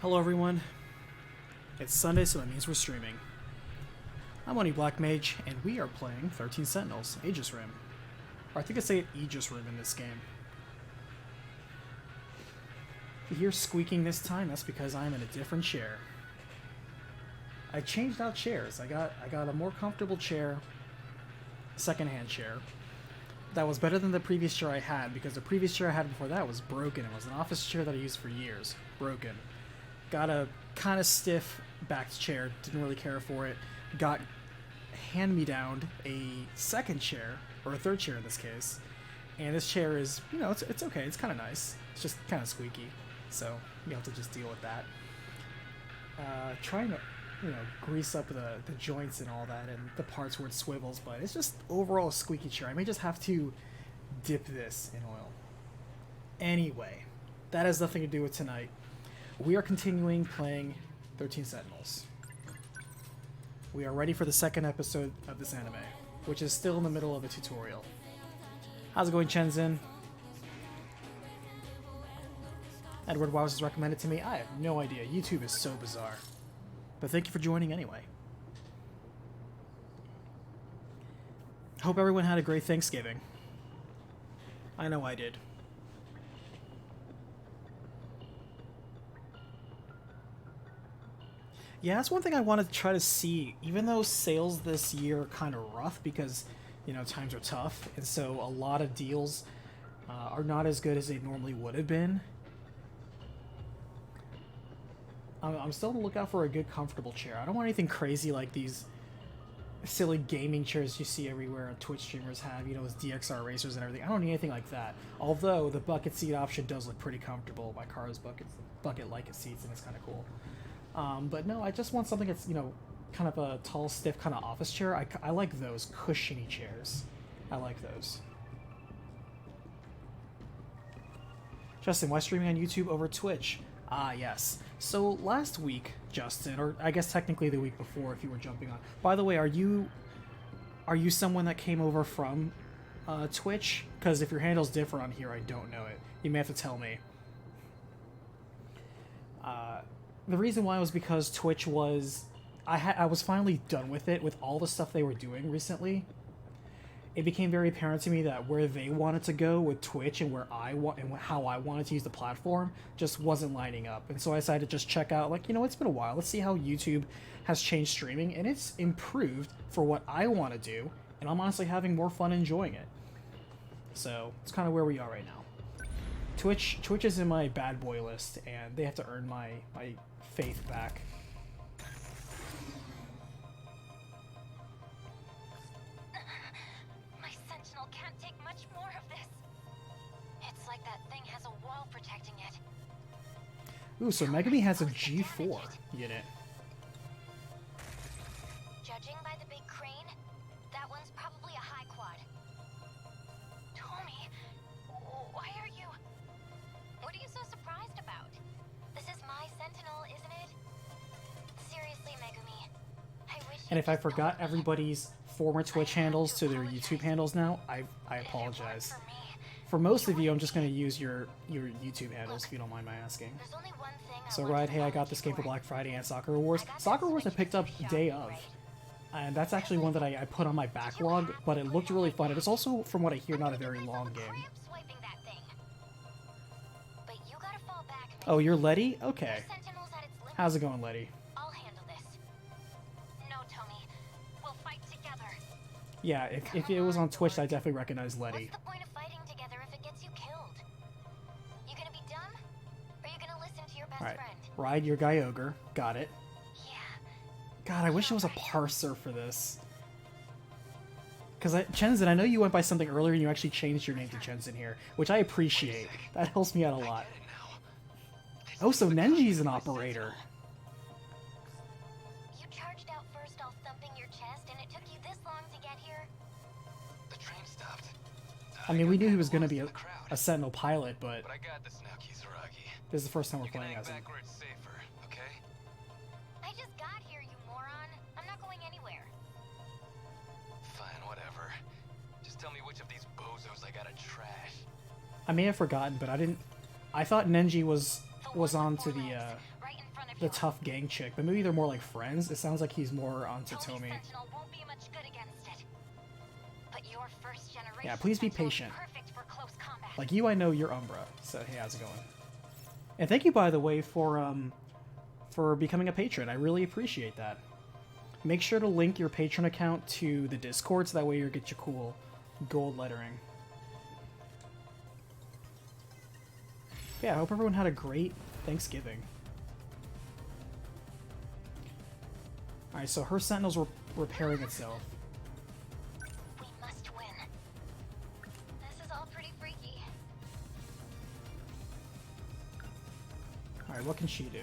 Hello everyone, it's Sunday so that means we're streaming. I'm Oni Black Mage and we are playing 13 Sentinels, Aegis Rim. Or I think I say it Aegis Rim in this game. If you hear squeaking this time, that's because I'm in a different chair. I changed out chairs. I got a more comfortable chair, secondhand chair. That was better than the previous chair I had because the previous chair I had before that was broken. It was an office chair that I used for years. Broken. Got a kind of stiff backed chair, didn't really care for it. Got hand-me-downed a second chair, or a third chair in this case. And this chair is, you know, it's okay, it's kind of nice. It's just kind of squeaky, so you have to just deal with that. Trying to, you know, grease up the joints and all that, and the parts where it swivels, but it's just overall a squeaky chair. I may just have to dip this in oil. Anyway, that has nothing to do with tonight. We are continuing playing 13 Sentinels. We are ready for the second episode of this anime, which is still in the middle of a tutorial. How's it going, Chenzin? Edward Wowes has recommended to me. I have no idea. YouTube is so bizarre. But thank you for joining anyway. Hope everyone had a great Thanksgiving. I know I did. Yeah, that's one thing I wanted to try to see, even though sales this year are kind of rough because, you know, times are tough, and so a lot of deals are not as good as they normally would have been. I'm still on the lookout for a good, comfortable chair. I don't want anything crazy like these silly gaming chairs you see everywhere Twitch streamers have, you know, those DXR racers and everything. I don't need anything like that. Although the bucket seat option does look pretty comfortable. My car has bucket-like seats, and it's kind of cool. But no, I just want something that's, you know, kind of a tall, stiff kind of office chair. I like those cushiony chairs. I like those. Justin, why streaming on YouTube over Twitch? Ah, yes. So last week, Justin, or I guess technically the week before if you were jumping on. By the way, are you someone that came over from Twitch? Because if your handle's different on here, I don't know it. You may have to tell me. The reason why was because Twitch was... I was finally done with it, with all the stuff they were doing recently. It became very apparent to me that where they wanted to go with Twitch and where how I wanted to use the platform just wasn't lining up. And so I decided to just check out, like, you know, it's been a while. Let's see how YouTube has changed streaming, and it's improved for what I want to do, and I'm honestly having more fun enjoying it. So it's kind of where we are right now. Twitch is in my bad boy list, and they have to earn my faith back. My Sentinel can't take much more of this. It's like that thing has a wall protecting it. Ooh, so Megami has a G4 unit. Judging by the big crane, that one's probably a high quad. Tommy, why are you... What are you so surprised about? This is my Sentinel, isn't it? Seriously, Megumi. I wish. And if I forgot everybody's former Twitch handles to their YouTube handles now, I apologize. For most of you, I'm just going to use your YouTube handles, if you don't mind my asking. So, right, hey, I got this game for Black Friday and Soccer Wars. Soccer Wars I picked up day of. And that's actually one that I put on my backlog, but it looked really fun. It's also, from what I hear, not a very long game. Oh, you're Letty? Okay. How's it going, Letty? I'll handle this. No, Tommy. We'll fight together. Yeah, if it was on Twitch, I definitely recognize Letty. What's the point of fighting together if it gets you killed? You gonna be dumb? Or you gonna listen to your best Alright. friend? Ride your guy ogre. Got it. Yeah. God, I wish it was a parser for this. Because, Chenzin, I know you went by something earlier and you actually changed your name to Chenzin here, which I appreciate. That helps me out a lot. Oh, so Nenji's an operator. You charged out first all thumping your chest, and it took you this long to get here? The train stopped. I mean, we knew he was going to be a Sentinel pilot, but But I got this now, Kizaragi. this is the first time we're You can playing hang as him. back where it's safer, okay? I just got here, you moron. I'm not going anywhere. Fine, whatever. Just tell me which of these bozos I gotta trash. I may have forgotten, but I didn't... I thought Nenji was on to the of the you. tough gang chick, but maybe they're more like friends. It sounds like he's more onto Tony's Tomy. Sentinel won't be much good against it. But your first generation Yeah, please be Sentinel is patient. perfect for close combat. Like you, I know you're Umbra. So hey, how's it going? And thank you, by the way, for becoming a patron. I really appreciate that. Make sure to link your patron account to the Discord so that way you get your cool gold lettering. Yeah, I hope everyone had a great Thanksgiving. Alright, so her Sentinel's repairing itself. We must win. This is all pretty freaky. Alright, what can she do?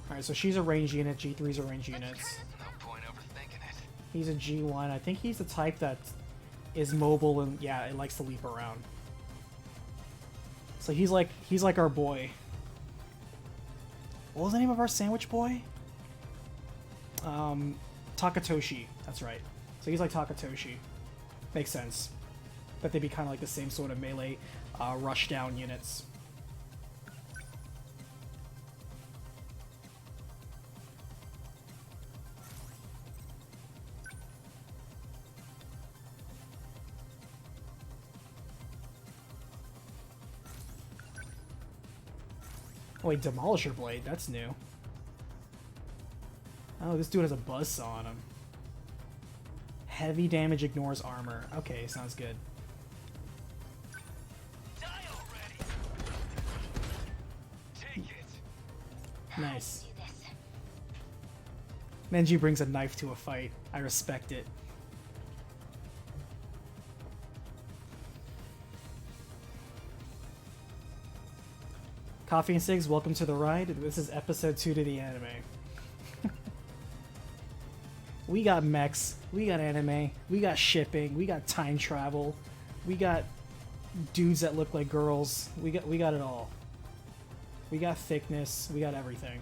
Alright, so she's a range unit, G3's a range units. No point overthinking it. He's a G1. I think he's the type that is mobile and, yeah, it likes to leap around. So he's like our boy. What was the name of our sandwich boy? Takatoshi. That's right. So he's like Takatoshi. Makes sense. That they'd be kind of like the same sort of melee rush down units. Oh wait, Demolisher Blade, that's new. Oh, this dude has a buzzsaw on him. Heavy damage ignores armor. Okay, sounds good. Die already! Take it! Nice. Do this. Menji brings a knife to a fight. I respect it. Coffee and Cigs, welcome to the ride. This is episode 2 to the anime. We got mechs, we got anime, we got shipping, we got time travel, we got dudes that look like girls. We got it all. We got thickness, we got everything.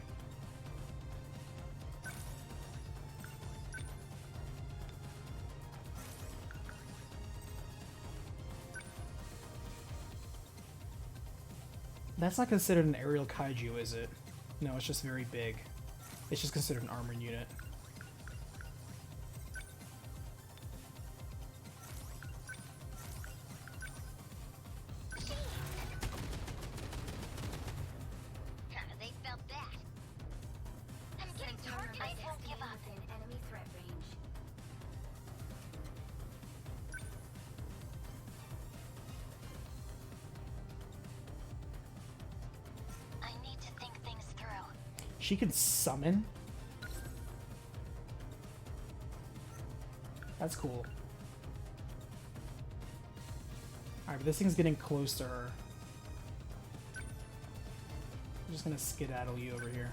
That's not considered an aerial kaiju, is it? No, it's just very big. It's just considered an armored unit. They felt that. I'm getting targeted. I won't give up. Enemy threat range. I need to think things through. She can summon? That's cool. Alright, but this thing's getting close to her. I'm just gonna skedaddle you over here.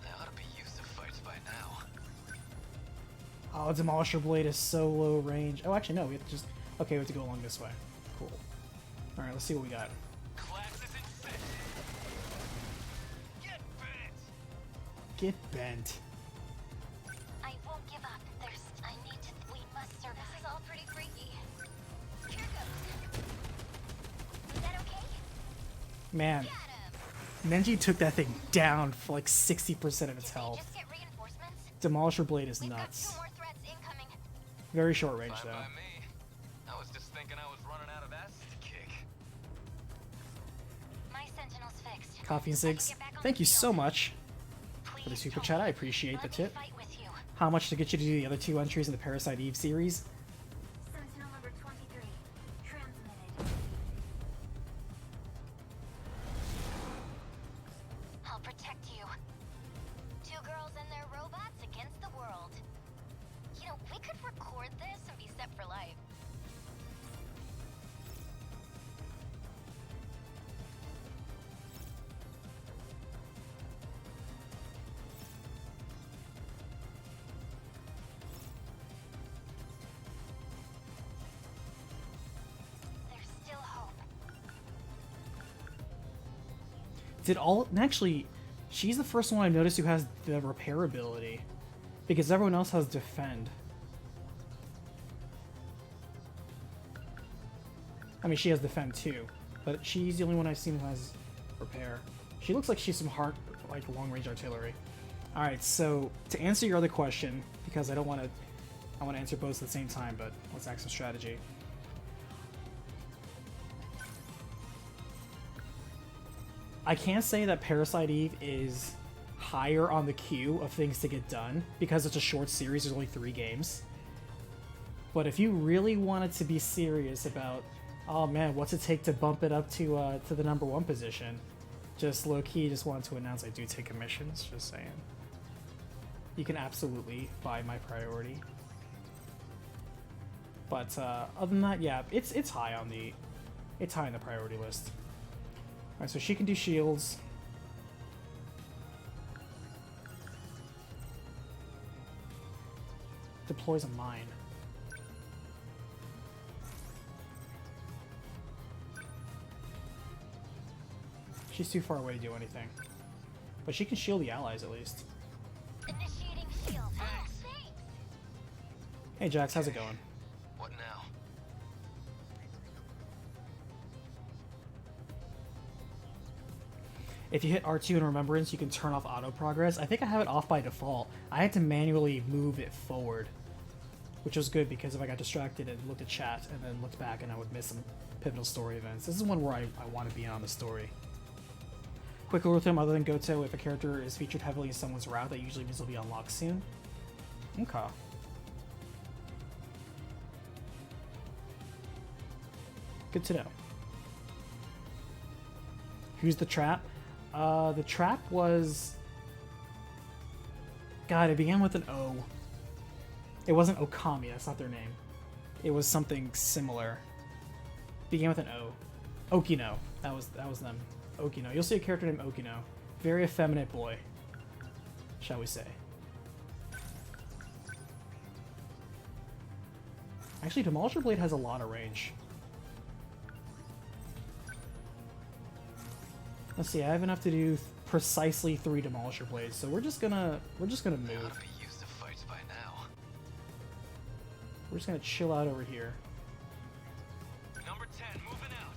They ought to be used to fights by now. Oh, Demolisher Blade is so low range. Oh, actually, no, we have to just... Okay, we have to go along this way. Cool. Alright, let's see what we got. Class is in session. Get bent! Get bent. I won't give up. I need to. We must survive. This is all pretty freaky. Here goes. Is that okay? Man, Got him. Menji took that thing down for like 60% of its Did they health. just get reinforcements? Demolisher Blade is We've got nuts. 2 more threats incoming. Very short range, Fine though. by me. I was just thinking I was running out of acid to kick. My Sentinel's fixed. Coffee and I can Cigs, get back on thank the you so field. much for the Please, super Tony, chat. I appreciate the let me tip. fight with you. How much to get you to do the other 2 entries in the Parasite Eve series? Sentinel number 23. Transmitted. I'll protect you. 2 girls and their robots against the world. You know, we could record this and be set for life. There's still hope. Did all... Actually, she's the first one I've noticed who has the repair ability. Because everyone else has defend. I mean, she has defend too. But she's the only one I've seen who has repair. She looks like she's some like long-range artillery. All right, so to answer your other question, because I want to answer both at the same time, but let's act some strategy. I can't say that Parasite Eve is higher on the queue of things to get done because it's a short series. There's only 3 games. But if you really wanted to be serious about, oh man, what's it take to bump it up to the number 1 position? Just low-key, just wanted to announce I do take commissions, just saying. You can absolutely buy my priority. But other than that, yeah, it's high on the priority list. Alright, so she can do shields. Deploys a mine. She's too far away to do anything. But she can shield the allies at least. Initiating shield. Oh, thanks. Hey Jax, how's it going? What now? If you hit R2 in Remembrance, you can turn off auto progress. I think I have it off by default. I had to manually move it forward, which was good because if I got distracted and looked at chat and then looked back and I would miss some pivotal story events. This is one where I want to be in on the story. Quick rule with him, other than Goto, if a character is featured heavily in someone's route, that usually means will be unlocked soon. Okay. Good to know. Who's the trap? The trap was... God, it began with an O. It wasn't Okami, that's not their name. It was something similar. Began with an O. Okino. That was them. Okino. You'll see a character named Okino. Very effeminate boy, shall we say. Actually, Demolisher Blade has a lot of range. Let's see, I have enough to do precisely 3 Demolisher Blades, so we're just gonna move. Ought to be used to fights by now. We're just gonna chill out over here. Number 10, moving out.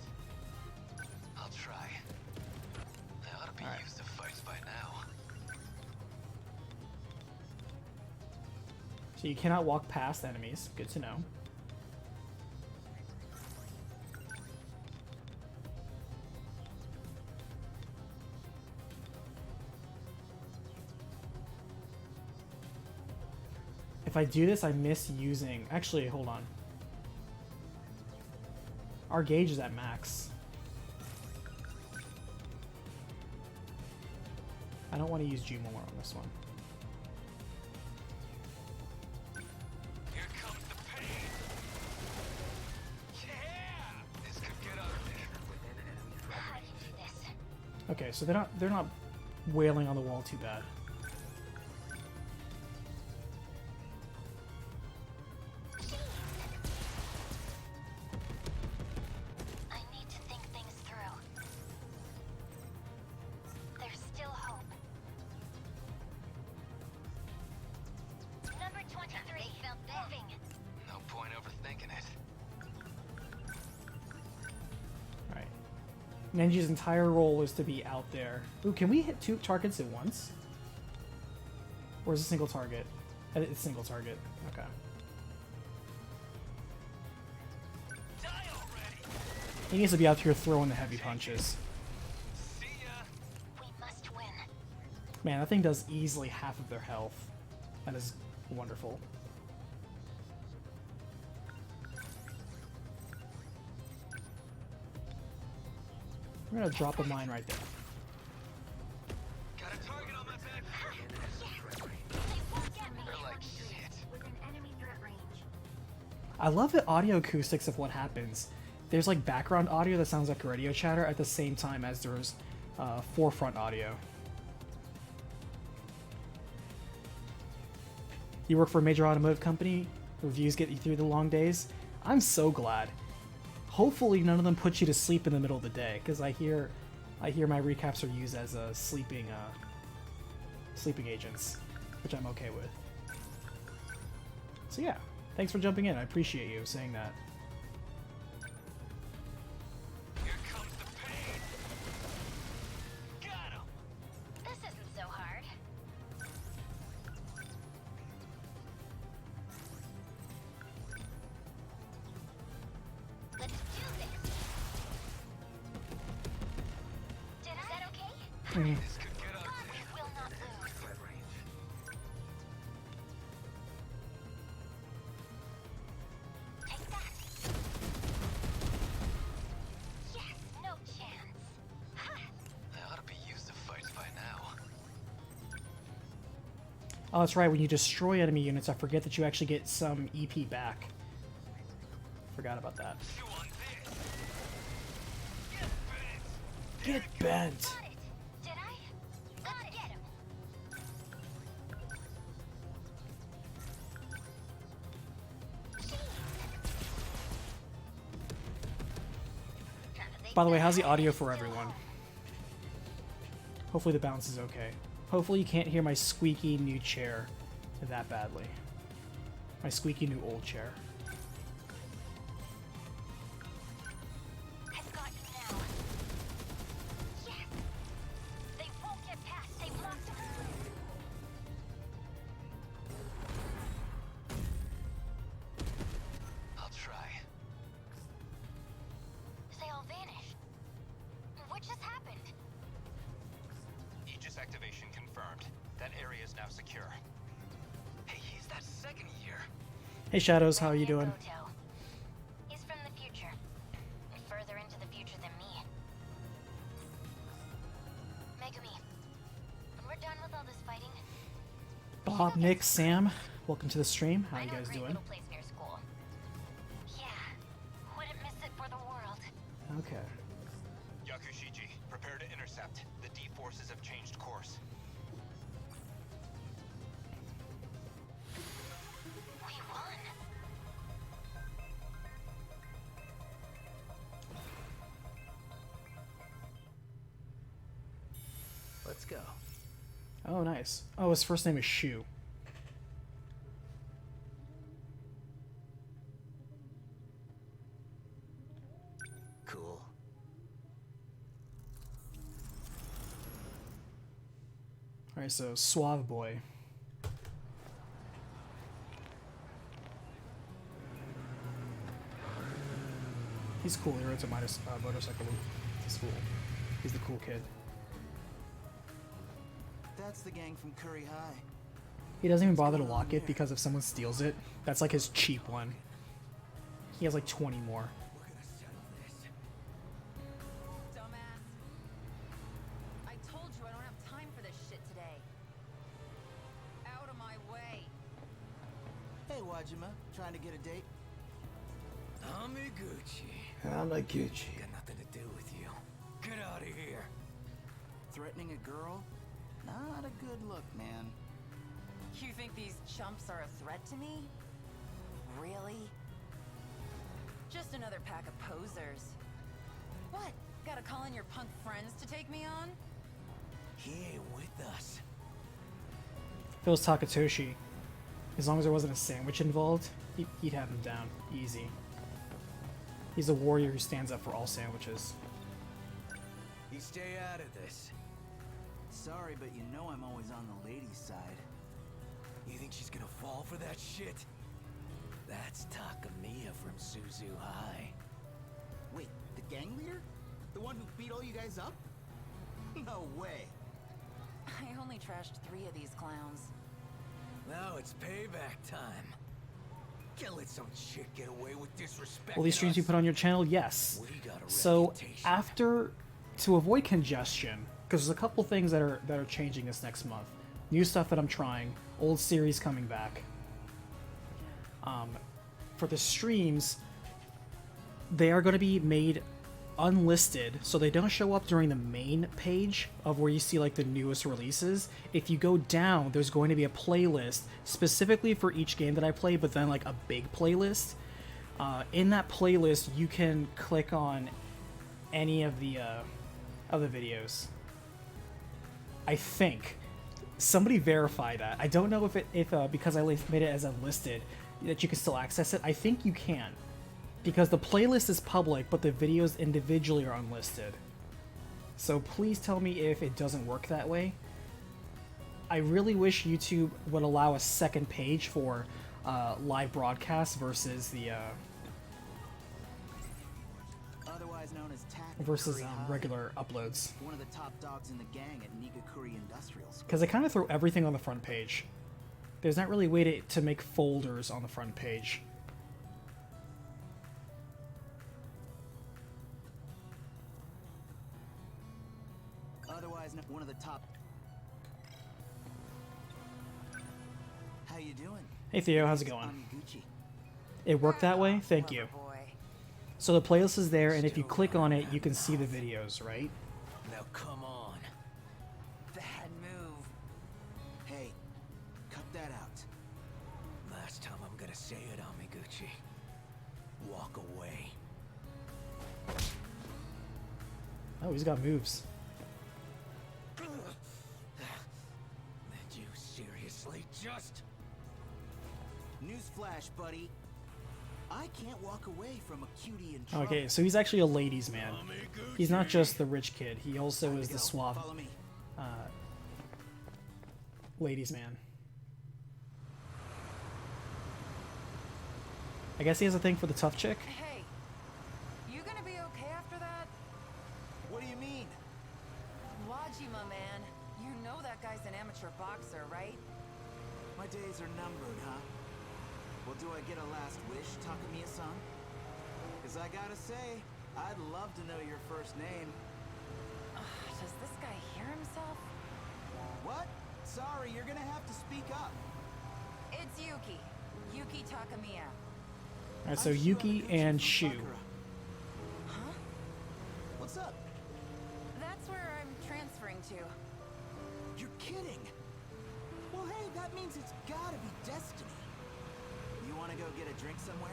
I'll try. They ought to be Alright. used to fights by now. So you cannot walk past enemies. Good to know. If I do this, I miss using... Actually, hold on. Our gauge is at max. I don't want to use Jumor on this one. Here comes the pain. Yeah! This could get ugly. How do you do this? Okay, so they're not wailing on the wall too bad. I need to think things through. There's still hope. Number 23, moving. No point overthinking it. Alright. Nenji's entire role is to be out there. Ooh, can we hit 2 targets at once? Or is it a single target? It's single target. Okay. Die already! He needs to be out here throwing the heavy punches. See ya! We must win. Man, that thing does easily half of their health. That is wonderful. We're gonna drop a mine right there. Got a target on my back. They won't get me. They're like shit. Within enemy threat range. I love the audio acoustics of what happens. There's like background audio that sounds like radio chatter at the same time as there's forefront audio. You work for a major automotive company, reviews get you through the long days. I'm so glad. Hopefully none of them put you to sleep in the middle of the day, because I hear my recaps are used as sleeping agents, which I'm okay with. So yeah, thanks for jumping in. I appreciate you saying that. Here comes the pain. Got him. This isn't This could get God, ugly. we will not lose. Threat range. Take that. Yes, no chance. Ha! I ought to be used to fights by now. Oh, that's right. When you destroy enemy units, I forget that you actually get some EP back. Forgot about that. Chew on this. Get bent. Get bent. Got it. Did I? Let's get him. By the way, how's the audio for everyone? Hopefully the balance is okay. Hopefully you can't hear my squeaky new chair that badly. My squeaky new old chair. I've got you now. Yes. They won't get past. They blocked him. I'll try. They all vanished. What just happened? Aegis activation confirmed. That area is now secure. Hey, he's that second year. Hey Shadows, how are you doing? Goto. He's from the future. Further into the future than me. Megumi, when we're done with all this fighting, Bob, Nick, Sam, welcome to the stream. How I you know a guys great doing? little place near school. Yeah, wouldn't miss it for the world. Okay. Yakushiji, prepare to intercept. The D forces have changed course. We won. Let's go. Oh, nice. Oh, his first name is Shu. Cool. Alright, so Suave Boy. He's cool. He rides a motorcycle to school. He's the cool kid. That's the gang from Curry High. He doesn't even bother to lock it because if someone steals it, that's like his cheap one. He has like 20 more. We're gonna settle this. Dumbass. I told you I don't have time for this shit today. Out of my way. Hey, Wajima, trying to get a date? Hamaguchi. Got nothing to do with you. Get out of here. Threatening a girl? Not a good look, man. You think these chumps are a threat to me? Really? Just another pack of posers. What? Gotta call in your punk friends to take me on? He ain't with us. If it was Takatoshi, as long as there wasn't a sandwich involved, he'd have him down. Easy. He's a warrior who stands up for all sandwiches. You stay out of this. Sorry, but you know I'm always on the ladies' side. You think she's gonna fall for that shit? That's Takamiya from Suzu High. Wait, the gang leader? The one who beat all you guys up? No way. I only trashed 3 of these clowns. Now it's payback time. Can't let some chick get away with disrespect. Will these streams be put on your channel? Yes. So after, to avoid congestion, because there's a couple things that are changing this next month. New stuff that I'm trying, old series coming back. For the streams, they are going to be made unlisted, so they don't show up during the main page of where you see like the newest releases. If you go down, there's going to be a playlist specifically for each game that I play, but then like a big playlist. In that playlist, you can click on any of the videos. I think somebody verify that. I don't know if because I made it as unlisted that you can still access it. I think you can, because the playlist is public, but the videos individually are unlisted. So please tell me if it doesn't work that way. I really wish YouTube would allow a second page for live broadcasts versus the Otherwise known as Takakuri versus High. regular uploads. One of the top dogs in the gang at Nigakuri Industrials. Because I kind of throw everything on the front page. There's not really a way to make folders on the front page. Otherwise, one of the top. How you doing? Hey Theo, how's it going? Amiguchi. It worked that way? Thank you. Lover boy. So the playlist is there, and if you click on it, you can see the videos, right? Now come on. Bad move. Hey, cut that out. Last time I'm gonna say it, Amiguchi. Walk away. Oh, he's got moves. Did you seriously just... Newsflash, buddy. I can't walk away from a cutie in trouble. Okay, so he's actually a ladies' man. He's not just the rich kid. He also Time to is the go. suave Follow me. ladies' man. I guess he has a thing for the tough chick. Hey, you gonna be okay after that? What do you mean? Wajima, man. You know that guy's an amateur boxer, right? My days are numbered, huh? Well, do I get a last wish, Takamiya-san? Because I gotta say, I'd love to know your first name. Does this guy hear himself? What? Sorry, you're gonna have to speak up. It's Yuki. Yuki Takamiya. Alright, so I'm Yuki Shuanuguchi and from Shu. Sakura. Huh? What's up? That's where I'm transferring to. You're kidding. Well, hey, that means it's gotta be destiny. You wanna go get a drink somewhere?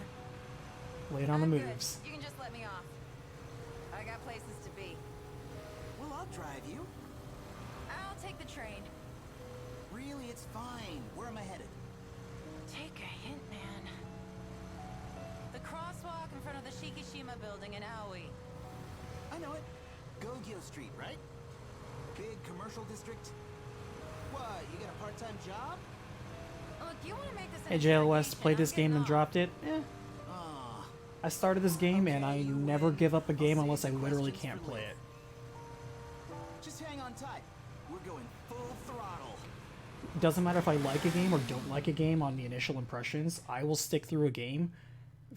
Late on the I'm good. moves. You can just let me off. I got places to be. Well, I'll drive you. I'll take the train. Really, it's fine. Where am I headed? Take a hint, man. The crosswalk in front of the Shikishima building in Aoi. I know it. Gogyo Street, right? Big commercial district. What, you got a part-time job? Look, you want to make this an Hey JLS, interrogation, played I'm this game getting and off. dropped it. Eh. Ah, I started this game and I Okay, you never win. give up a game I'll unless I save the literally questions can't for play later. it. just hang on tight. We're going full throttle. It doesn't matter if I like a game or don't like a game on the initial impressions, I will stick through a game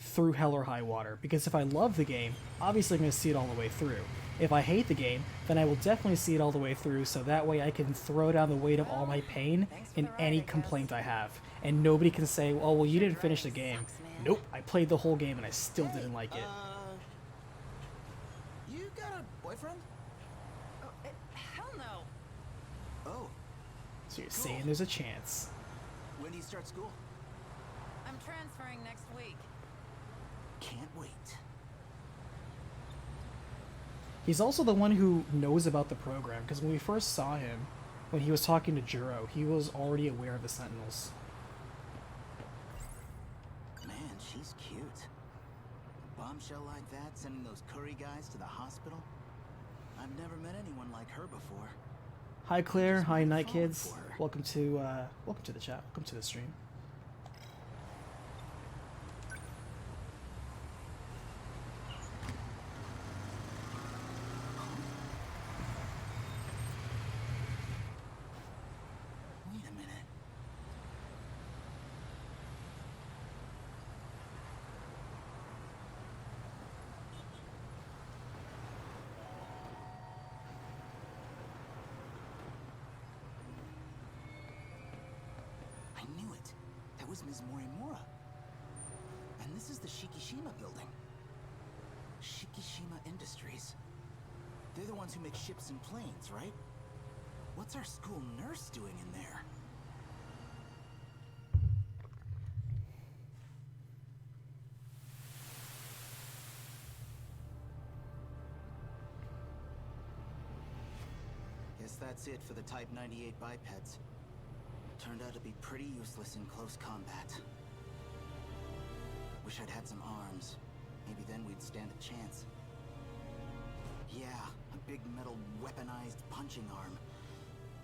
through hell or high water. Because if I love the game, obviously I'm going to see it all the way through. If I hate the game, then I will definitely see it all the way through, so that way I can throw down the weight of all my pain in the ride, any I guess. complaint I have. And nobody can say, oh, well, you didn't finish the game. Sucks, man. Nope, I played the whole game and I still didn't like it. You got a boyfriend? Hell no. Oh, So you're saying there's a chance. when do you start school? I'm transferring next week. Can't wait. He's also the one who knows about the program, because when we first saw him, when he was talking to Juro, he was already aware of the Sentinels. Man, she's cute. A bombshell like that, sending those curry guys to the hospital? I've never met anyone like her before. Hi Claire, hi might Night fall Kids. for her. Welcome to the chat. Welcome to the stream. Wait a minute. I knew it. That was Ms. Morimura. And this is the Shikishima building. Shikishima Industries. They're the ones who make ships and planes, right? What's our school nurse doing in there? Guess that's it for the Type 98 bipeds. Turned out to be pretty useless in close combat. Wish I'd had some arms. Maybe then we'd stand a chance. Yeah, a big metal weaponized punching arm.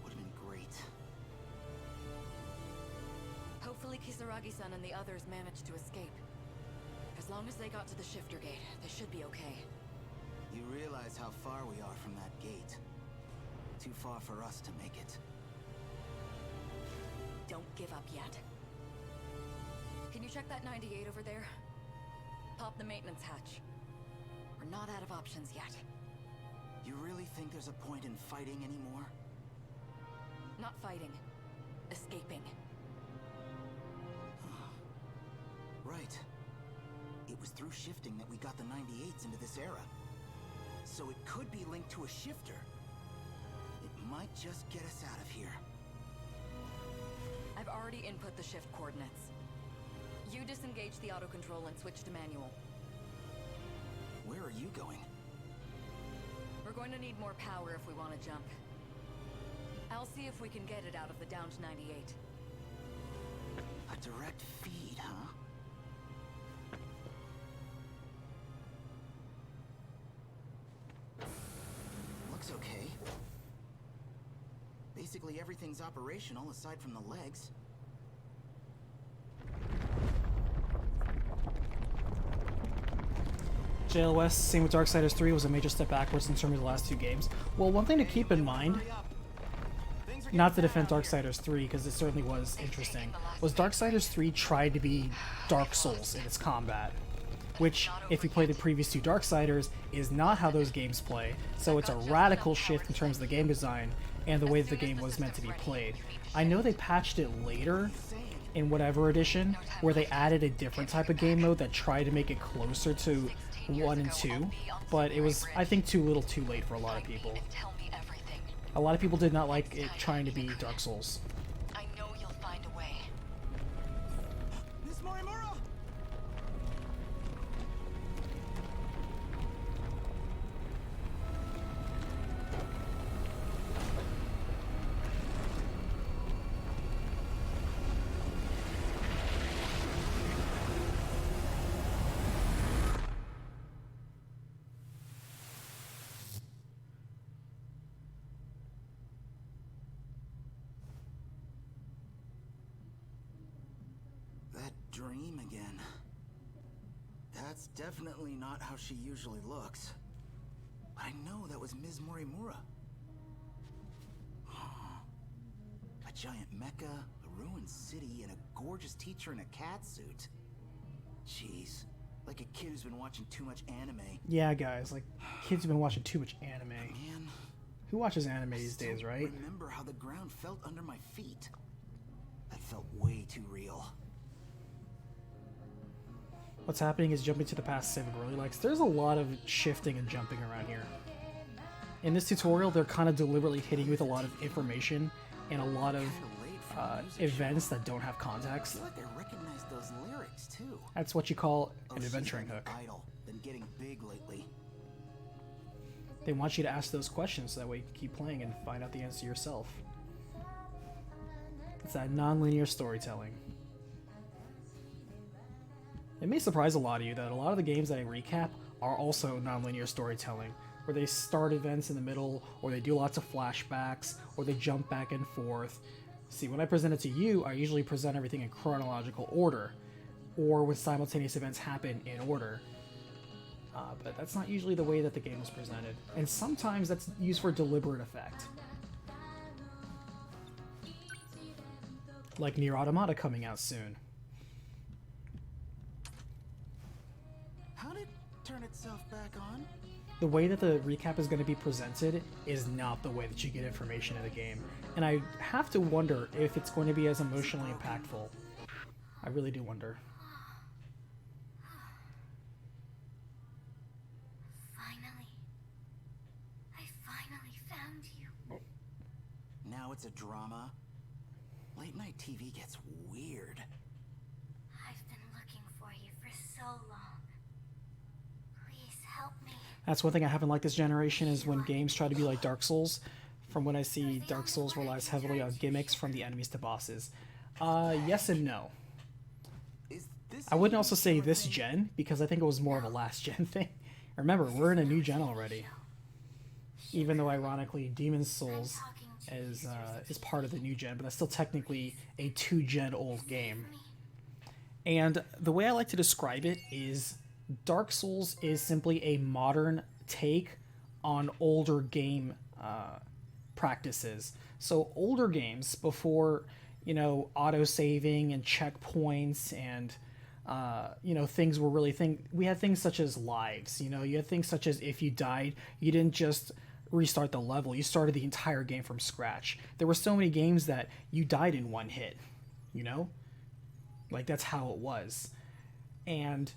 Would've been great. Hopefully Kisaragi-san and the others managed to escape. As long as they got to the shifter gate, they should be okay. You realize how far we are from that gate. Too far for us to make it. Don't give up yet. Can you check that 98 over there? Pop the maintenance hatch. We're not out of options yet. You really think there's a point in fighting anymore? Not fighting. Escaping. Right. It was through shifting that we got the 98s into this era. So it could be linked to a shifter. It might just get us out of here. I've already input the shift coordinates. You disengage the autocontrol and switch to manual. Where are you going? We're going to need more power if we want to jump. I'll see if we can get it out of the downed 98. A direct feed, huh? Looks okay. Basically everything's operational aside from the legs. JLOS, same with Darksiders 3, was a major step backwards in terms of the last two games. Well, one thing to keep in mind, not to defend Darksiders 3, because it certainly was interesting, was Darksiders 3 tried to be Dark Souls in its combat. Which, if you play the previous two Darksiders, is not how those games play, so it's a radical shift in terms of the game design and the way that the game was meant to be played. I know they patched it later, in whatever edition, where they added a different type of game mode that tried to make it closer to 1 and 2, but it was, I think, too little too late for a lot of people. A lot of people did not like it trying to be Dark Souls. I know you'll find a way. Miss Morimura! Dream again. That's definitely not how she usually looks. But I know that was Ms. Morimura. A giant mecha, a ruined city, and a gorgeous teacher in a cat suit. Jeez. Like a kid who's been watching too much anime. Yeah, guys, like, kids have been watching too much anime. Man, Who watches anime these days, right? remember how the ground felt under my feet. That felt way too real. What's happening is jumping to the past Sim really likes. There's a lot of shifting and jumping around here. In this tutorial, they're kind of deliberately hitting you with a lot of information and a lot of events that don't have I context. feel like I recognize those lyrics too. That's what you call Oh, an she's adventuring been hook. idle, been getting big lately. They want you to ask those questions so that way you can keep playing and find out the answer yourself. It's that non-linear storytelling. It may surprise a lot of you that a lot of the games that I recap are also non-linear storytelling, where they start events in the middle, or they do lots of flashbacks, or they jump back and forth. See, when I present it to you, I usually present everything in chronological order, or when simultaneous events happen in order. But that's not usually the way that the game is presented, and sometimes that's used for deliberate effect. Like Nier Automata coming out soon. How did it turn itself back on? The way that the recap is going to be presented is not the way that you get information in the game, and I have to wonder if it's going to be as emotionally impactful. I really do wonder. Finally. I finally found you. Now it's a drama. Late night TV gets weird. I've been looking for you for so long. Please help me. That's one thing I haven't liked this generation is when games try to be like Dark Souls. From what I see, Dark Souls relies heavily on gimmicks from the enemies to bosses. Yes and no. Is this I wouldn't also say this gen, because I think it was more of a last gen thing. Remember, we're in a new gen already. Even though, ironically, Demon's Souls is part of the new gen, but that's still technically a 2-gen old game. And the way I like to describe it is Dark Souls is simply a modern take on older game practices. So older games before, auto saving and checkpoints and things were really we had things such as lives. You had things such as if you died, you didn't just restart the level, you started the entire game from scratch. There were so many games that you died in one hit, like that's how it was. And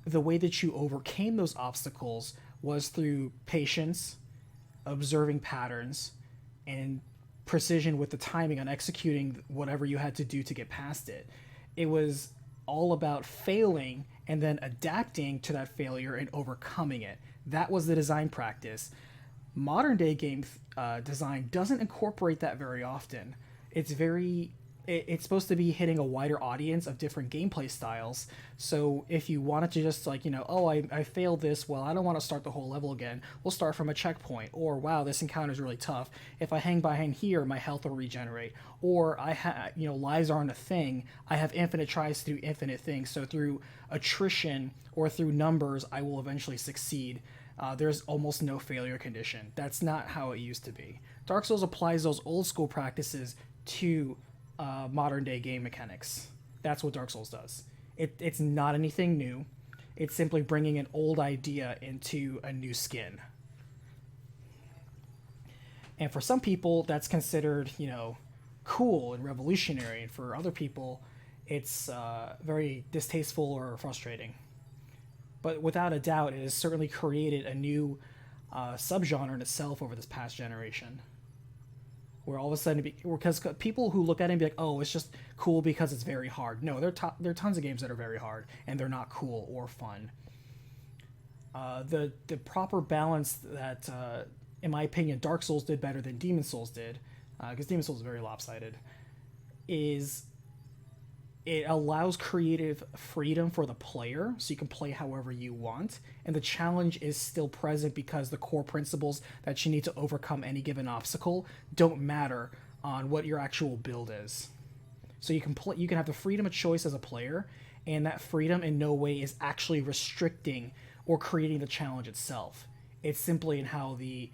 the way that you overcame those obstacles was through patience, observing patterns, and precision with the timing on executing whatever you had to do to get past it. It was all about failing and then adapting to that failure and overcoming it. That was the design practice. Modern day game design doesn't incorporate that very often. It's supposed to be hitting a wider audience of different gameplay styles. So if you wanted to just I failed this, well, I don't want to start the whole level again. We'll start from a checkpoint. Or, wow, this encounter is really tough. If I hang behind here, my health will regenerate. Or lives aren't a thing. I have infinite tries to do infinite things. So through attrition or through numbers, I will eventually succeed. There's almost no failure condition. That's not how it used to be. Dark Souls applies those old school practices to modern day game mechanics. That's what Dark Souls does. It's not anything new. It's simply bringing an old idea into a new skin. And for some people, that's considered, cool and revolutionary. And for other people, it's very distasteful or frustrating. But without a doubt, it has certainly created a new subgenre in itself over this past generation. Where all of a sudden, because people who look at it and be like, oh, it's just cool because it's very hard. No, there are tons of games that are very hard, and they're not cool or fun. The proper balance that, in my opinion, Dark Souls did better than Demon Souls did, because Demon Souls is very lopsided, is it allows creative freedom for the player, so you can play however you want, and the challenge is still present because the core principles that you need to overcome any given obstacle don't matter on what your actual build is. So you can have the freedom of choice as a player, and that freedom in no way is actually restricting or creating the challenge itself. It's simply in how the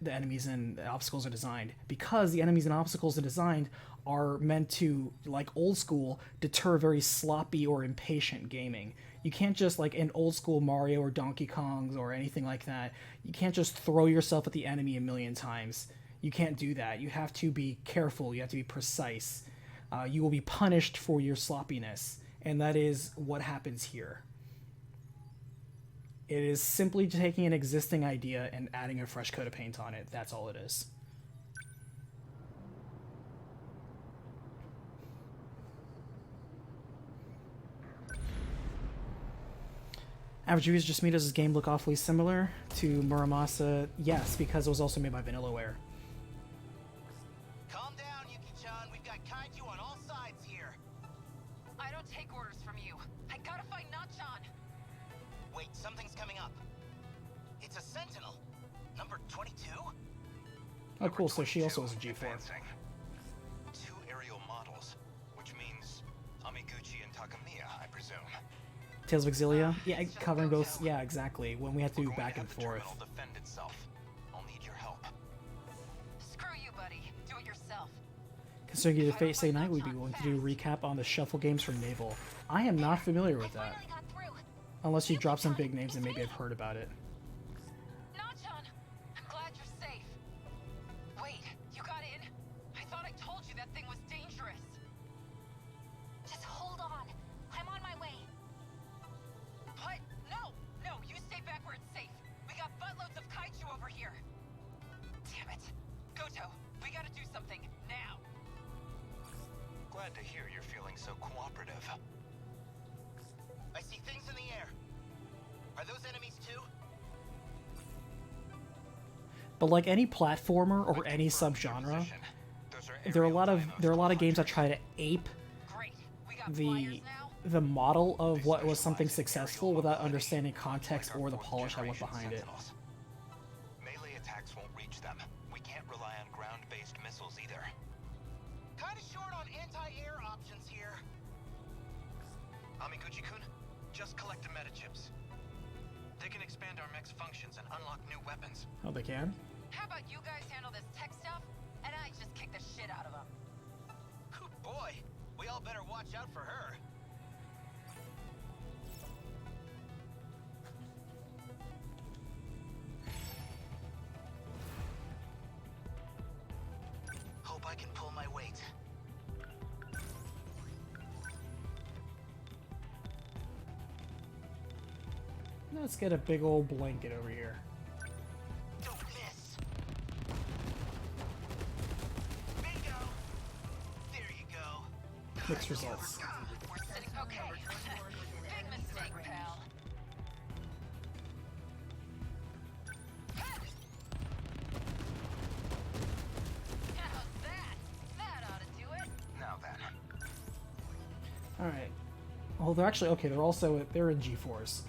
enemies and the obstacles are designed, because the enemies and obstacles are designed are meant to, like old school, deter very sloppy or impatient gaming. You can't just, like in old school Mario or Donkey Kongs or anything like that, you can't just throw yourself at the enemy a million times. You can't do that. You have to be careful. You have to be precise. You will be punished for your sloppiness, and that is what happens here. It is simply taking an existing idea and adding a fresh coat of paint on it. That's all it is. Average reviews just made this game look awfully similar to Muramasa. Yes, because it was also made by Vanillaware. Calm down, Yuki-chan. We've got kaiju on all sides here. I don't take orders from you. I gotta fight Nachan. Wait, something's coming up. It's a Sentinel. Number 22? Oh, cool. So she also has a G4. Advancing. 2 aerial models, which means Amiguchi and Takamiya, I presume. Tales of Exilia? Yeah, covering both. Yeah, exactly. When we had to do back and forth. Defend itself. I'll need your help. Screw you, buddy. Do it yourself. Considering you did Fate Stay Night, we'd be willing to do a recap on the shuffle games from Naval. I am not familiar with that. Unless you drop some big names and maybe I've heard about it. Nachan, I'm glad you're safe. Wait, you got in? I thought I told you that thing was dangerous. Just hold on. I'm on my way. What? No, you stay back where it's safe. We got buttloads of kaiju over here. Damn it. Goto, we gotta do something, now. Glad to hear you're feeling so cooperative. I see things in the air. Are those enemies too? But like any platformer or any subgenre, there are a lot of games that try to ape Great. We got flyers now. the model of what was something successful without understanding context or the polish that went behind it. Melee attacks won't reach them. We can't rely on ground-based missiles either. Kinda short on anti-air options here. Amiguchi-kun, just collect the meta chips. They can expand our mech's functions weapons. Oh, they can? How about you guys handle this tech stuff, and I just kick the shit out of them? Boy, we all better watch out for her. Hope I can pull my weight. Let's get a big old blanket over here. Don't miss. Bingo. There you go. Mixed results. We're sitting okay. Big mistake, pal. How's that? That ought to do it. Now then. Alright. Oh, they're actually, okay, they're in G-Force.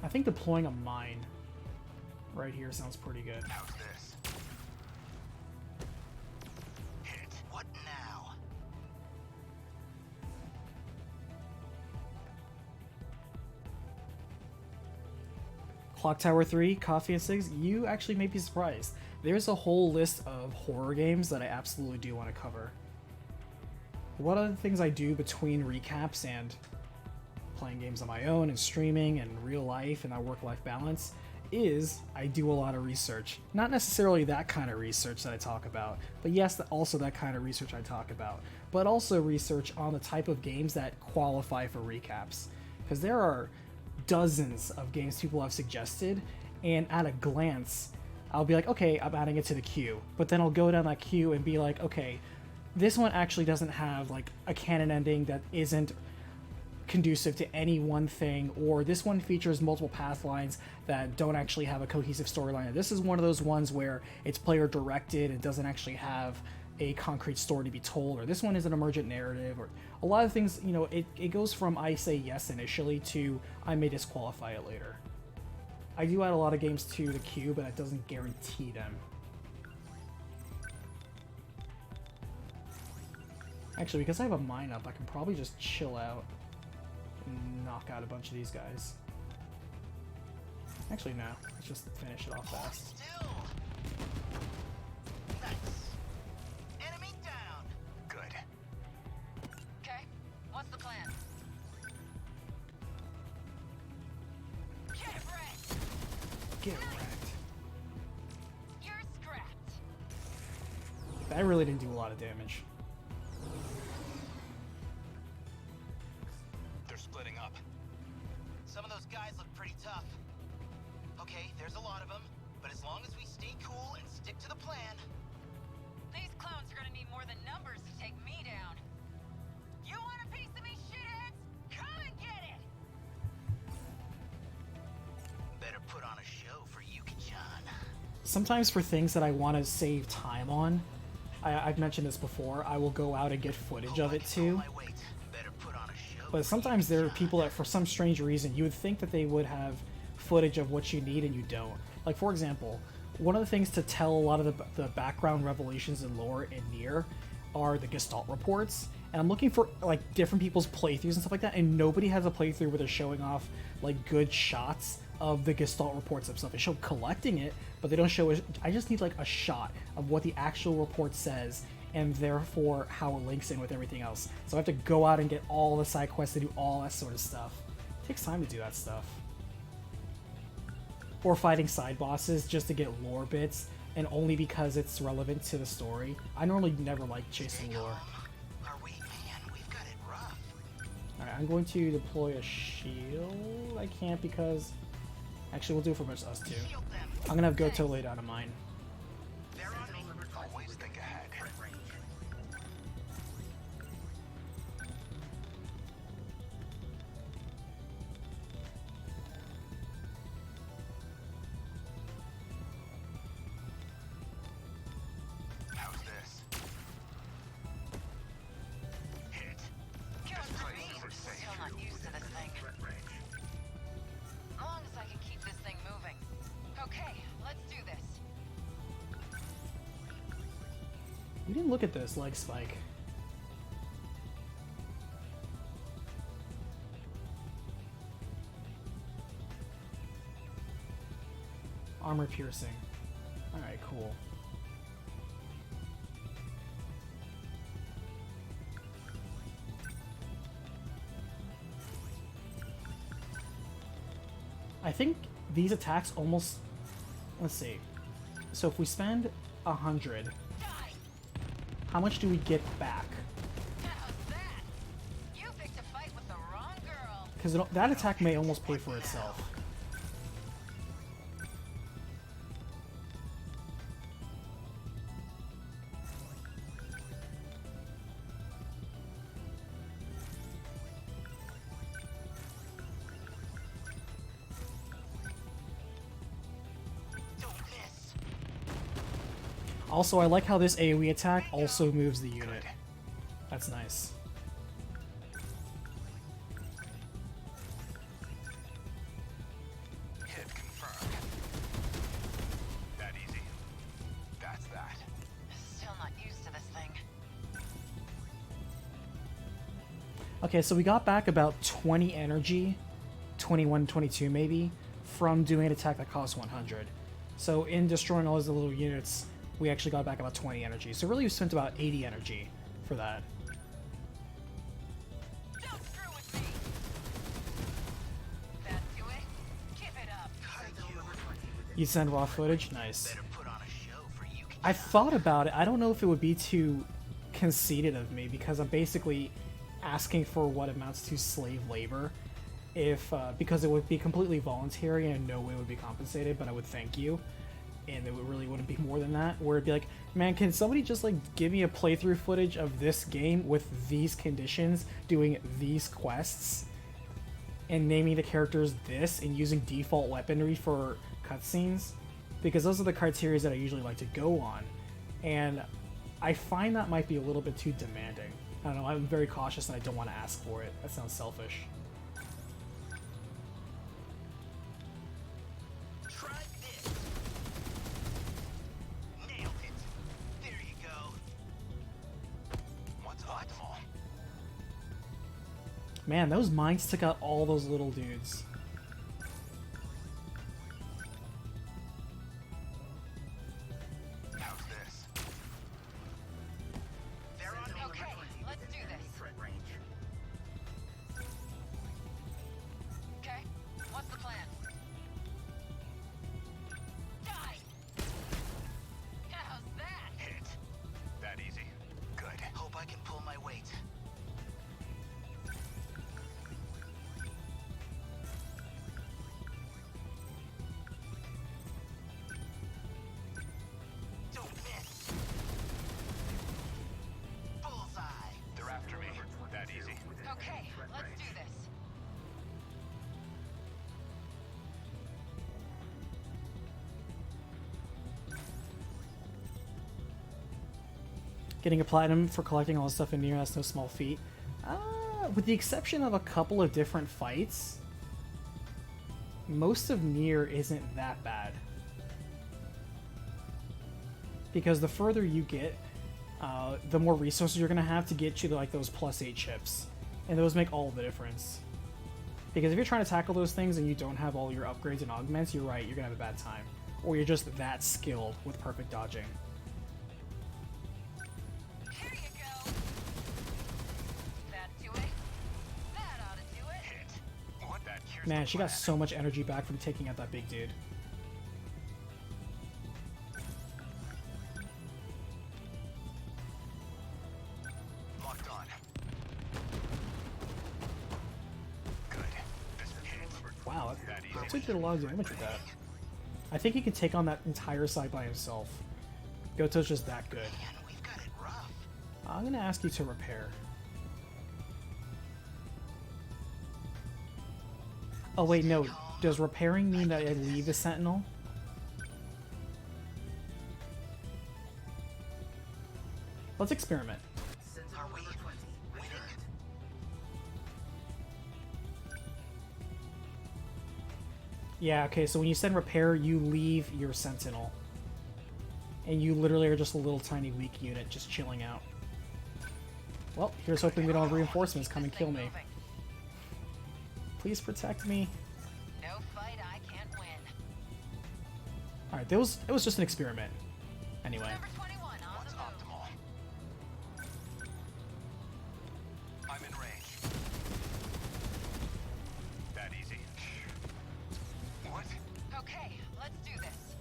I think deploying a mine right here sounds pretty good. How's this? Hit. What now? Clock Tower 3, Coffee and Cigs, you actually may be surprised. There's a whole list of horror games that I absolutely do want to cover. One of the things I do between recaps and playing games on my own and streaming and real life and our work-life balance is I do a lot of research. Not necessarily that kind of research that I talk about, but yes, also that kind of research I talk about, but also research on the type of games that qualify for recaps. Because there are dozens of games people have suggested, and at a glance, I'll be like, okay, I'm adding it to the queue. But then I'll go down that queue and be like, okay, this one actually doesn't have like a canon ending that isn't conducive to any one thing, or this one features multiple path lines that don't actually have a cohesive storyline. This is one of those ones where it's player directed and doesn't actually have a concrete story to be told, or this one is an emergent narrative, or a lot of things, you know, it goes from I say yes initially to I may disqualify it later. I do add a lot of games to the queue, but that doesn't guarantee them. Actually, because I have a mine up, I can probably just chill out and knock out a bunch of these guys. Actually, no. Let's just finish it off fast. Still. Nice. Enemy down. Good. Okay, what's the plan? Get wrecked! Get wrecked. You're scrapped. That really didn't do a lot of damage. They're splitting up. Some of those guys look pretty tough. Okay, there's a lot of them, but as long as we stay cool and stick to the plan. These clowns are gonna need more than numbers to take me down. You want a piece of me, shitheads? Come and get it! Better put on a show for Yuki-chan. Sometimes for things that I want to save time on, I've mentioned this before, I will go out and get footage of it too. But sometimes there are people that for some strange reason you would think that they would have footage of what you need and you don't. Like for example, one of the things to tell a lot of the background revelations and lore in Nier are the Gestalt reports. And I'm looking for like different people's playthroughs and stuff like that, and nobody has a playthrough where they're showing off like good shots of the Gestalt reports and stuff. They show collecting it, but they don't show it. I just need like a shot of what the actual report says, and therefore how it links in with everything else. So I have to go out and get all the side quests to do all that sort of stuff. It takes time to do that stuff. Or fighting side bosses just to get lore bits, and only because it's relevant to the story. I normally never like chasing lore. Are we, man? We've got it rough. Alright, I'm going to deploy a shield. I can't because... Actually, we'll do it for us two. Shield them. I'm gonna have Goto lay down a mine. They're on me. Always think ahead. How's this? Hit. God, for me, I'm still not used to this thing. As long as I can keep this thing moving. Okay, let's do this. We didn't look at this leg spike. armor piercing. Alright, cool. I think these attacks almost... Let's see. So if we spend 100, how much do we get back? Because that attack may almost pay for itself. Also, I like how this AoE attack also moves the unit. That's nice. Hit confirmed. That easy. That's that. Still not used to this thing. Okay, so we got back about 20 energy, 21, 22 maybe, from doing an attack that costs 100. So in destroying all those little units, we actually got back about 20 energy. So really we spent about 80 energy for that. Don't screw with me. That do it? Give it up. You send raw footage? Nice. Better put on a show for you. I thought about it. I don't know if it would be too conceited of me because I'm basically asking for what amounts to slave labor. If because it would be completely voluntary and in no way would be compensated, but I would thank you. And it really wouldn't be more than that, where it'd be like, man, can somebody just like give me a playthrough footage of this game with these conditions, doing these quests, and naming the characters this, and using default weaponry for cutscenes? Because those are the criteria that I usually like to go on. And I find that might be a little bit too demanding. I don't know, I'm very cautious and I don't want to ask for it. That sounds selfish. Man, those mines took out all those little dudes. How's this? They're on me. Okay, let's do this. Okay, what's the plan? Die! How's that? Hit. That easy. Good. Hope I can pull my weight. Don't miss. Bullseye. They're after me. That easy. Okay, let's do this. Getting a platinum for collecting all the stuff in Nier, that's no small feat. With the exception of a couple of different fights, most of Nier isn't that bad. Because the further you get, the more resources you're going to have to get you to like those +8 chips. And those make all the difference. Because if you're trying to tackle those things and you don't have all your upgrades and augments, you're right, you're going to have a bad time. Or you're just that skilled with perfect dodging. Here you go. That do it? That ought to do it. Hit. What that cures Man, the she got plan. so much energy back from taking out that big dude. Locked on. Good. This hit. Wow, That easy. that did a lot of damage with that. I think he could take on that entire side by himself. Goto's just that good. Man, we've got it rough. I'm gonna ask you to repair. Oh wait, no. Does repairing mean that I leave the Sentinel? Let's experiment. Are we winning? Yeah, okay, so when you send repair, you leave your Sentinel. And you literally are just a little tiny weak unit just chilling out. Well, here's hoping we don't have reinforcements come and kill me. Please protect me. No fight I can't win. Alright, it was just an experiment. Anyway. Number 21 on What's the move. optimal? I'm in range. That easy. What? Okay, let's do this.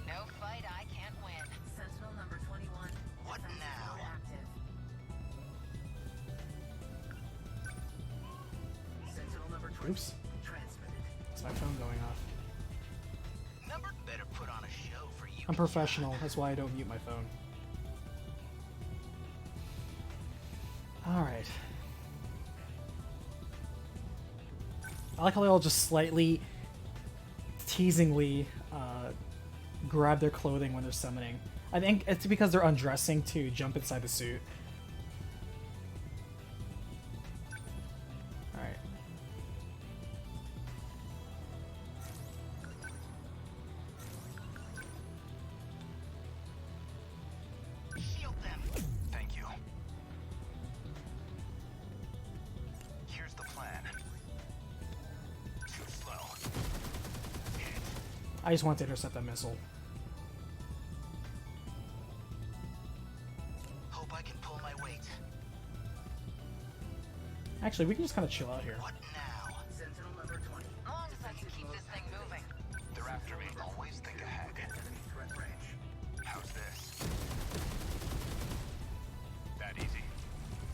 No fight I can't win. Sentinel number 21. What defensive now? mode active. Sentinel number 20 Oops. transmitted. Is my phone going off? Number better put on a show for you. I'm professional. That's why I don't mute my phone. Alright. I like how they all just slightly, teasingly, grab their clothing when they're summoning. I think it's because they're undressing to jump inside the suit. Alright. Shield them. Thank you. Here's the plan. Too slow. Hit. I just want to intercept that missile. Hope I can pull my weight. Actually, we can just kind of chill out here. What now? Sentinel number 20. As long as I can keep this thing moving. They're after me. Always think ahead. Enemy threat range. How's this? That easy.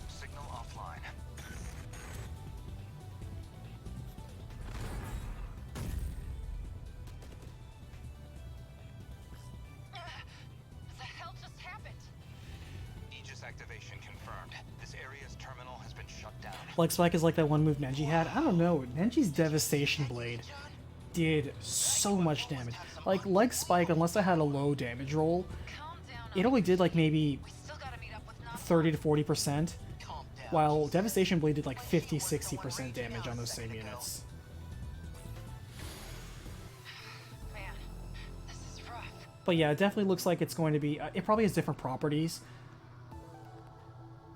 Signal offline. What the hell just happened? Aegis activation confirmed. This area's terminal has been shut down. Leg Spike is like that one move Nenji had. I don't know. Nenji's Devastation Blade did so much damage. Like, Leg Spike, unless I had a low damage roll, Calm down. it only did like maybe We still gotta meet up with Napa. 30 to 40%, Calm down. while Devastation Blade did like 50-60% damage on those same units. Man, this is rough. But yeah, it definitely looks like it's going to be... it probably has different properties.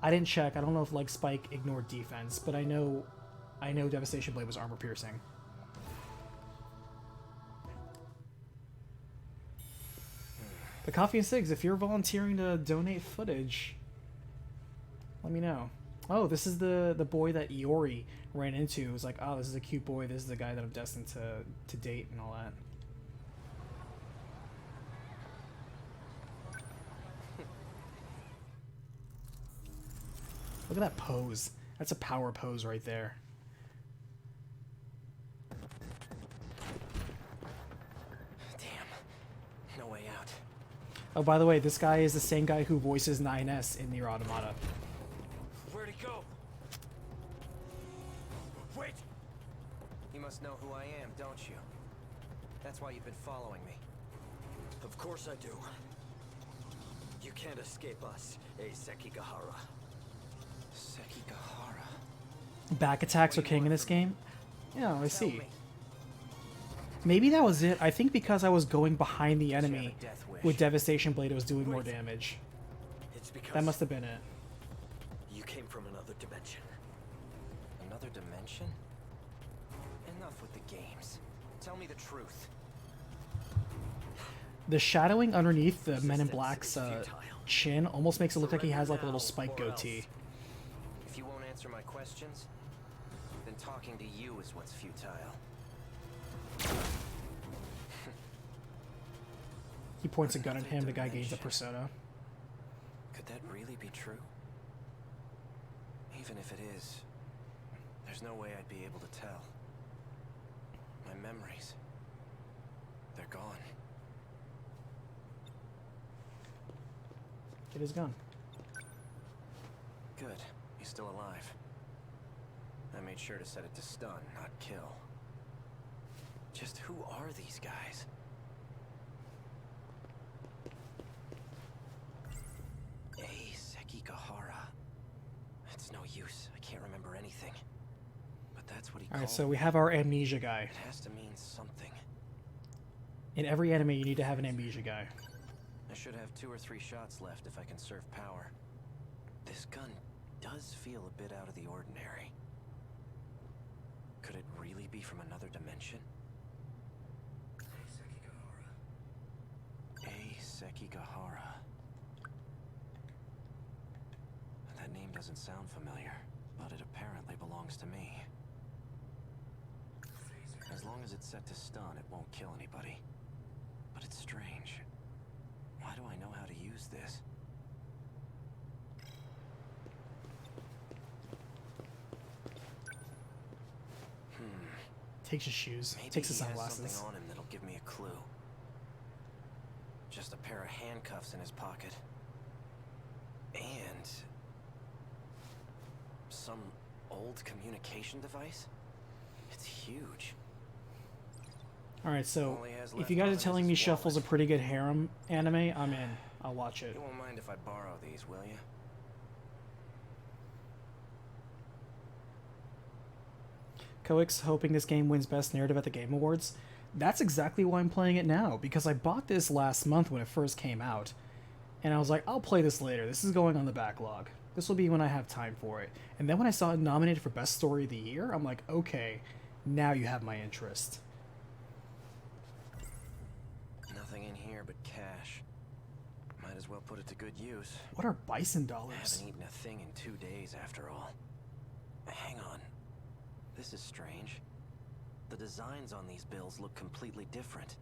I didn't check. I don't know if Leg Spike ignored defense, but I know Devastation Blade was armor piercing. The Coffee and Cigs, if you're volunteering to donate footage, let me know. Oh, this is the boy that Iori ran into. It was like, oh, this is a cute boy. This is the guy that I'm destined to date and all that. Look at that pose. That's a power pose right there. Damn. No way out. Oh, by the way, this guy is the same guy who voices 9S in Nier Automata. Where'd it go? Wait! You must know who I am, don't you? That's why you've been following me. Of course I do. You can't escape us, Sekigahara. Sekigahara? Back attacks are king in this game? Yeah, I Tell see. me. Maybe that was it. I think because I was going behind the You have a enemy death wish. with Devastation Blade, it was doing more Wait. damage. It's because That must have been it. you came from another dimension. Another dimension? Enough with the games. Tell me the truth. The shadowing underneath the Men in Resistance Black's is futile. chin almost makes it look like he has like a Surrender little now spike or goatee. else. If you won't answer my questions, then talking to you is what's futile. He points a gun at him, the guy gains a Dimension. persona. Could that really be true? Even if it is, there's no way I'd be able to tell. My memories, they're gone. Get his gun. Good. He's still alive. I made sure to set it to stun, not kill. Just who are these guys? Sekigahara. That's no use. I can't remember anything. But that's what he Alright, called so me. we have our amnesia guy. It has to mean something. In every anime, you need to have an amnesia guy. I should have 2 or 3 shots left if I conserve power. This gun does feel a bit out of the ordinary. Could it really be from another dimension? Sekigahara. That name doesn't sound familiar, but it apparently belongs to me. As long as it's set to stun, it won't kill anybody. But it's strange. Why do I know how to use this? Takes his shoes, Maybe takes his he has sunglasses. something on him that'll give me a clue. Just a pair of handcuffs in his pocket. And some old communication device? It's huge. Alright, so All he has if left you guys on are him telling is me his Shuffle's a wallet. pretty good harem anime, I'm in. I'll watch it. You won't mind if I borrow these, will you? Coix hoping this game wins Best Narrative at the Game Awards. That's exactly why I'm playing it now, because I bought this last month when it first came out. And I was like, I'll play this later. This is going on the backlog. This will be when I have time for it. And then when I saw it nominated for Best Story of the Year, I'm like, okay, now you have my interest. Nothing in here but cash. Might as well put it to good use. What are bison I dollars? haven't eaten a thing in 2 days after all. Hang on. This is strange. The designs on these bills look completely different.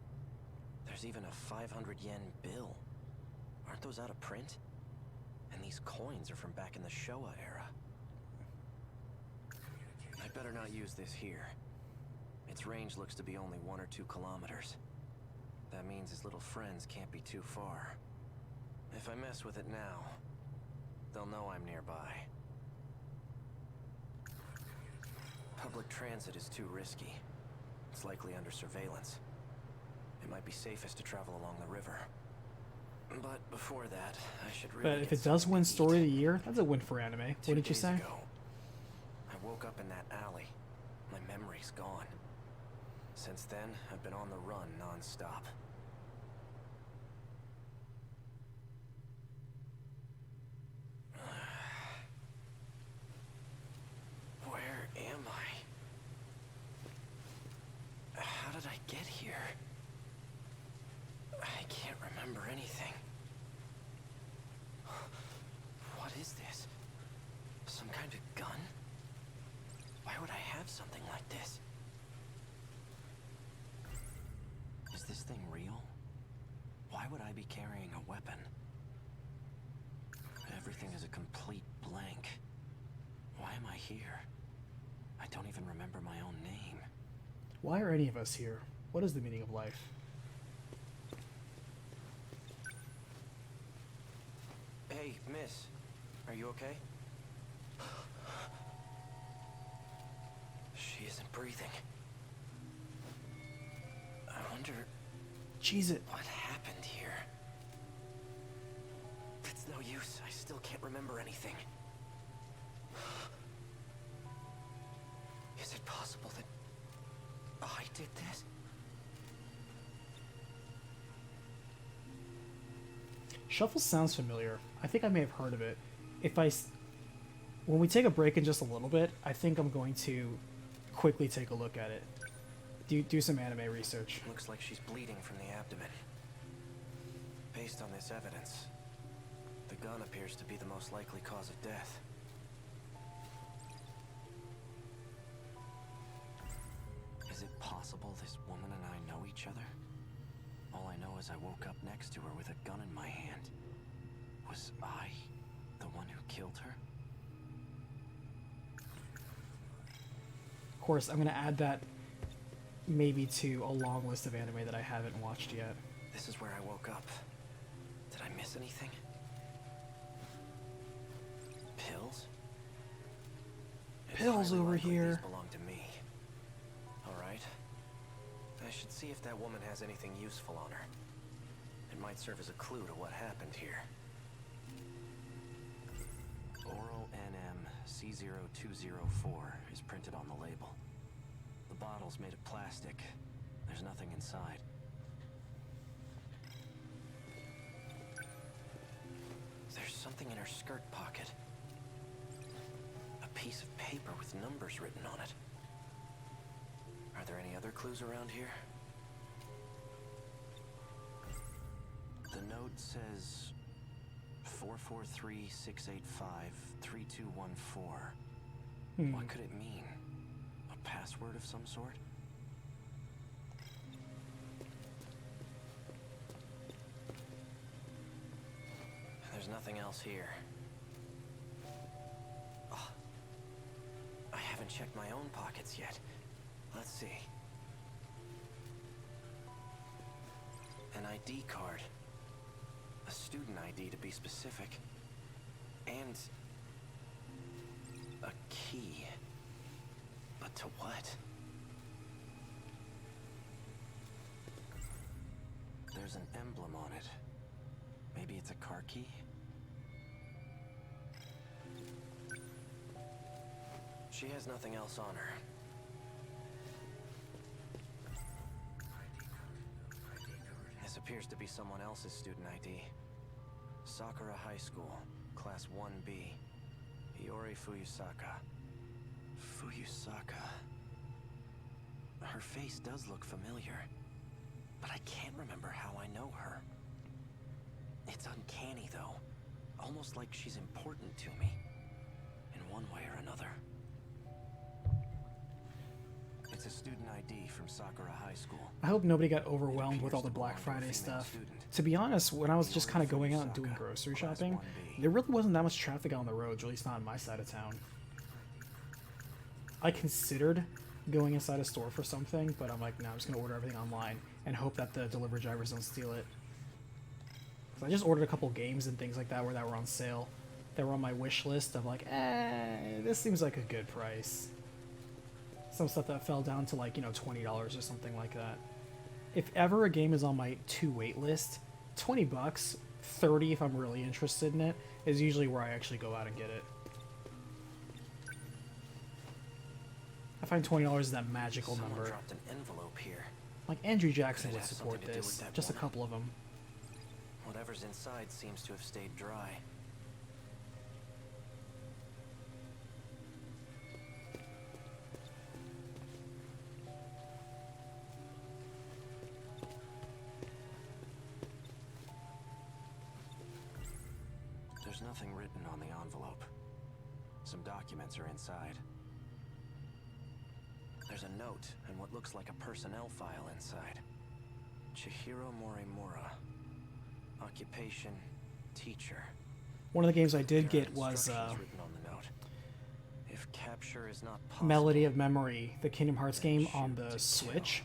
There's even a 500 yen bill. Aren't those out of print? And these coins are from back in the Showa era. I better not use this here. Its range looks to be only 1 or 2 kilometers. That means his little friends can't be too far. If I mess with it now, they'll know I'm nearby. Public transit is too risky. It's likely under surveillance. It might be safest to travel along the river. But before that, I should really But if get it does something win to eat. Story of the Year, that's a win for anime. What 2 did you days say? ago, I woke up in that alley. My memory's gone. Since then, I've been on the run non-stop. Where am I? How did I get here? I can't remember anything. What is this? Some kind of gun? Why would I have something like this? Is this thing real? Why would I be carrying a weapon? Everything is a complete blank. Why am I here? I don't even remember my own name. Why are any of us here? What is the meaning of life? Hey, miss. Are you okay? She isn't breathing. I wonder Jeez, what happened here. It's no use. I still can't remember anything. Is it possible that I did this? Shuffle sounds familiar. I think I may have heard of it. When we take a break in just a little bit, I think I'm going to quickly take a look at it. Do some anime research. Looks like she's bleeding from the abdomen. Based on this evidence, the gun appears to be the most likely cause of death. Is it possible this woman and I know each other? All I know is I woke up next to her with a gun in my hand. Was I the one who killed her? Of course, I'm going to add that maybe to a long list of anime that I haven't watched yet. This is where I woke up. Did I miss anything? Pills? It's Pills highly over likely here. These belong to me. All right. I should see if that woman has anything useful on her. It might serve as a clue to what happened here. Oral NM C0204 is printed on the label. The bottle's made of plastic. There's nothing inside. There's something in her skirt pocket. A piece of paper with numbers written on it. there any other clues around here? The note says 443-685-3214. What could it mean? A password of some sort? There's nothing else here. Oh, I haven't checked my own pockets yet. Let's see. An ID card. A student ID to be specific. And a key. But to what? There's an emblem on it. Maybe it's a car key? She has nothing else on her. This appears to be someone else's student ID. Sakura High School, Class 1B. Iori Fuyusaka. Fuyusaka. Her face does look familiar, but I can't remember how I know her. It's uncanny, though. Almost like she's important to me, in one way or another. It's a student ID from Sakura High School. I hope nobody got overwhelmed with all the Black Friday stuff. To be honest, when I was just kind of going out and doing grocery shopping, there really wasn't that much traffic on the roads, or at least not on my side of town. I considered going inside a store for something, but I'm like, no, I'm just going to order everything online and hope that the delivery drivers don't steal it. So I just ordered a couple games and things like that that were on sale. That were on my wish list of like, this seems like a good price. Some stuff that fell down to like, $20 or something like that. If ever a game is on my to wait list, $20, $30 if I'm really interested in it, is usually where I actually go out and get it. I find $20 is that magical number. Dropped an envelope here. Like Andrew Jackson would support this. Just a couple of them. Whatever's inside seems to have stayed dry. There's nothing written on the envelope. Some documents are inside. There's a note and what looks like a personnel file inside. Chihiro Morimura. Occupation, teacher. One of the games I did get was written on the note. If capture is not possible, Melody of Memory, the Kingdom Hearts game on the Switch.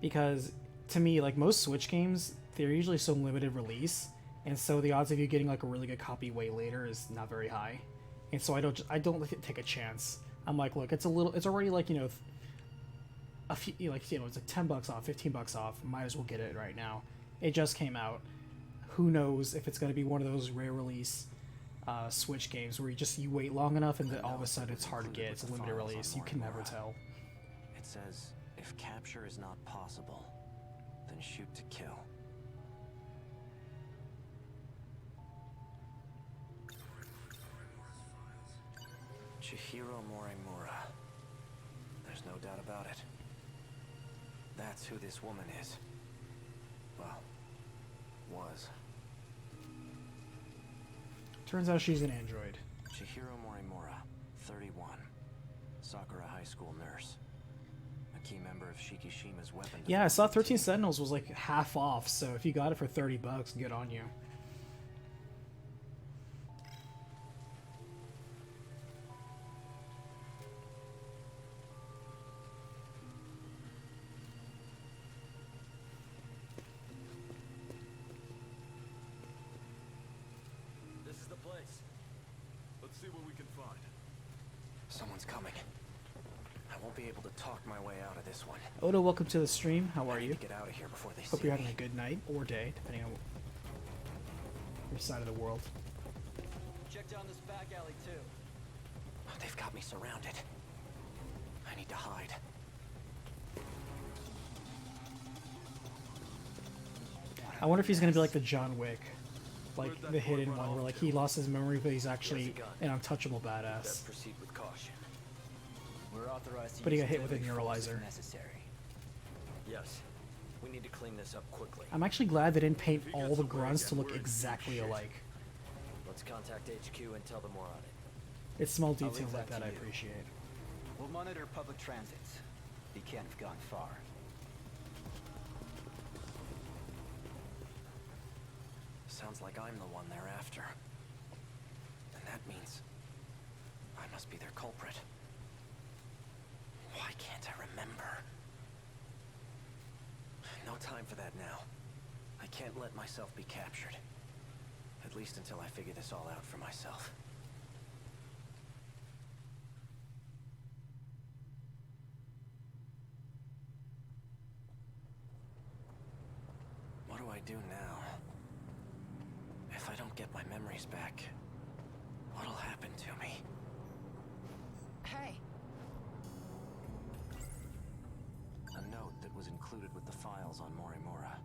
Because to me, like most Switch games, they're usually so limited release, and so the odds of you getting like a really good copy way later is not very high. And so I don't take a chance. I'm like, look, it's already like, a few, it's like $10 off, $15 off. Might as well get it right now. It just came out. Who knows if it's going to be one of those rare release Switch games where you wait long enough and then all of a sudden it's hard to get. It's a limited release. You can never tell. It says, if capture is not possible, then shoot to kill. Chihiro Morimura. There's no doubt about it. That's who this woman is. Well, was. Turns out she's an android. Chihiro Morimura, 31. Sakura High School nurse. A key member of Shikishima's weapon. Yeah, I saw 13 Sentinels was like half off, so if you got it for $30, good on you. Someone's coming. I won't be able to talk my way out of this one. Odo, welcome to the stream. How are you? Get out of here before they Hope see you're having me. a good night or day, depending on your side of the world. Check down this back alley too. They've got me surrounded. I need to hide. I wonder if he's gonna be like the John Wick, like the hidden one, where like he lost his memory, but he's actually an untouchable badass. Proceed with caution. We're authorized to But he use got hit with a deadly force if neuralizer. necessary. Yes. We need to clean this up quickly. I'm actually glad they didn't paint all the grunts to look exactly alike. Let's contact HQ and tell them we're on it. It's small I'll leave details like that that to I you. appreciate. We'll monitor public transits. He can't have gone far. Sounds like I'm the one they're after. And that means I must be their culprit. Why can't I remember? No time for that now. I can't let myself be captured. At least until I figure this all out for myself. What do I do now? If I don't get my memories back, what'll happen to me? Hey, A note that was included with the files on Morimura.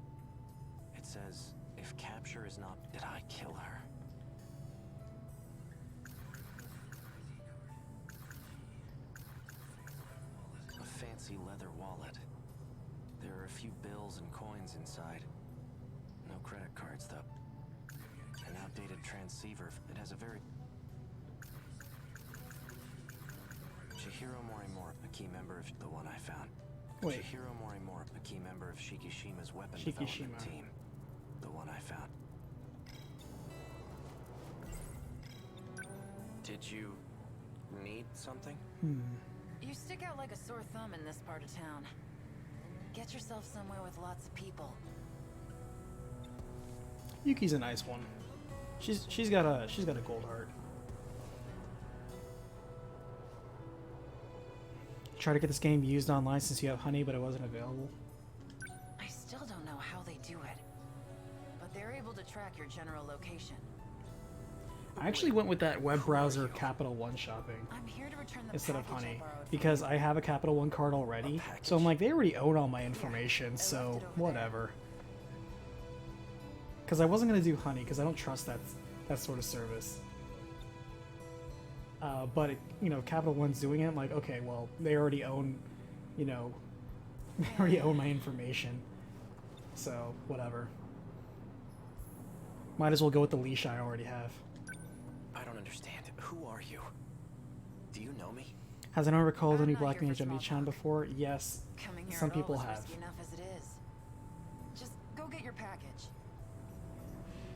It says, if capture is not... Did I kill her? A fancy leather wallet. There are a few bills and coins inside. No credit cards, though. An outdated transceiver. It has a very... Chihiro Morimura, a key member of the one I found. Wait. Chihiro Morimura, a key member of Shikishima's weapon Shikishima. development team. The one I found. Did you need something? you stick out like a sore thumb in this part of town. Get yourself somewhere with lots of people. Yuki's a nice one. She's got a gold heart. Try to get this game used online since you have Honey, but it wasn't available. I still don't know how they do it, but they're able to track your general location. I actually went with that web browser Capital One shopping I'm here to return the instead of package I Honey borrowed from because you. I have a Capital One card already. So I'm like, they already own all my information, so whatever. Because I wasn't gonna do Honey because I don't trust that sort of service. But you know, Capital One's doing it. I'm like, okay, well, they already own, you know, they already own my information, so whatever. Might as well go with the leash I already have. I don't understand. Who are you? Do you know me? Has anyone recalled I'm any not Black here Mage for small MD-chan talk. before? Yes, Coming here some at all people is have. risky enough as it is. Just go get your package.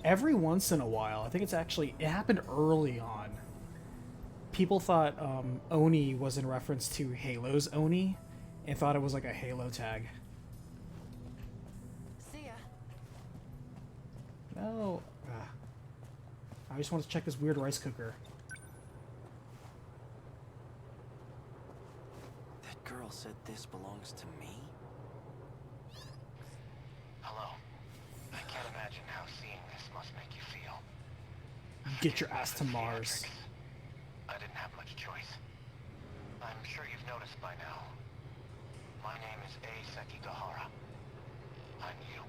Every once in a while, I think it happened early on. People thought Oni was in reference to Halo's Oni and thought it was like a Halo tag. See ya. No. I just want to check this weird rice cooker. That girl said this belongs to me? Hello. I can't imagine how seeing this must make you feel. Get your ass to Mars. I didn't have much choice. I'm sure you've noticed by now. My name is A. Sekigahara. I'm you.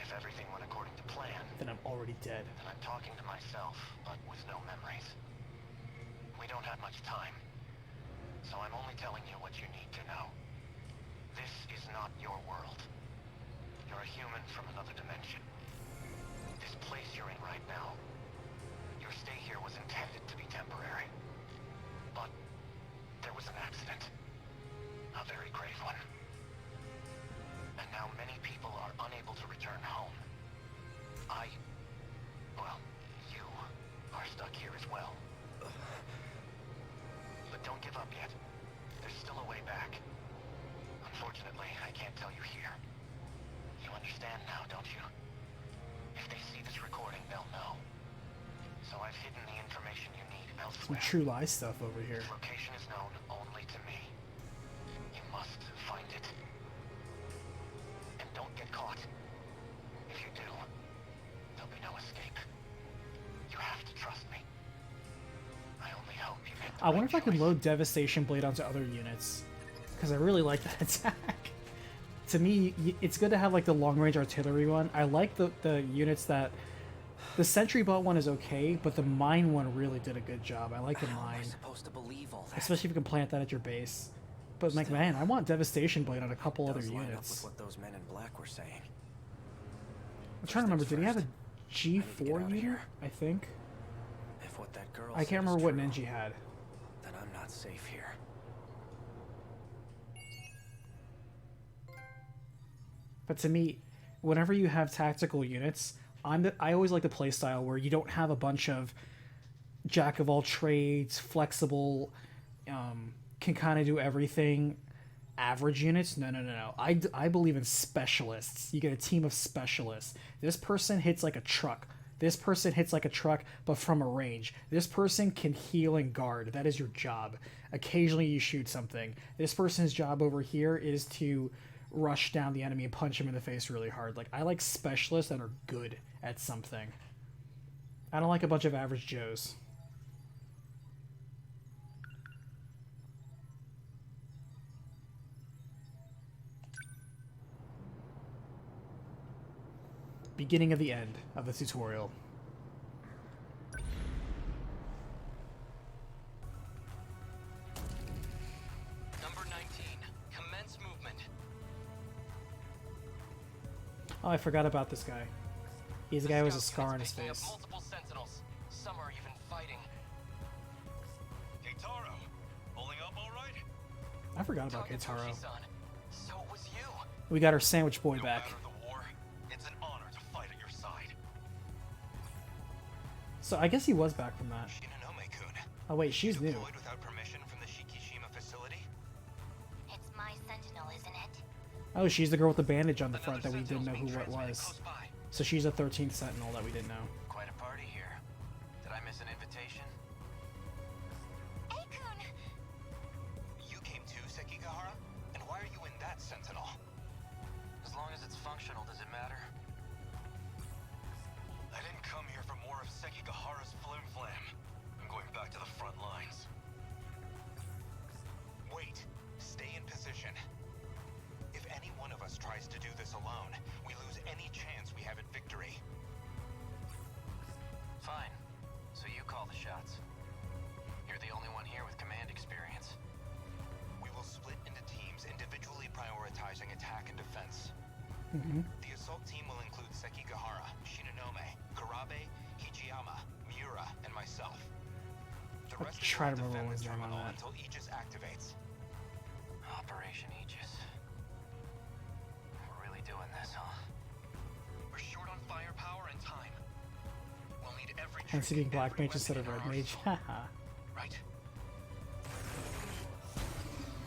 If everything went according to plan, Then I'm already dead. then I'm talking to myself, but with no memories. We don't have much time, so I'm only telling you what you need to know. This is not your world. You're a human from another dimension. This place you're in right now, your stay here was intended to be temporary. But there was an accident. A very grave one. And now many people are unable to return home. Well, you are stuck here as well. But don't give up yet. There's still a way back. Unfortunately, I can't tell you here. You understand now, don't you? If they see this recording, they'll know. So I've hidden the information you need Some elsewhere. True Lies stuff over here. Its location is known only to me. You must find it. And don't get caught. If you do, there'll be no escape. You have to trust me. I only hope you get the I wonder right if I can choice. load Devastation Blade onto other units, because I really like that attack. To me, it's good to have like the long range artillery one. I like the units that The Sentry Bot one is okay, but the Mine one really did a good job. I like the How am I Mine. supposed to believe all that? Especially if you can plant that at your base. But like, Still, man, I want Devastation Blade on a couple It other does line up units. with what those men in black were saying. I'm trying to remember, did he have a I need to get G4 out of unit? here. I think. If what that girl I said can't is remember what true, Ninja had. then I'm not safe here. But to me, whenever you have tactical units, I always like the playstyle where you don't have a bunch of jack of all trades, flexible, can kind of do everything, average units. No. I believe in specialists. You get a team of specialists. This person hits like a truck. This person hits like a truck, but from a range. This person can heal and guard. That is your job. Occasionally you shoot something. This person's job over here is to rush down the enemy and punch him in the face really hard. Like, I like specialists that are good at something. I don't like a bunch of average Joes. Beginning of the end of the tutorial. Number 19. Commence movement. Oh, I forgot about this guy. He's the guy who has a Scout scar on unit's his picking up face. multiple Sentinels. Some are even fighting. Kataro, holding up all right? I forgot about Kataro. Takatsuchi-san, so it was you. We got our sandwich boy No back. matter the war, it's an honor to fight at your side. So I guess he was back from that. Shinonome-kun. Oh wait, she's new. Deployed without permission from the Shikishima facility? It's my Sentinel, isn't it? Oh, she's the girl with the bandage on the Another front that we didn't know Sentinel's who being what transmitted was. close by. So she's a 13th Sentinel that we didn't know. Quite a party here. Did I miss an invitation? Hey-kun! You came too, Sekigahara? And why are you in that Sentinel? As long as it's functional, does it matter? I didn't come here for more of Sekigahara's flim-flam. I'm going back to the front lines. Wait. Stay in position. If any one of us tries to do this alone, we lose any chance we have at victory. Fine. So you call the shots. You're the only one here with command experience. We will split into teams, individually prioritizing attack and defense. The assault team will include Sekigahara, Shinonome, Karabe, Hijiyama, Miura, and myself. The I'll rest try to of you will remember defend what his name the terminal on that. until Aegis activates. Operation Aegis. We're really doing this, huh? We're short on firepower and time. We'll need every Hence he trick, being Black every Mage instead of weapon Red in our Mage. arsenal, Haha. right?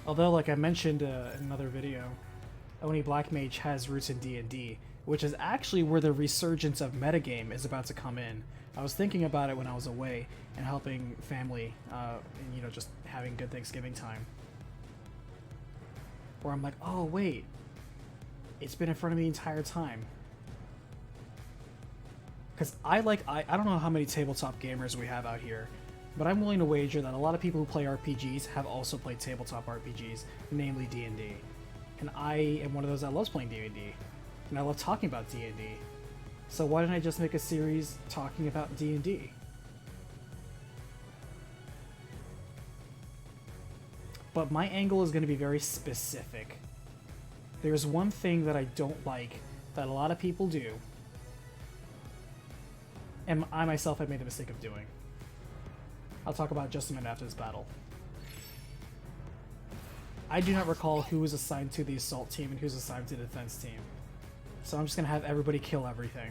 Although, like I mentioned in another video, Oni Black Mage has roots in D&D, which is actually where the resurgence of metagame is about to come in. I was thinking about it when I was away and helping family, and just having good Thanksgiving time. Where I'm like, oh wait, it's been in front of me the entire time. Because I don't know how many tabletop gamers we have out here, but I'm willing to wager that a lot of people who play RPGs have also played tabletop RPGs, namely D&D. And I am one of those that loves playing D&D, and I love talking about D&D. So why didn't I just make a series talking about D&D? But my angle is going to be very specific. There's one thing that I don't like that a lot of people do, and I myself have made the mistake of doing. I'll talk about it just a minute after this battle. I do not recall who was assigned to the assault team and who's assigned to the defense team. So I'm just gonna have everybody kill everything.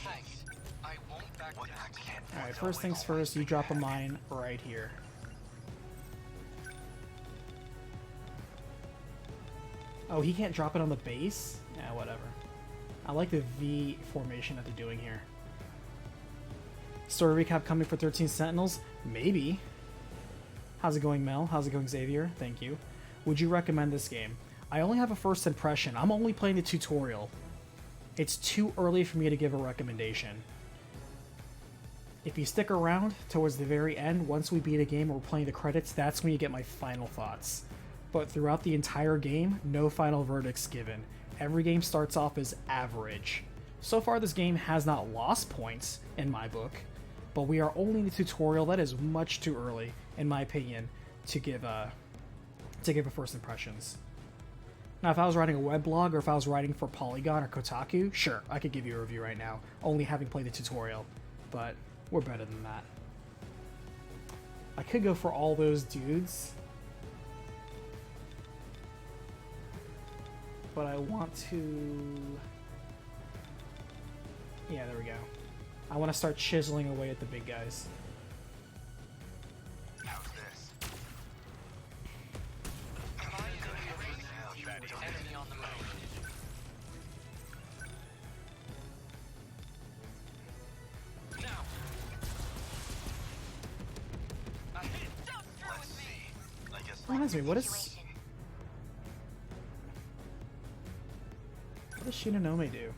Thanks. I won't back down. Alright, first things first, you drop a mine right here. Oh, he can't drop it on the base? Yeah, whatever. I like the V formation that they're doing here. Story recap coming for 13 Sentinels? Maybe. How's it going, Mel? How's it going, Xavier? Thank you. Would you recommend this game? I only have a first impression. I'm only playing the tutorial. It's too early for me to give a recommendation. If you stick around towards the very end, once we beat a game or we're playing the credits, that's when you get my final thoughts. But throughout the entire game, no final verdicts given. Every game starts off as average. So far, this game has not lost points, in my book, but we are only in the tutorial. That is much too early, in my opinion, to give a first impressions. Now, if I was writing a weblog or if I was writing for Polygon or Kotaku, sure, I could give you a review right now, only having played the tutorial, but we're better than that. I could go for all those dudes, but I want to... Yeah, there we go. I want to start chiseling away at the big guys. How's this? Enemy on the move. Now. Let's see. I guess. Reminds me, what does Shinonome do?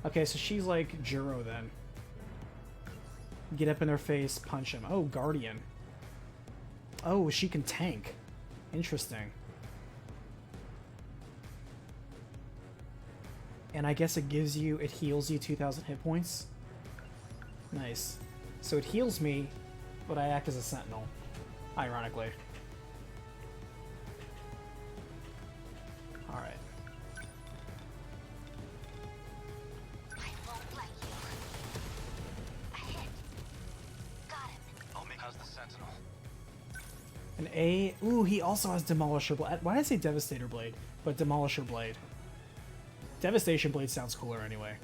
Okay, so she's like Juro then. Get up in their face, punch him. Oh, Guardian. Oh, she can tank. Interesting. And I guess it heals you 2,000 hit points. Nice. So it heals me, but I act as a sentinel. Ironically. Alright. I won't let you. A hit. Got him. How's the Sentinel? An A. Ooh, he also has Demolisher Blade. Why did I say Devastator Blade? But Demolisher Blade. Devastation Blade sounds cooler anyway.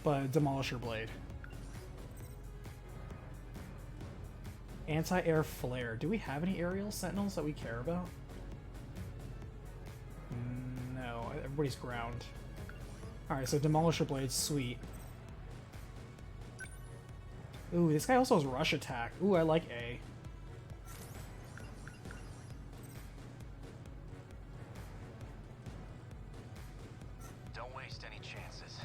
But Demolisher Blade. Anti-air flare. Do we have any aerial sentinels that we care about? No, everybody's ground. Alright, so Demolisher Blade, sweet. Ooh, this guy also has rush attack. Ooh, I like A. Don't waste any chances.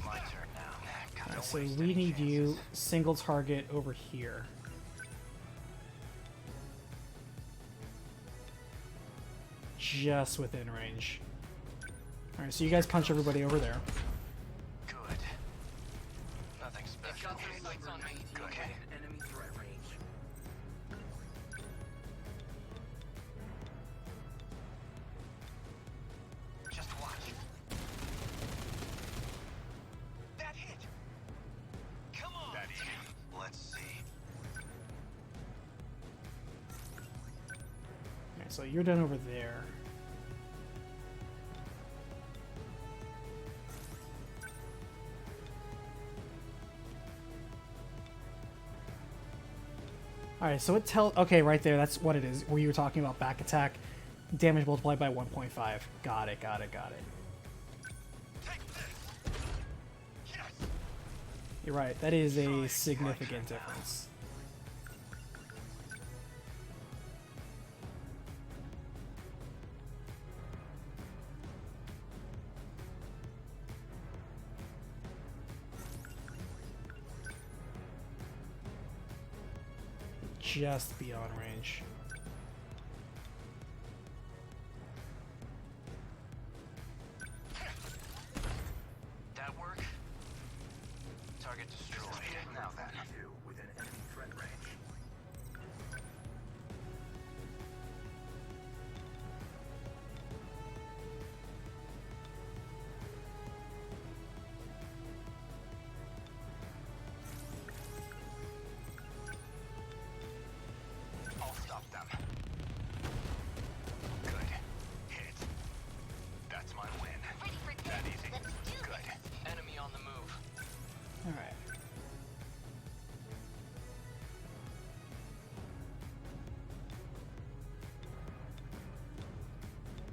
My turn now. Alright, so we need you single target over here. Just within range. Alright, so you guys punch everybody over there. Good. Nothing special. Got some sights on me. Good. Enemy threat range. Just watch. That hit. Come on. That hit. Let's see. Alright, so you're done over there. Alright, so it okay, right there, that's what it is. Where you were talking about back attack, damage multiplied by 1.5. Got it. You're right, that is a significant difference. Just beyond range. That work? Target destroyed. Now then. Within enemy threat range. I'll stop them. Good. Hit. That's my win. Ready for this. That easy. Let's do Good. this. Enemy on the move. Alright.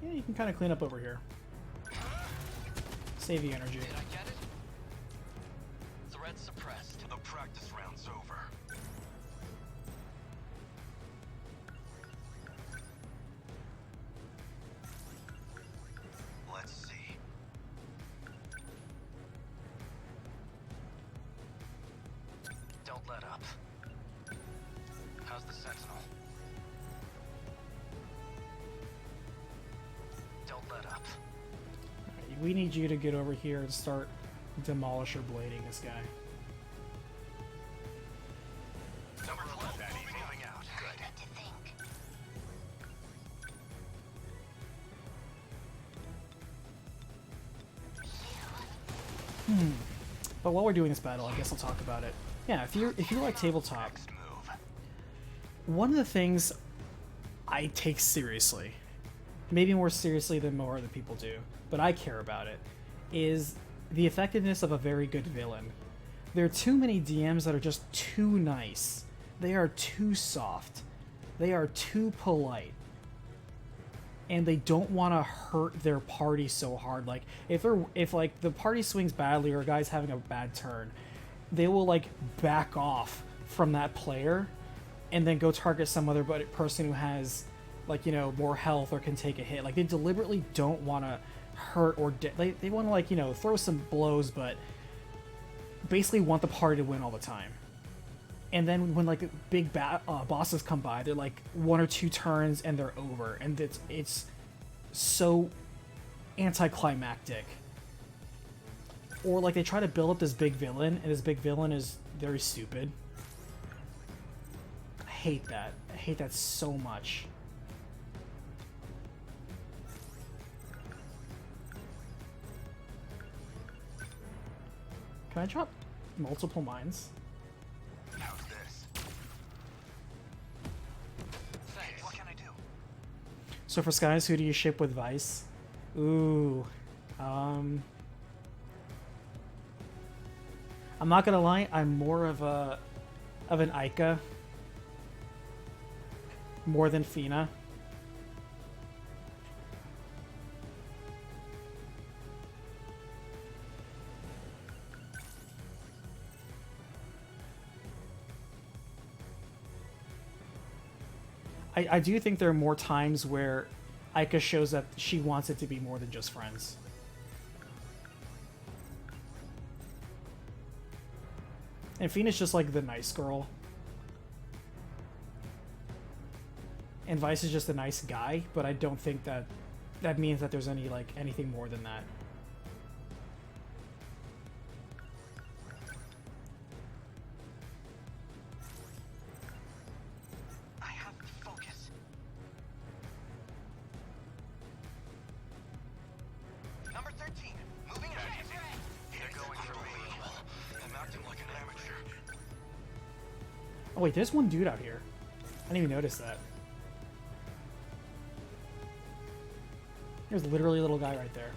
Yeah, you can kind of clean up over here. Save the energy. Did I get it? Threat suppressed. The practice round's over. Let's see. Don't let up. How's the Sentinel? Don't let up. We need you to get over here and start demolisher blading this guy. Number 12, moving out. Good. To think. But while we're doing this battle, I guess I'll talk about it. Yeah, if you like tabletop, Next move. one of the things I take seriously, maybe more seriously than more other people do, but I care about it, is the effectiveness of a very good villain. There are too many DMs that are just too nice. They are too soft. They are too polite. And they don't want to hurt their party so hard. Like if like the party swings badly or a guy's having a bad turn, they will like back off from that player and then go target some other person who has like, you know, more health or can take a hit. Like they deliberately don't want to hurt or they want to, like, you know, throw some blows, but basically want the party to win all the time. And then when like big bosses come by, they're like 1 or 2 turns and they're over, and it's so anticlimactic. Or like they try to build up this big villain, and this big villain is very stupid. I hate that. I hate that so much. Can I drop multiple mines? How's this? Thanks. What can I do? So for Skies, who do you ship with Vice? Ooh, I'm not gonna lie, I'm more of an Ica more than Fina. I do think there are more times where Ica shows that she wants it to be more than just friends. And Fina's just like the nice girl. And Vice is just a nice guy, but I don't think that that means that there's anything more than that. I have to focus. Number 13, moving out. They're going for me. I'm acting like an amateur. Oh wait, there's one dude out here. I didn't even notice that. There's literally a little guy right there.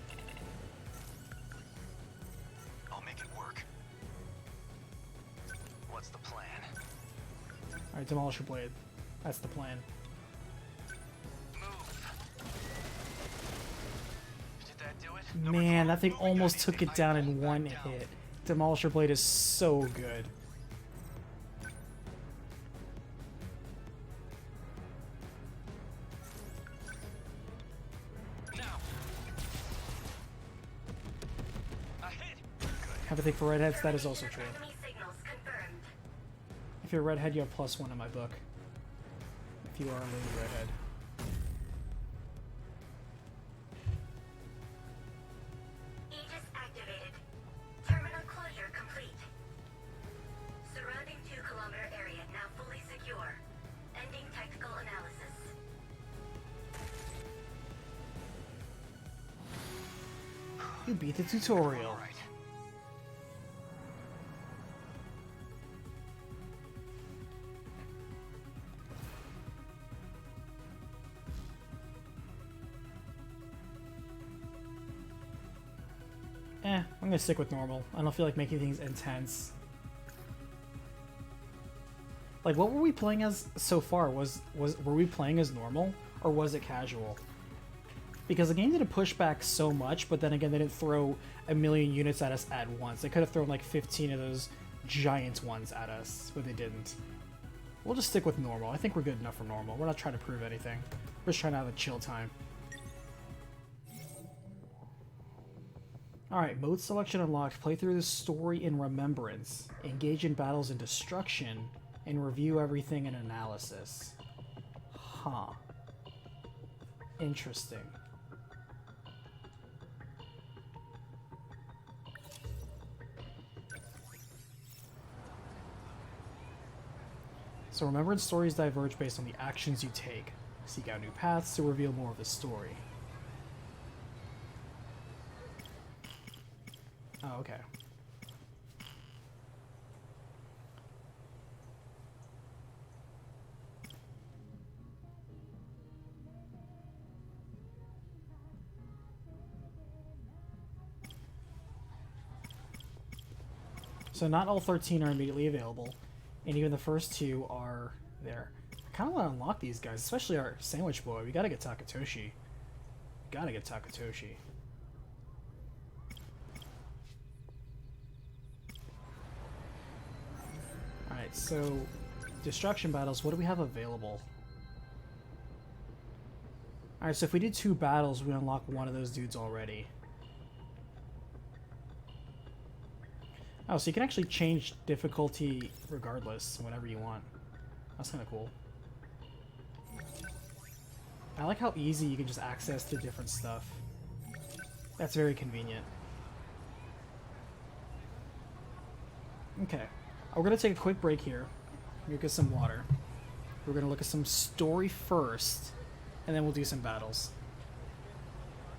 I'll make it work. What's the plan? Alright, Demolisher Blade. That's the plan. Move. Did that do it? Man, that thing almost took it down in one hit. Demolisher Blade is so good. Now. A hit. Have a thing for redheads, that is also true. Enemy signals confirmed. If you're a redhead, you have +1 in my book. If you are a lady redhead. Aegis activated. Terminal closure complete. Surrounding 2-kilometer area now fully secure. Ending technical analysis. You beat the tutorial. All right. I'm gonna stick with normal. I don't feel like making things intense. Like, what were we playing as so far? Were we playing as normal, or was it casual? Because the game didn't push back so much, but then again, they didn't throw a million units at us at once. They could have thrown like 15 of those giant ones at us, but they didn't. We'll just stick with normal. I think we're good enough for normal. We're not trying to prove anything. We're just trying to have a chill time. Alright, mode selection unlocked. Play through the story in remembrance. Engage in battles in destruction. And review everything in analysis. Huh. Interesting. So remembrance stories diverge based on the actions you take. Seek out new paths to reveal more of the story. Oh, okay. So not all 13 are immediately available, and even the first 2 are there. I kind of want to unlock these guys, especially our sandwich boy. We gotta get Takatoshi. Gotta get Takatoshi. Alright, so destruction battles, what do we have available? Alright, so if we did 2 battles, we unlock one of those dudes already. Oh, so you can actually change difficulty regardless, whenever you want. That's kind of cool. I like how easy you can just access to different stuff. That's very convenient. Okay. We're going to take a quick break here. We'll get some water. We're going to look at some story first, and then we'll do some battles.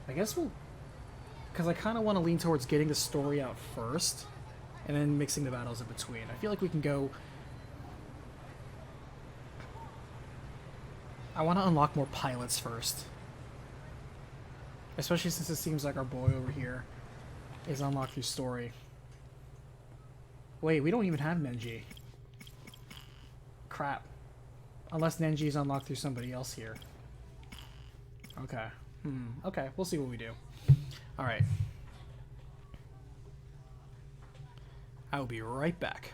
I guess we'll... Because I kind of want to lean towards getting the story out first, and then mixing the battles in between. I feel like we can go... I want to unlock more pilots first. Especially since it seems like our boy over here is unlocked through story. Wait, we don't even have Nenji. Crap. Unless Nenji is unlocked through somebody else here. Okay. Okay, we'll see what we do. Alright. I will be right back.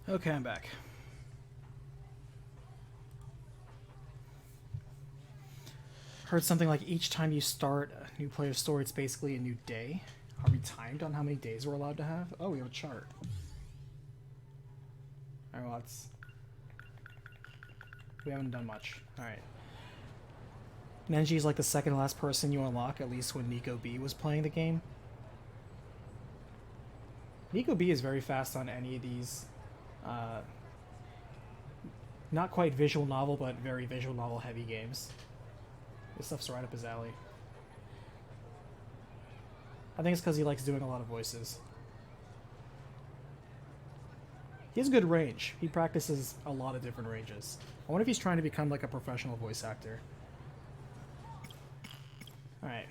Okay, I'm back. heard something like each time you start a new player's story, it's basically a new day. Are we timed on how many days we're allowed to have? Oh, we have a chart. Alright, well, we haven't done much. Alright. Nenji's like the second last person you unlock, at least when Nico B was playing the game. Nico B is very fast on any of these, not quite visual novel, but very visual novel heavy games. This stuff's right up his alley. I think it's because he likes doing a lot of voices. He has good range. He practices a lot of different ranges. I wonder if he's trying to become like a professional voice actor. Alright.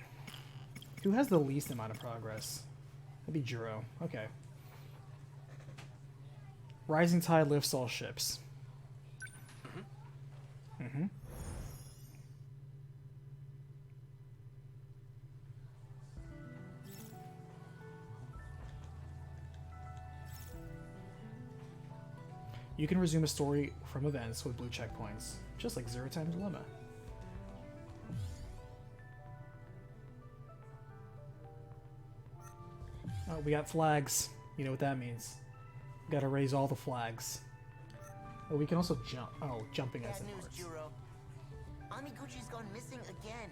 Who has the least amount of progress? That'd be Juro. Okay. Rising tide lifts all ships. Mm-hmm. You can resume a story from events with blue checkpoints, just like Zero Time Dilemma. Oh, we got flags. You know what that means. Gotta raise all the flags. Oh, we can also jump. Oh, jumping as important. Juro. Amiguchi's gone missing again.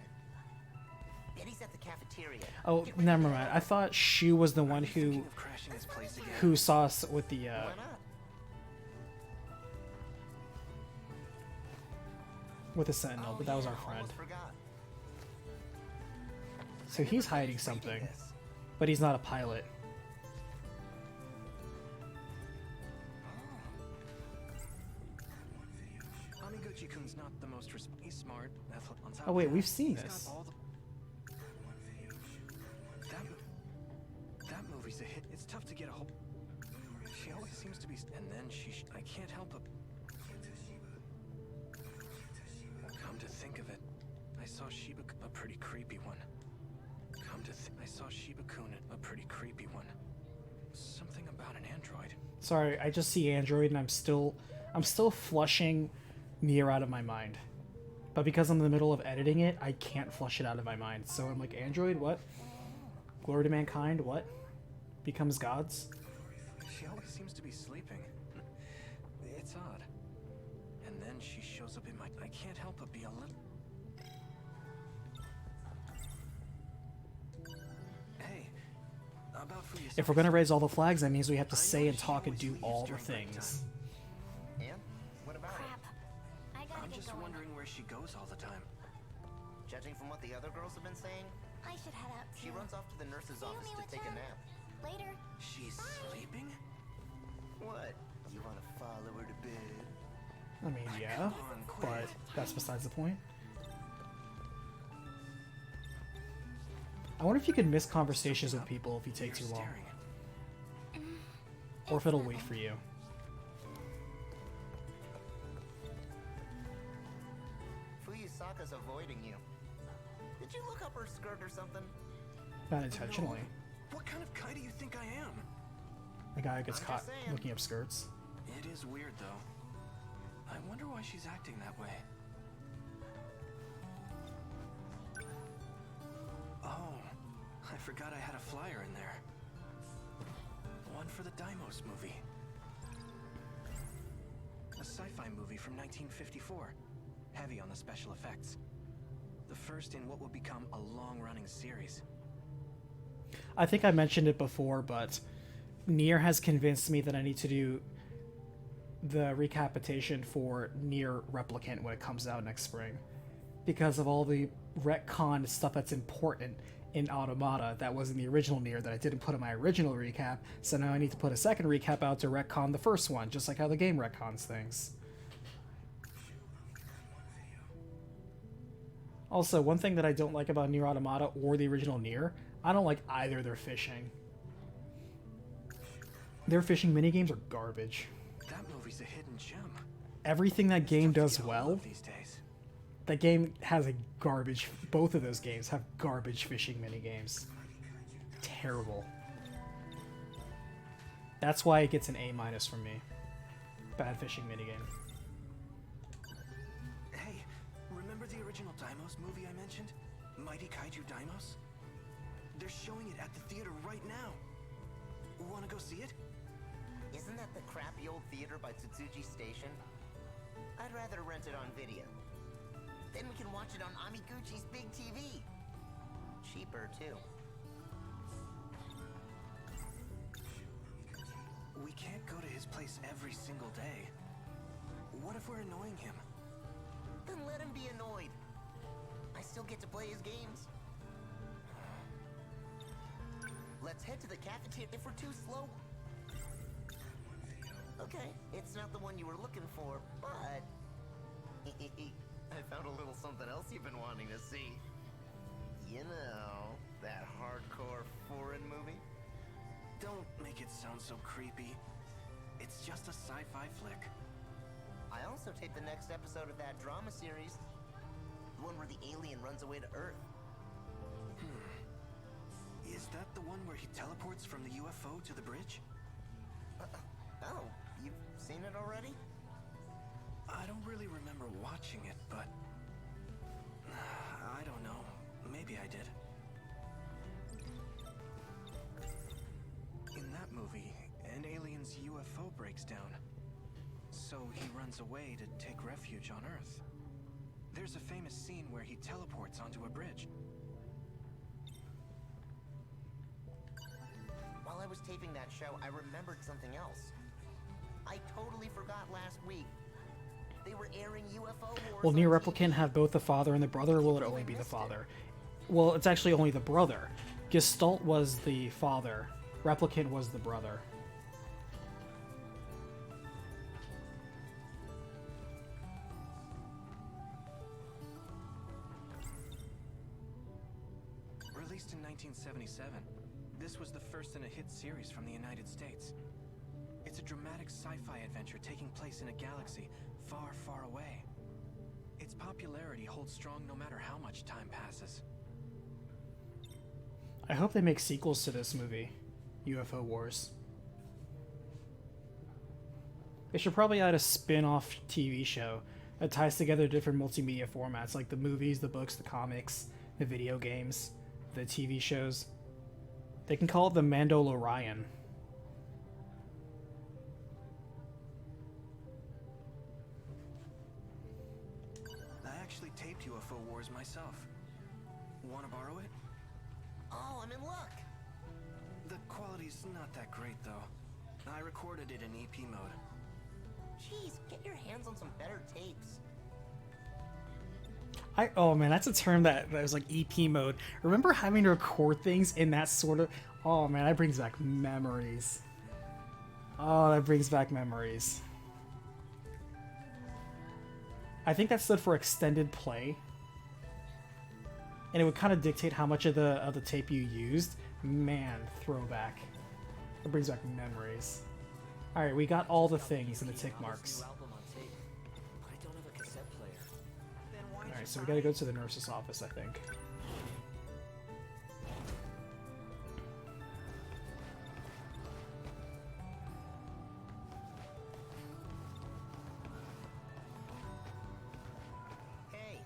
Betty's at the cafeteria. Oh, never mind. I thought Shu was the one who saw us with the with the Sentinel, but that was our friend. So he's hiding something, but he's not a pilot. Amiguchi-kun's not the most he's smart. On top Oh wait, of we've that, seen he's this. got all that movie's a hit. It's tough to get a hold. She always seems to be, and then I can't help but. Come to think of it, I saw Shiba, a pretty creepy one. I saw Shiba-kun, a pretty creepy one. Something about an android. Sorry, I just see Android and I'm still flushing Nier out of my mind. But because I'm in the middle of editing it, I can't flush it out of my mind. So I'm like, Android, what? Glory to mankind, what? Becomes gods? She always seems to be sleeping. It's odd. And then she shows up in my... I can't help but be a little... Hey, about Fuyasaki's... If we're gonna raise all the flags, that means we have to say and talk and do all the things. And what about her? Crap. I gotta I'm get just going. wondering where she goes all the time. Judging from what the other girls have been saying, I should head out too. she runs off to the nurse's See you office when to you take a return. nap. Later. She's sleeping? What? You want to follow her to bed? I mean, yeah, but that's besides the point. I wonder if you can miss conversations with people if you take too long. Or if it'll wait for you. Fuyusaka's avoiding you. Did you look up her skirt or something? Not intentionally. What kind of guy do you think I am? The guy who gets I'm caught just saying. looking up skirts. It is weird, though. I wonder why she's acting that way. Oh, I forgot I had a flyer in there. One for the Deimos movie. A sci-fi movie from 1954. Heavy on the special effects. The first in what will become a long-running series. I think I mentioned it before, but Nier has convinced me that I need to do the recapitation for Nier Replicant when it comes out next spring. Because of all the retcon stuff that's important in Automata that was in the original Nier that I didn't put in my original recap, so now I need to put a second recap out to retcon the first one, just like how the game retcons things. Also, one thing that I don't like about Nier Automata or the original Nier, I don't like either their fishing. Their fishing minigames are garbage. That movie's a hidden gem. Everything that game does Get a hold well, of these days. that game has a garbage... Both of those games have garbage fishing minigames. Terrible. That's why it gets an A- from me. Bad fishing minigame. Hey, remember the original Daimos movie I mentioned? Mighty Kaiju Daimos? They're showing it at the theater right now. Wanna go see it? Isn't that the crappy old theater by Tsutsuji Station? I'd rather rent it on video. Then we can watch it on Amiguchi's big TV. Cheaper, too. We can't go to his place every single day. What if we're annoying him? Then let him be annoyed. I still get to play his games. Let's head to the cafeteria if we're too slow. Okay, it's not the one you were looking for, but... I found a little something else you've been wanting to see. You know, that hardcore foreign movie? Don't make it sound so creepy. It's just a sci-fi flick. I also taped the next episode of that drama series. The one where the alien runs away to Earth. Is that the one where he teleports from the UFO to the bridge? Oh, you've seen it already? I don't really remember watching it, but... I don't know. Maybe I did. In that movie, an alien's UFO breaks down. So he runs away to take refuge on Earth. There's a famous scene where he teleports onto a bridge. While I was taping that show, I remembered something else. I totally forgot last week. They were airing UFO wars. Will Near on Replicant TV. have both the father and the brother, or will it only be the father? Well, it's actually only the brother. Gestalt was the father. Replicant was the brother. Released in 1977, this was the first in a hit series from the United States. It's a dramatic sci-fi adventure taking place in a galaxy far, far away. Its popularity holds strong no matter how much time passes. I hope they make sequels to this movie, UFO Wars. They should probably add a spin-off TV show that ties together different multimedia formats, like the movies, the books, the comics, the video games, the TV shows. They can call it the Mandalorian. I actually taped UFO Wars myself. Want to borrow it? Oh, I'm in luck. The quality's not that great, though. I recorded it in EP mode. Jeez, get your hands on some better tapes. Oh man, that's a term that was like EP mode. Remember having to record things in that sort of... Oh man, that brings back memories. Oh, that brings back memories. I think that stood for extended play. And it would kind of dictate how much of the tape you used. Man, throwback. It brings back memories. Alright, we got all the things in the tick marks. Alright, so we gotta go to the nurse's office, I think. Hey,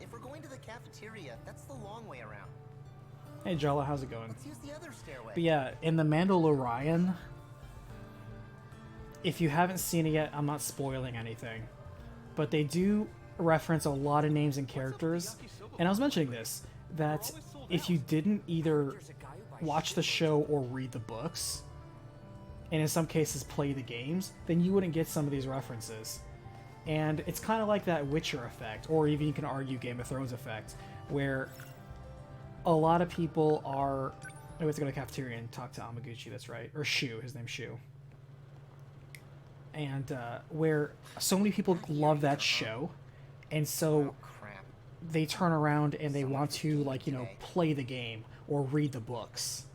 if we're going to the cafeteria, that's the long way around. Hey Jala, how's it going? Let's use the other stairway. But yeah, in the Mandalorian, if you haven't seen it yet, I'm not spoiling anything. But they do reference a lot of names and characters. And I was mentioning this, that if you didn't either watch the show or read the books, and in some cases play the games, then you wouldn't get some of these references. And it's kind of like that Witcher effect, or even you can argue Game of Thrones effect, where a lot of people are... Oh, we have to go to the cafeteria and talk to Amaguchi, that's right. Or Shu, his name's Shu. And where so many people love that show, and so they turn around and they want to, like, you know, play the game or read the books.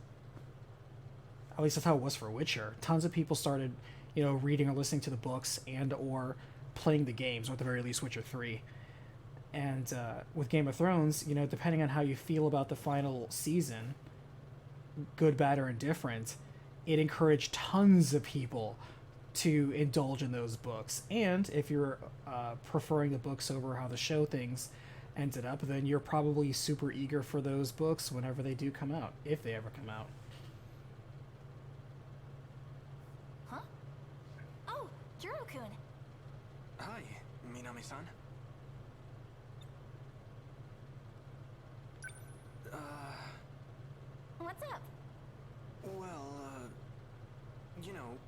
At least that's how it was for Witcher. Tons of people started, you know, reading or listening to the books and or playing the games, or at the very least Witcher 3. And with Game of Thrones, you know, depending on how you feel about the final season, good, bad, or indifferent, it encouraged tons of people to indulge in those books. And if you're preferring the books over how the show things ended up, then you're probably super eager for those books whenever they do come out, if they ever come out. Huh? Oh, Juro-kun. Hi, Minami-san. What's up? Well, you know,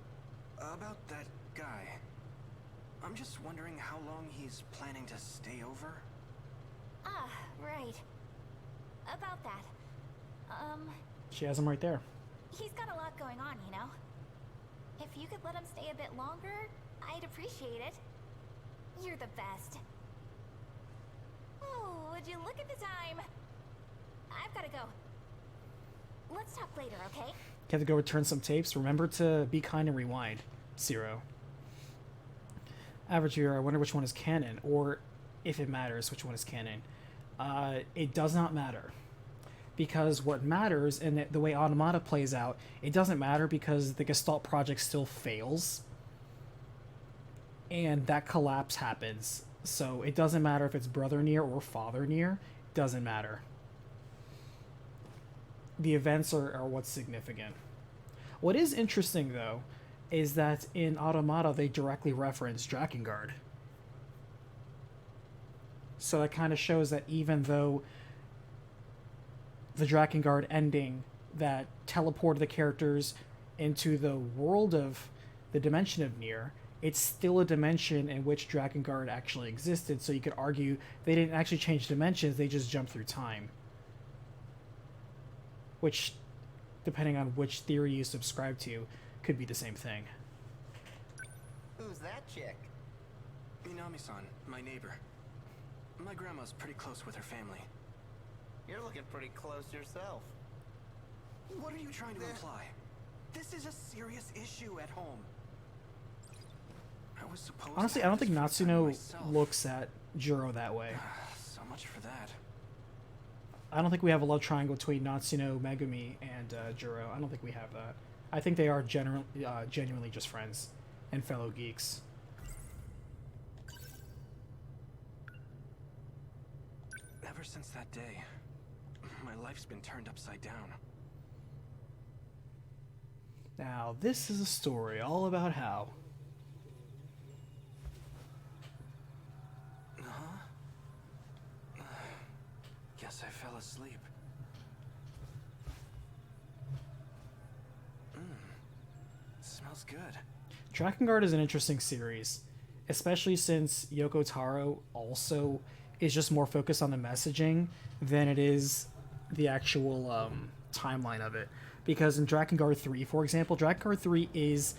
about that guy. I'm just wondering how long he's planning to stay over. Ah, right. About that. She has him right there. He's got a lot going on, you know? If you could let him stay a bit longer, I'd appreciate it. You're the best. Oh, would you look at the time? I've gotta go. Let's talk later, okay? You have to go return some tapes. Remember to be kind and rewind. Zero. Average viewer, I wonder which one is canon, or if it matters, which one is canon. It does not matter. Because what matters, and the way Automata plays out, it doesn't matter because the Gestalt project still fails. And that collapse happens. So it doesn't matter if it's Brother Nier or Father Nier. It doesn't matter. The events are what's significant. What is interesting, though, is that in Automata they directly reference Drakengard. So that kind of shows that even though the Drakengard ending that teleported the characters into the world of the dimension of Nier, it's still a dimension in which Drakengard actually existed, so you could argue they didn't actually change dimensions, they just jumped through time. Which, depending on which theory you subscribe to, could be the same thing. Who's that chick? Minami-san, my neighbor. My grandma's pretty close with her family. You're looking pretty close yourself. What are you trying to imply? This is a serious issue at home. I was supposed Honestly, to I have don't think this free time to Natsuno myself. looks at Juro that way. So much for that. I don't think we have a love triangle between Natsuno, Megumi, and Juro. I don't think we have that. I think they are genuinely just friends and fellow geeks. Ever since that day, my life's been turned upside down. Now, this is a story all about how. Guess I fell asleep. Smells good. Drakengard is an interesting series, especially since Yoko Taro also is just more focused on the messaging than it is the actual timeline of it. Because in Drakengard 3, for example, Drakengard 3 is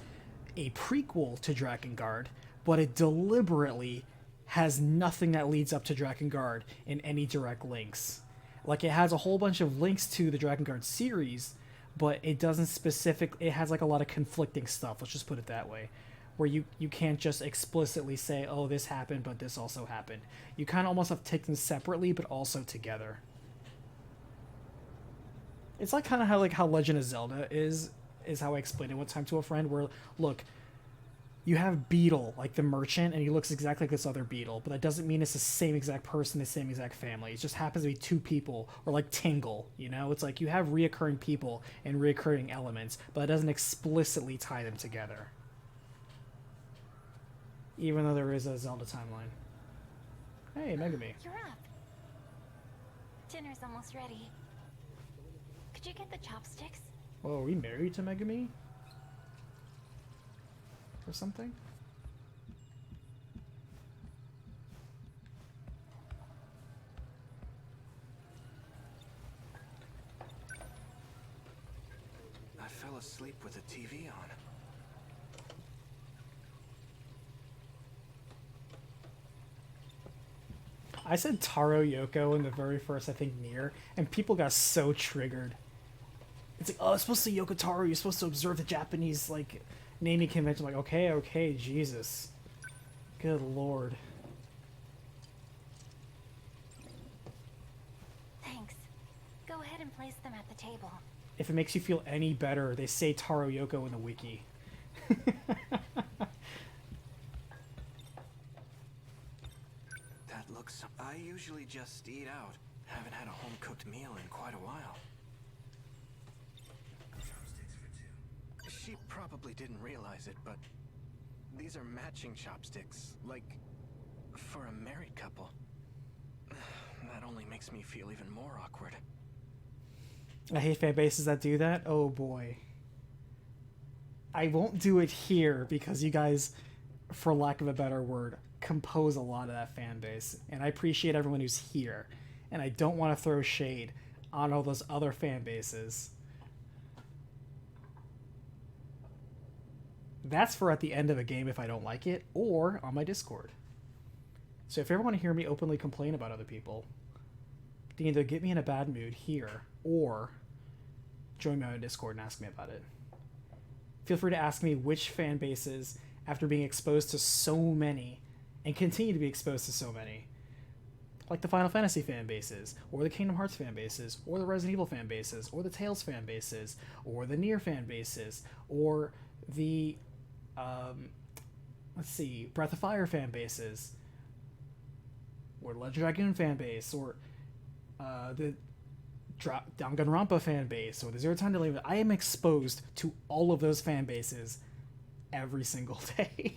a prequel to Drakengard, but it deliberately has nothing that leads up to Drakengard in any direct links. Like, it has a whole bunch of links to the Drakengard series, but it doesn't it has like a lot of conflicting stuff, let's just put it that way, where you can't just explicitly say, oh, this happened, but this also happened. You kind of almost have to take them separately, but also together. It's like kind of how Legend of Zelda is how I explained it one time to a friend, where, look, you have Beetle, like the merchant, and he looks exactly like this other Beetle, but that doesn't mean it's the same exact person, the same exact family. It just happens to be two people, or like Tingle, you know? It's like you have reoccurring people and reoccurring elements, but it doesn't explicitly tie them together. Even though there is a Zelda timeline. Hey, Megumi. You're up. Dinner's almost ready. Could you get the chopsticks? Oh, are we married to Megumi? Or something? I fell asleep with the TV on. I said Taro Yoko in the very first, I think, Nier, and people got so triggered. It's like, oh, it's supposed to be Yoko Taro, you're supposed to observe the Japanese, like, naming convention. Like, okay, Jesus. Good lord. Thanks. Go ahead and place them at the table. If it makes you feel any better, they say Taro Yoko in the wiki. I usually just eat out. Haven't had a home-cooked meal in quite a while. She probably didn't realize it, but these are matching chopsticks, like for a married couple. That only makes me feel even more awkward. I hate fan bases that do that. Oh boy. I won't do it here because you guys, for lack of a better word, compose a lot of that fan base. And I appreciate everyone who's here. And I don't want to throw shade on all those other fan bases. That's for at the end of a game if I don't like it, or on my Discord. So if you ever want to hear me openly complain about other people, then either get me in a bad mood here, or join me on Discord and ask me about it. Feel free to ask me which fan bases, after being exposed to so many, and continue to be exposed to so many, like the Final Fantasy fan bases, or the Kingdom Hearts fan bases, or the Resident Evil fan bases, or the Tales fan bases, or the Nier fan bases, or the let's see, Breath of Fire fan bases, or Legend of Dragoon fan base, or the Danganronpa fan base, or the Zero Time Delay. I am exposed to all of those fan bases every single day.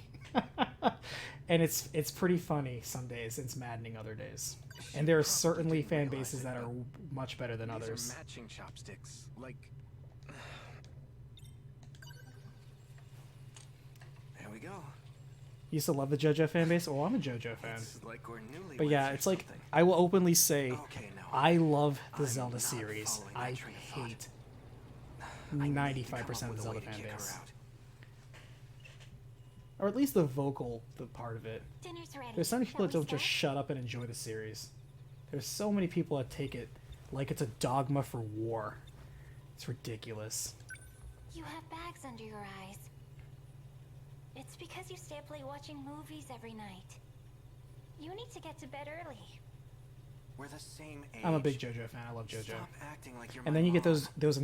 And it's pretty funny some days, it's maddening other days. And there are certainly fan bases that are much better than others. These are matching chopsticks, like... There we go. Used to love the JoJo fan base. Oh, I'm a JoJo fan. It's like we're But yeah, it's like, I will openly say, I love the Zelda series. I hate 95% of the Zelda fan base. Or at least the part of it. Dinner's ready. There's so many people that Shall we don't just start? shut up and enjoy the series. There's so many people that take it like it's a dogma for war. It's ridiculous. You have bags under your eyes. It's because you stay up late watching movies every night. You need to get to bed early. We're the same age. I'm a big JoJo fan. I love JoJo. Stop acting like you're And my then you get mom. those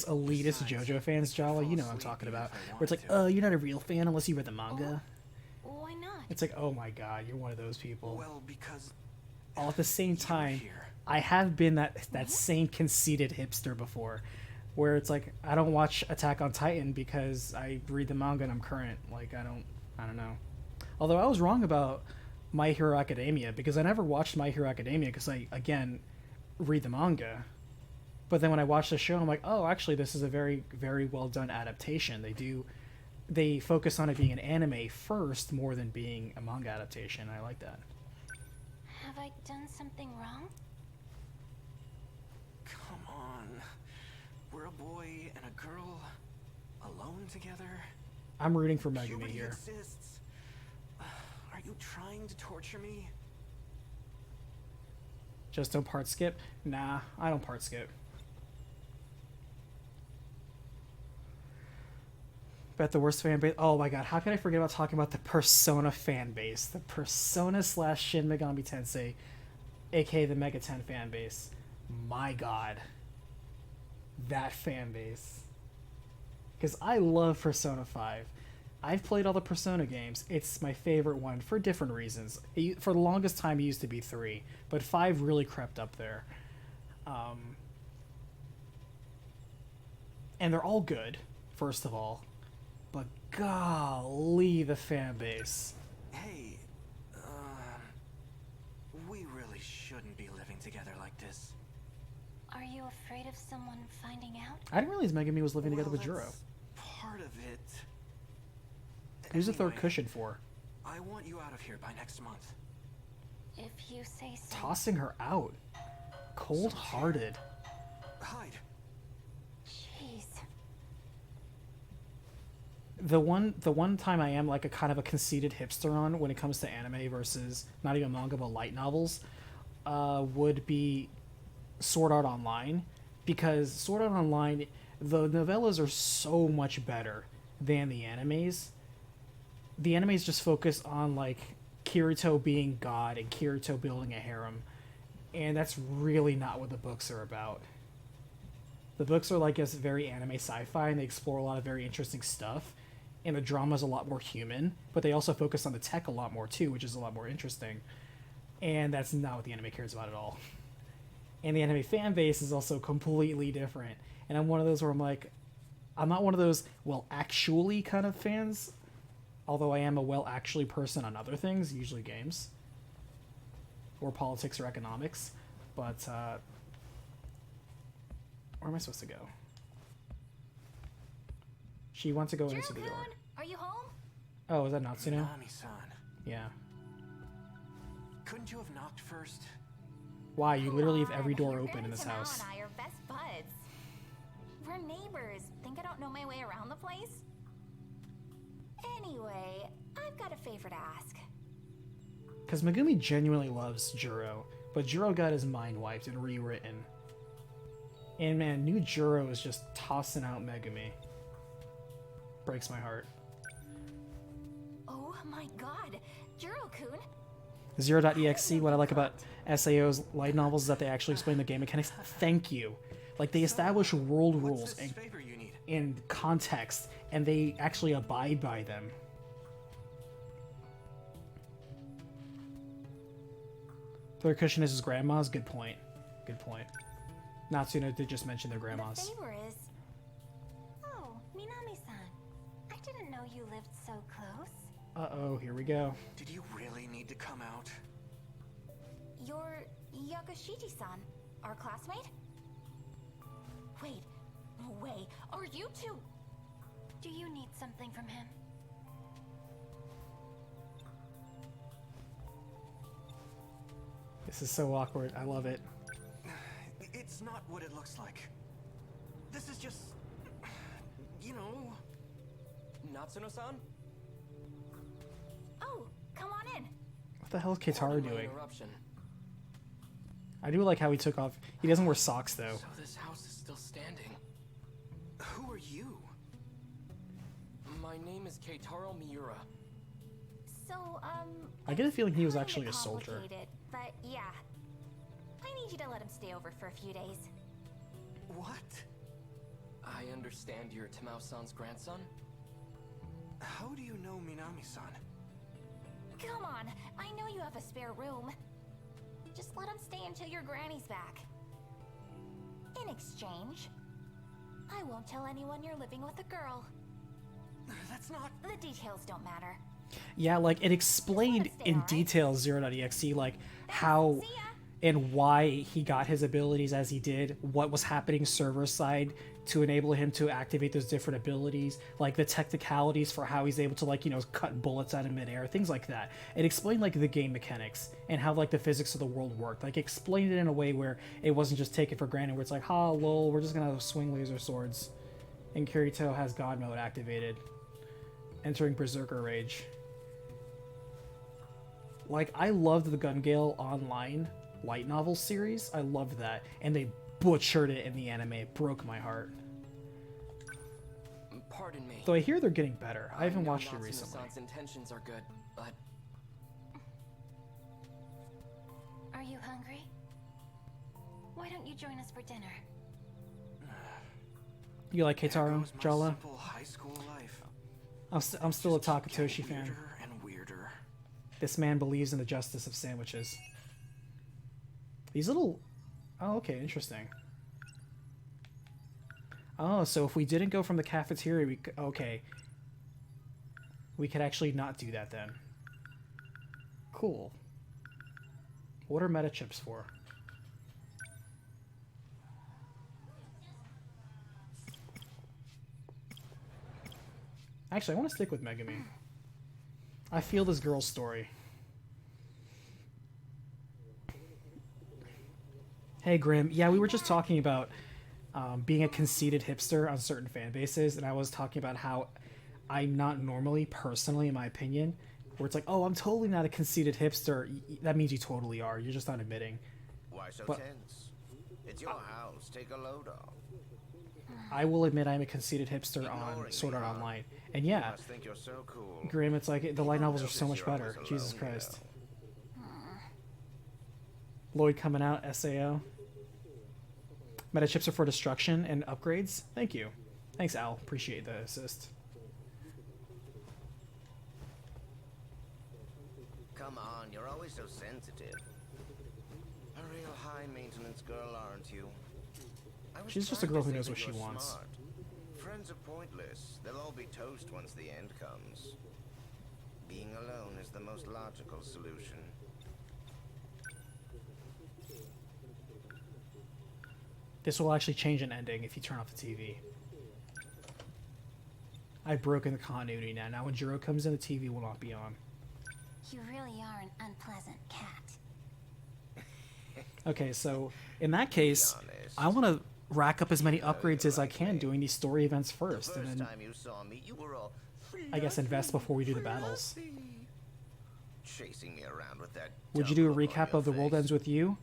elitist JoJo fans, Jala. You know what I'm talking about. Where it's like, oh, you're not a real fan unless you read the manga. Why not? It's like, oh my god, you're one of those people. Well, because All at the same time, here. I have been that same conceited hipster before, where it's like, I don't watch Attack on Titan because I read the manga and I'm current. Like, I don't know. Although I was wrong about My Hero Academia, because I never watched My Hero Academia because I, again, read the manga. But then when I watched the show, I'm like, oh, actually, this is a very, very well done adaptation. They focus on it being an anime first more than being a manga adaptation. I like that. Have I done something wrong? Come on. We're a boy and a girl alone together. I'm rooting for Megumi Puberty here. exists. Are you trying to torture me? Just don't part skip? Nah, I don't part skip. Bet the worst fan base. Oh my god, how can I forget about talking about the Persona fan base? The Persona / Shin Megami Tensei, aka the Mega 10 fan base. My god. That fan base. Because I love Persona 5. I've played all the Persona games. It's my favorite one for different reasons. For the longest time, it used to be 3, but 5 really crept up there. And they're all good, first of all. But golly, the fan base. Hey, we really shouldn't be living together like this. Are you afraid of someone finding out? I didn't realize Megami was living together with Juro. That's part of it. Who's the third Anyway, cushion for? I want you out of here by next month. If you say so. Tossing her out. Cold-hearted. Hide. Jeez. The one time I am like a kind of a conceited hipster on when it comes to anime versus not even manga but light novels, would be Sword Art Online, because Sword Art Online, the novellas are so much better than the animes. The animes just focus on like Kirito being God and Kirito building a harem, and that's really not what the books are about. The books are like just very anime sci-fi, and they explore a lot of very interesting stuff, and the drama's a lot more human, but they also focus on the tech a lot more too, which is a lot more interesting. And that's not what the anime cares about at all. And the anime fan base is also completely different. And I'm one of those where I'm like, I'm not one of those, well, actually kind of fans. Although I am a well, actually person on other things, usually games. Or politics or economics. But, where am I supposed to go? She wants to go into the door. Are you home? Oh, is that Natsuno? Minami-san, Yeah. couldn't you have knocked first? Why? You literally have Come every on, door your open friend in this Tamao house. and I are best buds. We're neighbors. Think I don't know my way around the place? Anyway, I've got a favor to ask. Because Megumi genuinely loves Juro, but Juro got his mind wiped and rewritten. And man, new Juro is just tossing out Megumi. Breaks my heart. Oh my god, Juro-kun. 0.exe, what I like about SAO's light novels is that they actually explain the game mechanics. Thank you. Like, they establish world rules What's this and, favor you need? and context, and they actually abide by them. Third cushion is his grandma's? Good point. Good point. Natsuno did just mention their The grandmas. favor is... Oh, Minami-san. I didn't know you lived so close. Uh-oh, here we go. Did you really need to come out? You're Yakushiji-san, our classmate? Wait, no way. Are you two... Do you need something from him? This is so awkward. I love it. It's not what it looks like. This is just... you know... Natsuno-san? Oh, come on in. What the hell is Kataro Pardon my doing? interruption. I do like how he took off. He doesn't wear socks, though. So this house is still standing. Who are you? My name is Kataro Miura. So, I get a feeling he was kinda actually a soldier. complicated, but yeah. I need you to let him stay over for a few days. What? I understand you're Tamao-san's grandson? How do you know Minami-san? Come on, I know you have a spare room. Just let him stay until your granny's back. In exchange, I won't tell anyone you're living with a girl. That's not... The details don't matter. Yeah, like, it explained in detail 0.exe, like, how See ya. and why he got his abilities as he did, what was happening server side to enable him to activate those different abilities, like the technicalities for how he's able to, like, you know, cut bullets out of midair, things like that. It explained, like, the game mechanics and how, like, the physics of the world worked. Like, explained it in a way where it wasn't just taken for granted, where it's like, ha, lol, we're just gonna swing laser swords. And Kirito has God mode activated, entering Berserker Rage. Like, I loved the Gun Gale Online light novel series. I loved that. And they butchered it in the anime. It broke my heart. Pardon me. Though I hear they're getting better. I haven't know watched it Natsuno-san's recently. intentions are good, but Are you hungry? Why don't you join us for dinner? You like There Kataro, goes my Jala? simple high school life. I'm still a Just keep getting Takatoshi fan. weirder and weirder. This man believes in the justice of sandwiches. These little... Oh, okay, interesting. Oh, so if we didn't go from the cafeteria, we... Okay. We could actually not do that then. Cool. What are meta chips for? Actually, I want to stick with Megumi. I feel this girl's story. Hey, Grim. Yeah, we were just talking about being a conceited hipster on certain fan bases, and I was talking about how I'm not normally, personally, in my opinion, where it's like, oh, I'm totally not a conceited hipster. That means you totally are. You're just not admitting. Why so But- tense? It's your house. Take a load off. I will admit I'm a conceited hipster on Sword Art Online. And You yeah, must think you're so cool. Grim, it's like the light novels are so Notice much you're better. always Jesus alone, you Christ. know. Lloyd coming out, SAO. Meta chips are for destruction and upgrades. Thank you. Thanks, Al. Appreciate the assist. Come Come on, you're always so sensitive. A real high-maintenance girl, aren't you? I was She's just a trying girl to who say knows that what she you're wants. smart. Friends are pointless. They'll all be toast once the end comes. Being alone is the most logical solution. This will actually change an ending if you turn off the TV. I've broken the continuity now. Now when Jiro comes in, the TV will not be on. You really are an unpleasant cat. Okay, so in that case, I want to rack up as many upgrades as I can doing these story events first, and then Time you saw me, you were all I guess invest before we do the battles. chasing me around with that. Would you do a recap of The World Ends With You?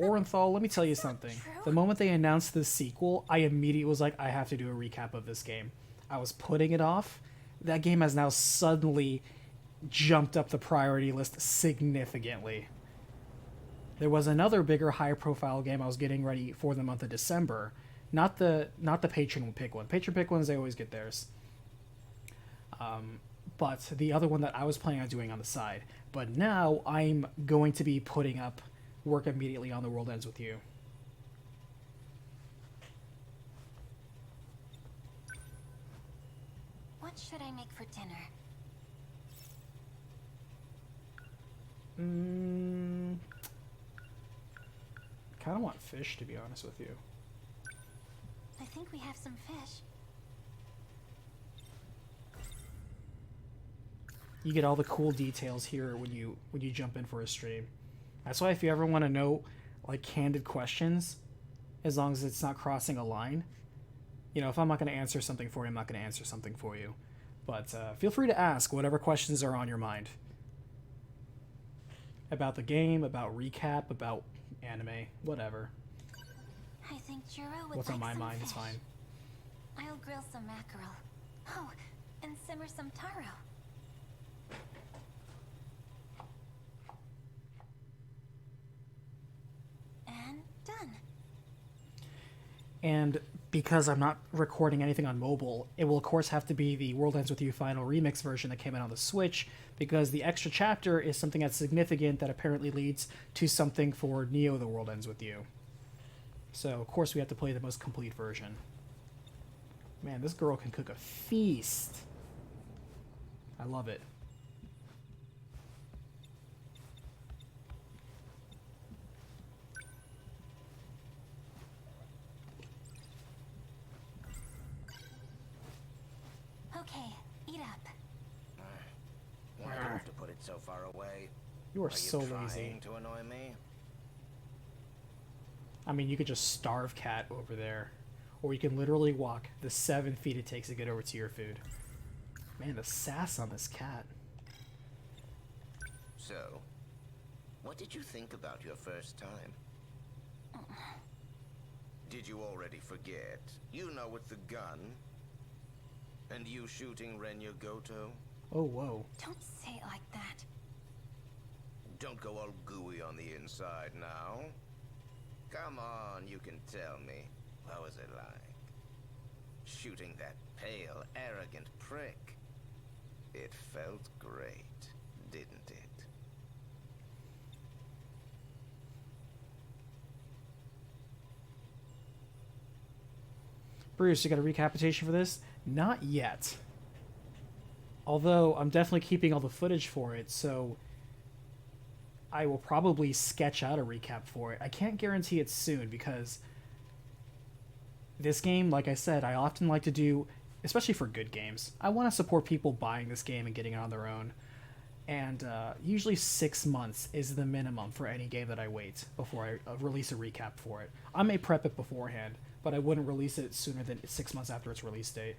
Orenthal, let me tell you something. The moment they announced the sequel, I immediately was like, I have to do a recap of this game. I was putting it off. That game has now suddenly jumped up the priority list significantly. There was another bigger, high-profile game I was getting ready for the month of December. Not the patron pick one. Patron pick ones, they always get theirs. But the other one that I was planning on doing on the side. But now I'm going to be putting up work immediately on The World Ends With You. What should I make for dinner? Kind of want fish, to be honest with you. I think we have some fish. You get all the cool details here when you jump in for a stream. That's why if you ever want to know like candid questions, as long as it's not crossing a line, you know, if I'm not going to answer something for you, I'm not going to answer something for you. But feel free to ask whatever questions are on your mind. About the game, about recap, about anime, whatever. I think Jiro would What's like on my some mind fish. is fine. I'll grill some mackerel. Oh, and simmer some taro. And done. And because I'm not recording anything on mobile, it will of course have to be the World Ends With You final remix version that came out on the Switch, because the extra chapter is something that's significant that apparently leads to something for Neo The World Ends With You. So of course we have to play the most complete version. Man, this girl can cook a feast. I love it. Okay, eat up. Why do you have to put it so far away? You are you so trying lazy. to annoy me? I mean, you could just starve Cat over there. Or you can literally walk the 7 feet it takes to get over to your food. Man, the sass on this cat. So, what did you think about your first time? Did you already forget? You know, with the gun. And you shooting Renya Goto? Oh, whoa. Don't say it like that. Don't go all gooey on the inside now. Come on, you can tell me. What was it like? Shooting that pale, arrogant prick. It felt great, didn't it? Bruce, you got a recapitation for this? Not yet. Although, I'm definitely keeping all the footage for it, so I will probably sketch out a recap for it. I can't guarantee it soon, because this game, like I said, I often like to do, especially for good games, I want to support people buying this game and getting it on their own. And usually 6 months is the minimum for any game that I wait before I release a recap for it. I may prep it beforehand, but I wouldn't release it sooner than 6 months after its release date.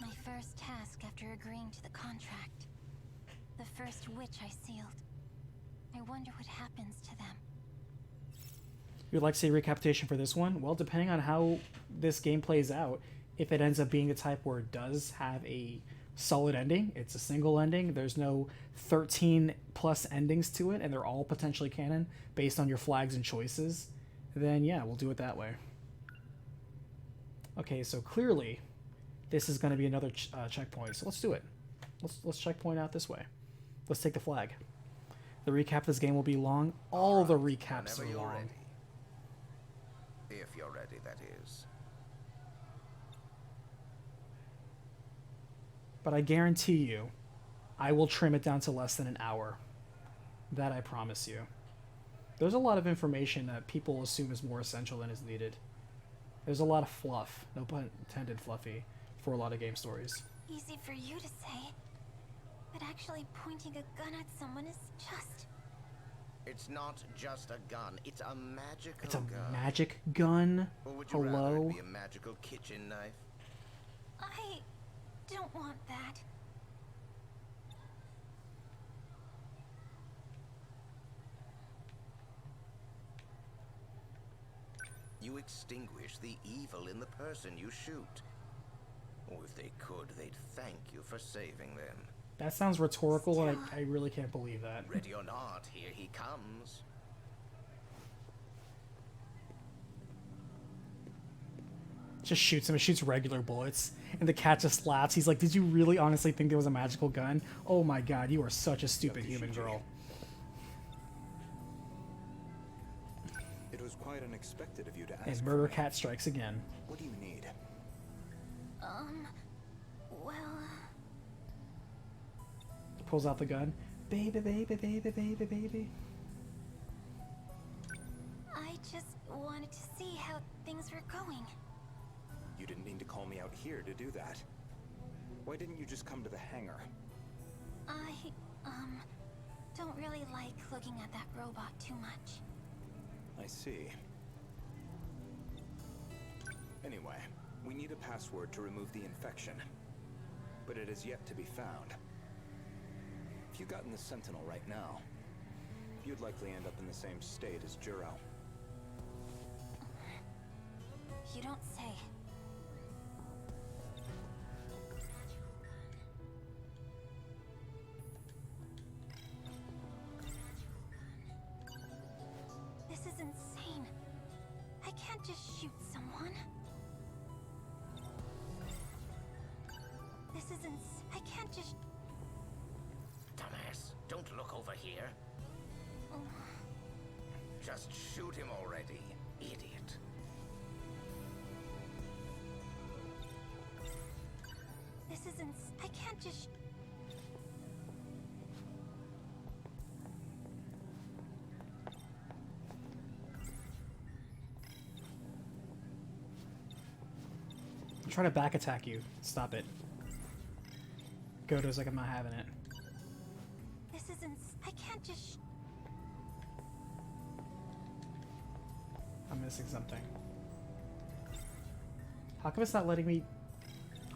My first task after agreeing to the contract. The first witch I sealed. I wonder what happens to them. You would like to see a recapitation for this one? Well, depending on how this game plays out, if it ends up being the type where it does have a solid ending, it's a single ending, there's no 13 plus endings to it, and they're all potentially canon based on your flags and choices, then yeah, we'll do it that way. Okay, so clearly this is going to be another checkpoint, so let's do it. Let's checkpoint out this way. Let's take the flag. The recap of this game will be long. All the recaps are long. Ready. If you're ready, that is. But I guarantee you, I will trim it down to less than an hour. That I promise you. There's a lot of information that people assume is more essential than is needed. There's a lot of fluff, no pun intended fluffy, for a lot of game stories. Easy for you to say, but actually pointing a gun at someone is just... It's not just a gun, it's a magical It's a gun. magic gun? Or would you rather Hello? it be a magical kitchen knife? I don't want that. You extinguish the evil in the person you shoot. Or if they could, they'd thank you for saving them. That sounds rhetorical, and I really can't believe that. Ready or not, here he comes. Just shoots him. It shoots regular bullets. And the cat just laughs. He's like, did you really honestly think there was a magical gun? Oh my god, you are such a stupid human girl. It was quite unexpected of you to ask. And Murder Cat strikes again. What do you need? Well... Pulls out the gun. Baby, baby, baby, baby, baby. I just wanted to see how things were going. You didn't need to call me out here to do that. Why didn't you just come to the hangar? I, don't really like looking at that robot too much. I see. Anyway, we need a password to remove the infection. But it is yet to be found. If you got in the Sentinel right now, you'd likely end up in the same state as Juro. You don't say. This is insane. I can't just shoot someone. This is I can't just... Dumbass, don't look over here. Oh. Just shoot him already, idiot. This is I can't just... I'm trying to back attack you. Stop it. Goto's like, I'm not having it. This is I can't just... I'm missing something. How come it's not letting me...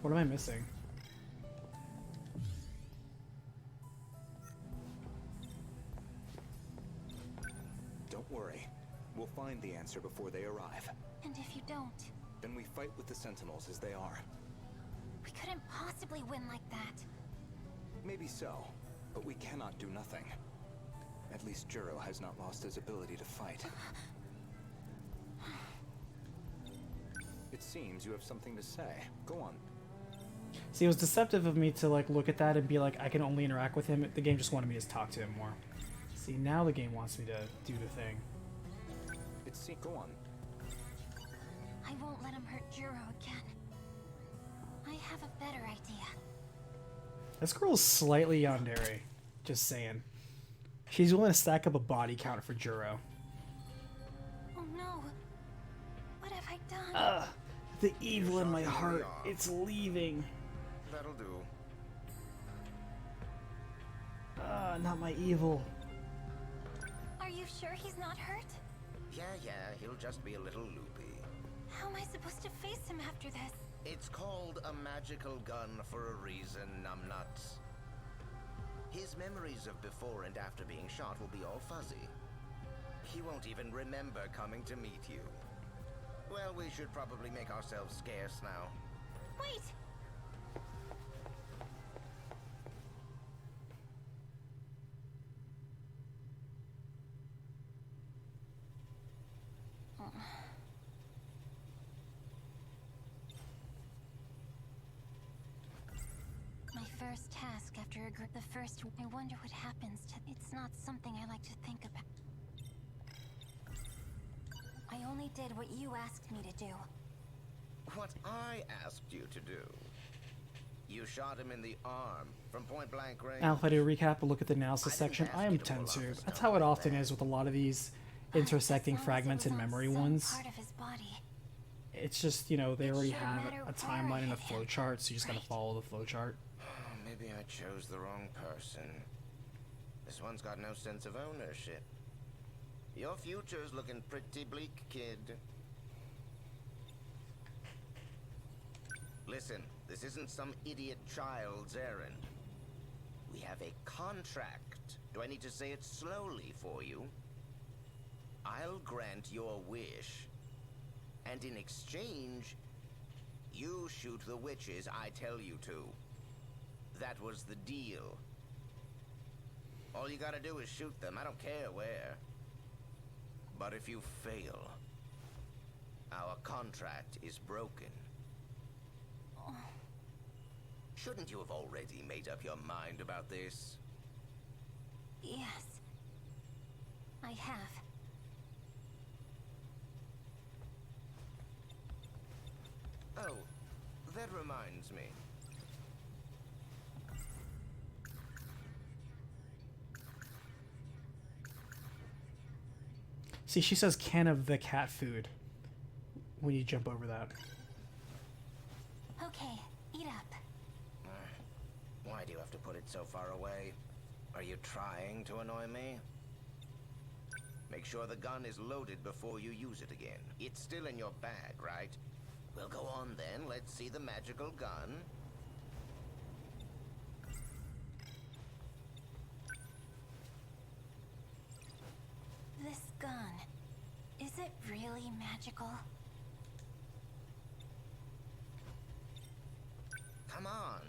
What am I missing? Don't worry. We'll find the answer before they arrive. And if you don't? Then we fight with the Sentinels as they are. We couldn't possibly win like that. Maybe so, but we cannot do nothing. At least Juro has not lost his ability to fight. It seems you have something to say. Go on. See, it was deceptive of me to like look at that and be like, I can only interact with him. The game just wanted me to talk to him more. See, now the game wants me to do the thing. Go on. I won't let him hurt Juro again. I have a better idea. This girl is slightly yandere. Just saying. She's willing to stack up a body count for Juro. Oh no. What have I done? The evil in my heart. It's leaving. That'll do. Not my evil. Are you sure he's not hurt? Yeah, he'll just be a little loopy. How am I supposed to face him after this? It's called a magical gun for a reason, numbnuts. His memories of before and after being shot will be all fuzzy. He won't even remember coming to meet you. Well, we should probably make ourselves scarce now. Wait! My first task after a group. The first, I wonder what happens to. It's not something I like to think about. I only did what you asked me to do. What I asked you to do. You shot him in the arm from point blank range. Now, if I do a recap, a look at the analysis section, I am 10 to. That's how it often is with a lot of these intersecting fragments and memory ones. Part of his body. It's just, you know, they already have a timeline and a flowchart, so you just gotta follow the flowchart. Maybe I chose the wrong person. This one's got no sense of ownership. Your future's looking pretty bleak, kid. Listen, this isn't some idiot child's errand. We have a contract. Do I need to say it slowly for you? I'll grant your wish. And in exchange, you shoot the witches I tell you to. That was the deal. All you gotta do is shoot them. I don't care where. But if you fail, our contract is broken. Shouldn't you have already made up your mind about this? Yes. I have. Oh, that reminds me. See, she says can of the cat food when you jump over that. Okay, eat up. Why do you have to put it so far away? Are you trying to annoy me? Make sure the gun is loaded before you use it again. It's still in your bag, right? Well, go on then. Let's see the magical gun. This gun, is it really magical? Come on.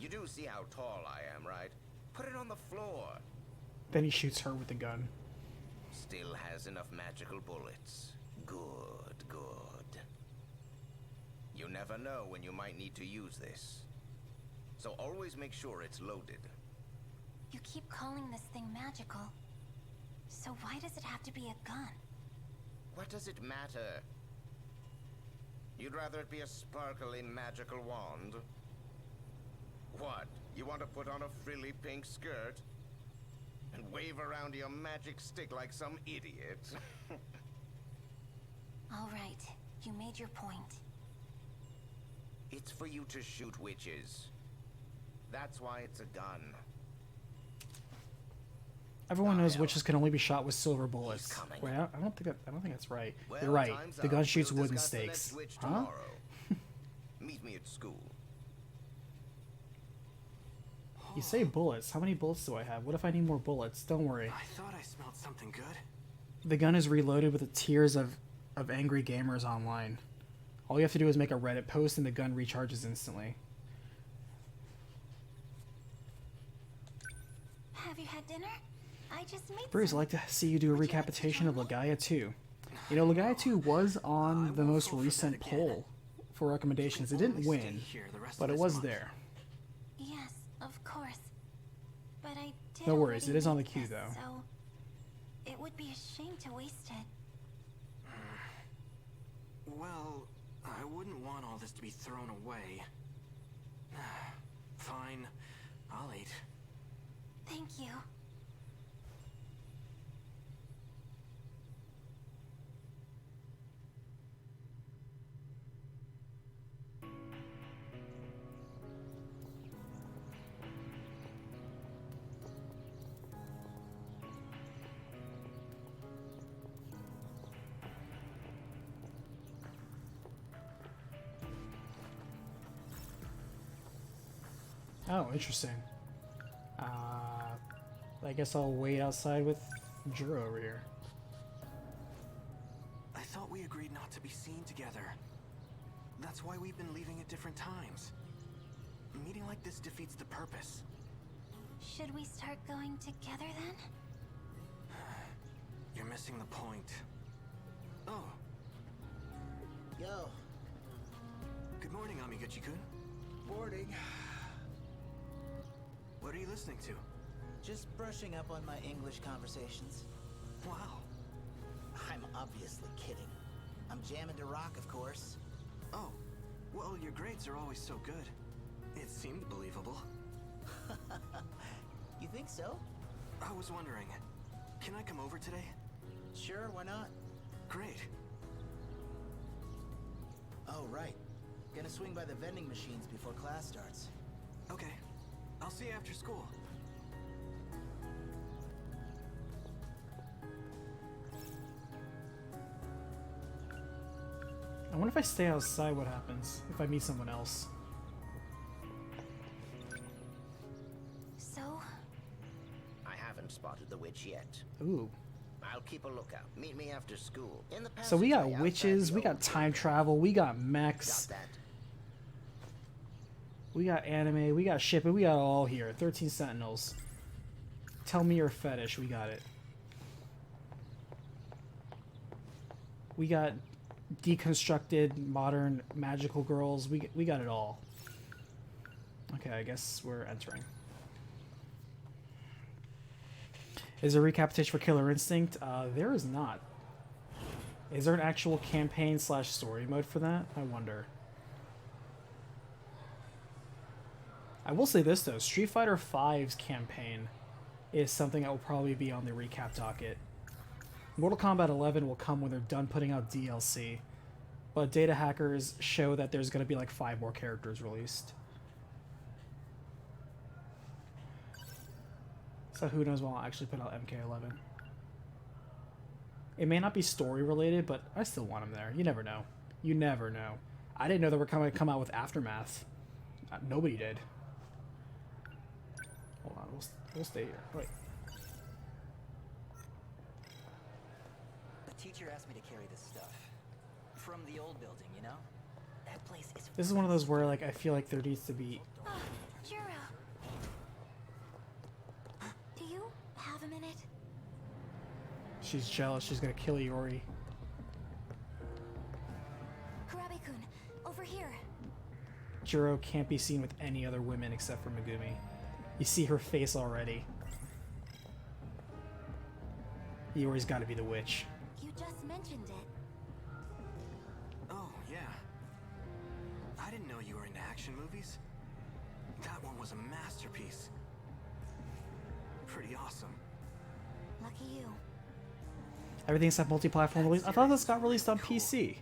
You do see how tall I am, right? Put it on the floor. Then he shoots her with the gun. Still has enough magical bullets. Good, good. You never know when you might need to use this. So always make sure it's loaded. You keep calling this thing magical. So why does it have to be a gun? What does it matter? You'd rather it be a sparkly magical wand? What? You want to put on a frilly pink skirt? And wave around your magic stick like some idiot? All right, you made your point. It's for you to shoot witches. That's why it's a gun. Everyone knows witches can only be shot with silver bullets. Wait, I don't think that's right. Well, You're right. time's The up. gun shoots We'll wooden discuss the next stakes. witch Huh? tomorrow. Meet me at school. You say bullets. How many bullets do I have? What if I need more bullets? Don't worry. I thought I smelled something good. The gun is reloaded with the tears of angry gamers online. All you have to do is make a Reddit post and the gun recharges instantly. Have you had dinner? I just made Breeze, I'd some. like to see you do a recapitation of Legaia 2. You know, Legaia 2 was on the most recent poll for recommendations. It didn't win, but it was there. Yes, of course. But I did. No worries, already it is on the make queue, this, though. So it would be a shame to waste it. Well, I wouldn't want all this to be thrown away. Fine, I'll eat. Thank you. Oh, interesting. I guess I'll wait outside with Juro over here. I thought we agreed not to be seen together. That's why we've been leaving at different times. A meeting like this defeats the purpose. Should we start going together then? You're missing the point. Oh. Yo. morning, Amiguchi-kun. Boarding. What are you listening to? Just brushing up on my English conversations. Wow. I'm obviously kidding. I'm jamming to rock, of course. Oh, well, your grades are always so good. It seemed believable. You think so? I was wondering, can I come over today? Sure, why not? Great. Oh, right. Gonna swing by the vending machines before class starts. Okay. I'll see you after school. I wonder if I stay outside, what happens if I meet someone else. So? I haven't spotted the witch yet. Ooh. I'll keep a lookout. Meet me after school. In the So we got passageway outside witches, the we got old time gate. travel, we got mechs, Got that? we got anime, we got shipping, we got it all here. 13 Sentinels. Tell me your fetish, we got it. We got deconstructed modern magical girls, we got it all. Okay, I guess we're entering. Is there a recapitulation for Killer Instinct? There is not. Is there an actual campaign / story mode for that? I wonder. I will say this though, Street Fighter V's campaign is something that will probably be on the recap docket. Mortal Kombat 11 will come when they're done putting out DLC, but data hackers show that there's going to be like 5 more characters released. So who knows when I'll actually put out MK11. It may not be story related, but I still want him there. You never know. You never know. I didn't know they were going to come out with Aftermath. Nobody did. Hold on, we'll stay here. Wait. The teacher asked me to carry this stuff. From the old building, you know? That place is... This is one of those where like I feel like there needs to be... Oh, Juro. Do you have a minute? She's jealous. She's going to kill Iori. Kurabe-kun, over here. Juro can't be seen with any other women except for Megumi. You see her face already. Iori's got to be the witch. You just mentioned it. Oh, yeah. I didn't know you were into action movies. That one was a masterpiece. Pretty awesome. Lucky you. Everything's except multi-platform release. I thought this got released on PC.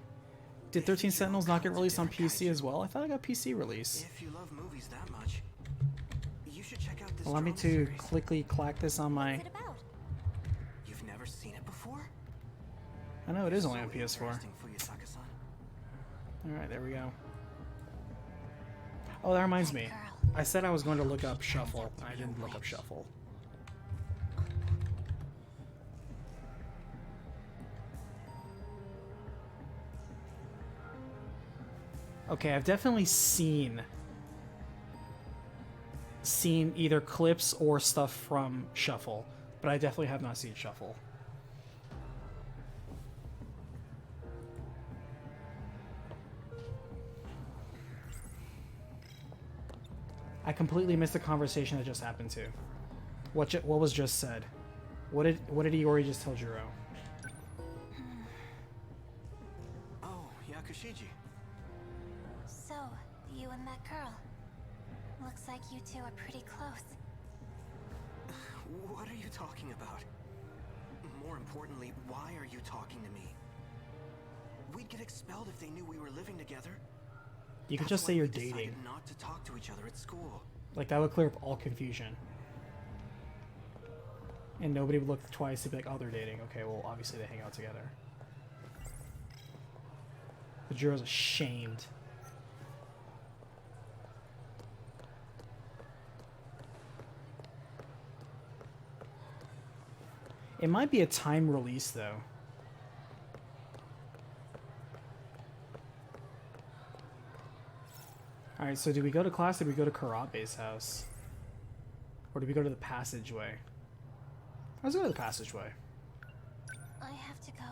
Did 13 Sentinels not get released on PC as well? I thought I got PC release. If you love movies that much, you should check out this Allow me drama to series. quickly clack this on my... What's it about? You've never seen it before? I know it is only So on PS4. interesting, Fuyusaka-san. Alright, there we go. Oh, that reminds me. I said I was going to look up Shuffle, and I didn't look up Shuffle. Okay, I've definitely seen either clips or stuff from Shuffle, but I definitely have not seen Shuffle. I completely missed the conversation that just happened too. What was just said? What did Iori just tell Juro? Oh, Yakushiji. So, you and that girl. Looks like you two are pretty close. What are you talking about? More importantly, why are you talking to me? We'd get expelled if they knew we were living together. You can That's just say why you're we decided dating. not to talk to each other at school. Like, that would clear up all confusion. And nobody would look twice and be like, oh, they're dating. Okay, well, obviously they hang out together. But Juro's ashamed. It might be a time release, though. Alright, so do we go to class or do we go to Karabe's house? Or do we go to the passageway? Let's go to the passageway. I have to go.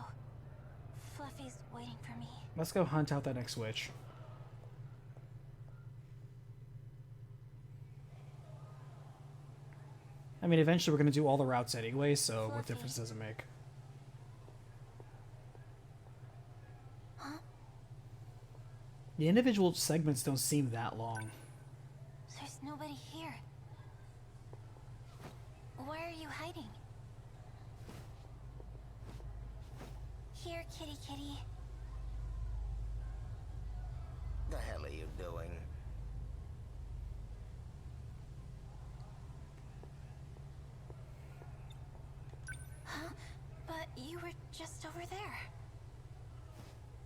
Fluffy's waiting for me. Let's go hunt out that next witch. I mean, eventually we're going to do all the routes anyway, so what difference does it make? Huh? The individual segments don't seem that long. There's nobody here. Why are you hiding? Here, kitty kitty. The hell are you doing? Huh? But you were just over there.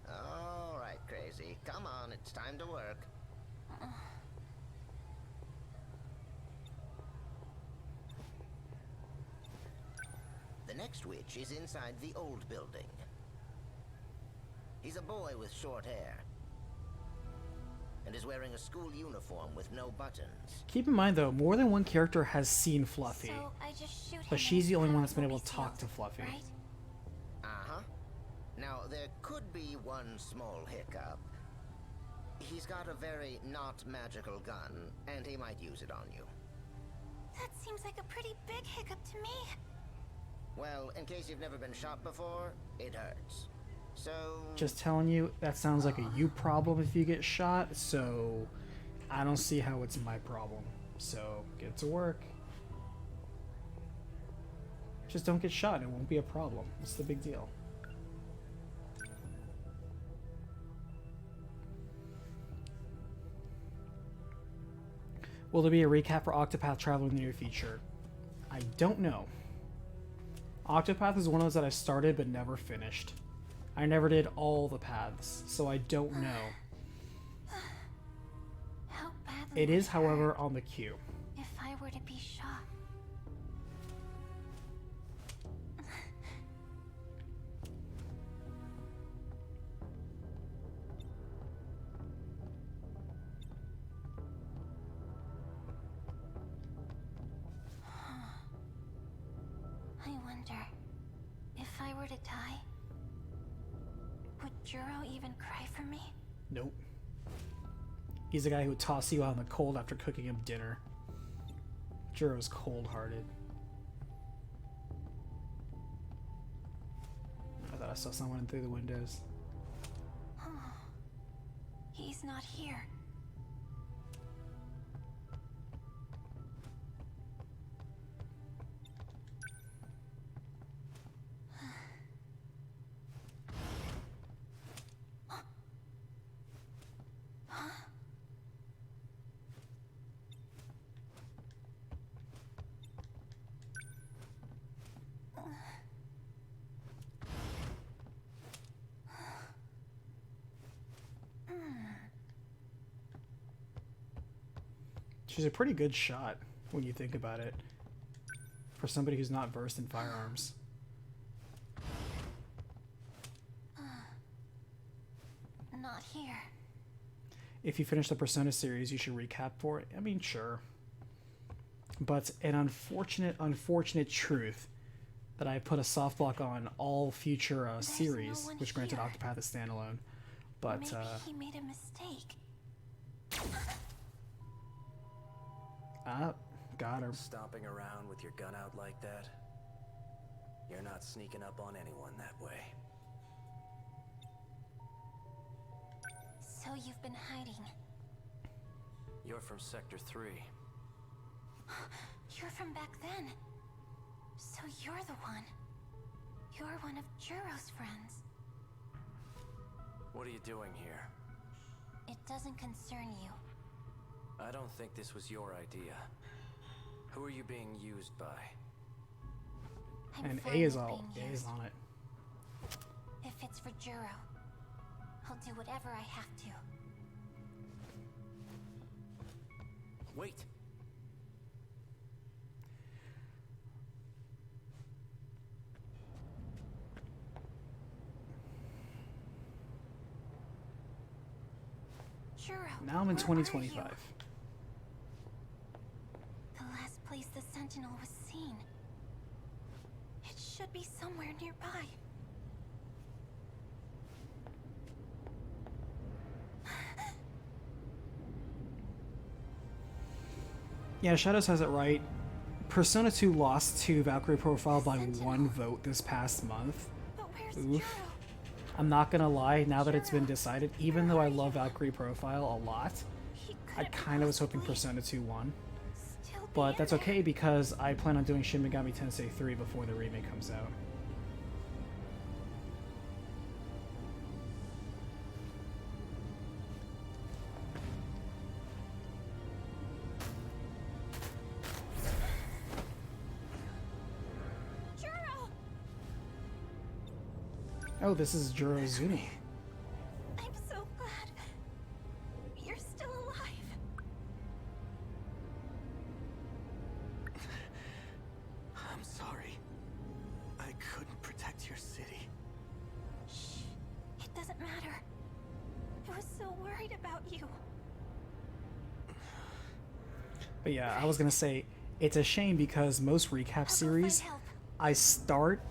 All right, Crazy. Come on, it's time to work. The next witch is inside the old building. He's a boy with short hair. And is wearing a school uniform with no buttons. Keep in mind, though, more than one character has seen Fluffy. So I just shoot But him she's and the only one have that's been him able be to talk to sealed, Fluffy. right? Uh-huh. Now, there could be one small hiccup. He's got a very not magical gun, and he might use it on you. That seems like a pretty big hiccup to me. Well, in case you've never been shot before, it hurts. So... Just telling you, that sounds like a you problem if you get shot, so I don't see how it's my problem. So, get to work. Just don't get shot, it won't be a problem. What's the big deal? Will there be a recap for Octopath Traveler in the near future? I don't know. Octopath is one of those that I started but never finished. I never did all the paths, so I don't know. How badly It would is, hurt however, on the queue. if I were to be shot. I wonder, if I were to die, would Juro even cry for me? Nope. He's the guy who would toss you out in the cold after cooking him dinner. Juro's cold-hearted. I thought I saw someone through the windows. He's not here. She's a pretty good shot, when you think about it, for somebody who's not versed in firearms. Not here. If you finish the Persona series, you should recap for it. I mean, sure. But an unfortunate truth that I put a soft lock on all future series, no one which granted here. Octopath is standalone. But, Maybe he made a mistake. got her. Stomping around with your gun out like that? You're not sneaking up on anyone that way. So you've been hiding. You're from Sector 3. You're from back then. So you're the one. You're one of Juro's friends. What are you doing here? It doesn't concern you. I don't think this was your idea. Who are you being used by? I'm And fine A is with all being A is used. on it. If it's for Juro, I'll do whatever I have to. Wait! Juro, Now I'm in where are you? 2025. The last place the Sentinel was seen. It should be somewhere nearby. Yeah, Shadows has it right. Persona 2 lost to Valkyrie Profile by 1 vote this past month. But where's Oof. Juro? I'm not gonna lie, now that it's been decided, even though I love Valkyrie Profile a lot, He I couldn't kind of was hoping possibly Persona 2 won. still be But in that's there. okay because I plan on doing Shin Megami Tensei 3 before the remake comes out. Juro! Oh, this is Juro Zuni. I'm so glad you're still alive. I'm sorry. I couldn't protect your city. Shh. It doesn't matter. I was so worried about you. But yeah, I was gonna say, it's a shame because most recap series, help. I start,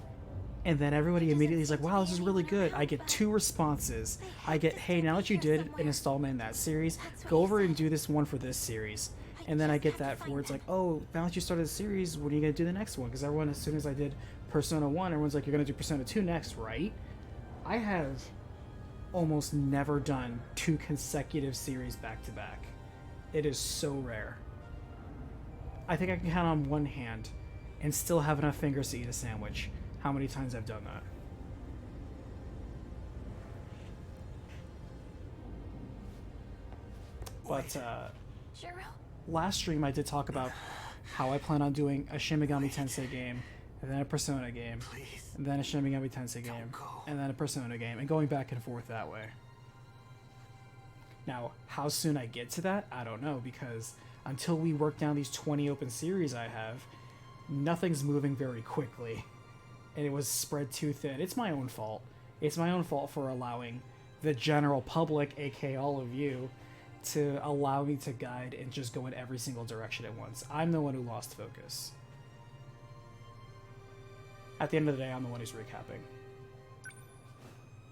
and then everybody immediately is like, wow, this is really good. I get 2 responses. I get, hey, now that you did an installment in that series, go over and do this one for this series. And then I get that where it's like, oh, now that you started the series, when are you going to do the next one? Because everyone, as soon as I did Persona 1, everyone's like, you're going to do Persona 2 next, right? I have almost never done 2 consecutive series back to back. It is so rare. I think I can count on one hand and still have enough fingers to eat a sandwich how many times I've done that. But Juro? last stream I did talk about how I plan on doing a Shin Megami Tensei game, and then a Persona game, Please. and then a Shin Megami Tensei game, Don't go. and then a Persona game, and going back and forth that way. Now, how soon I get to that, I don't know, because until we work down these 20 open series I have, nothing's moving very quickly. And it was spread too thin. It's my own fault. It's my own fault for allowing the general public, aka all of you, to allow me to guide and just go in every single direction at once. I'm the one who lost focus. At the end of the day, I'm the one who's recapping.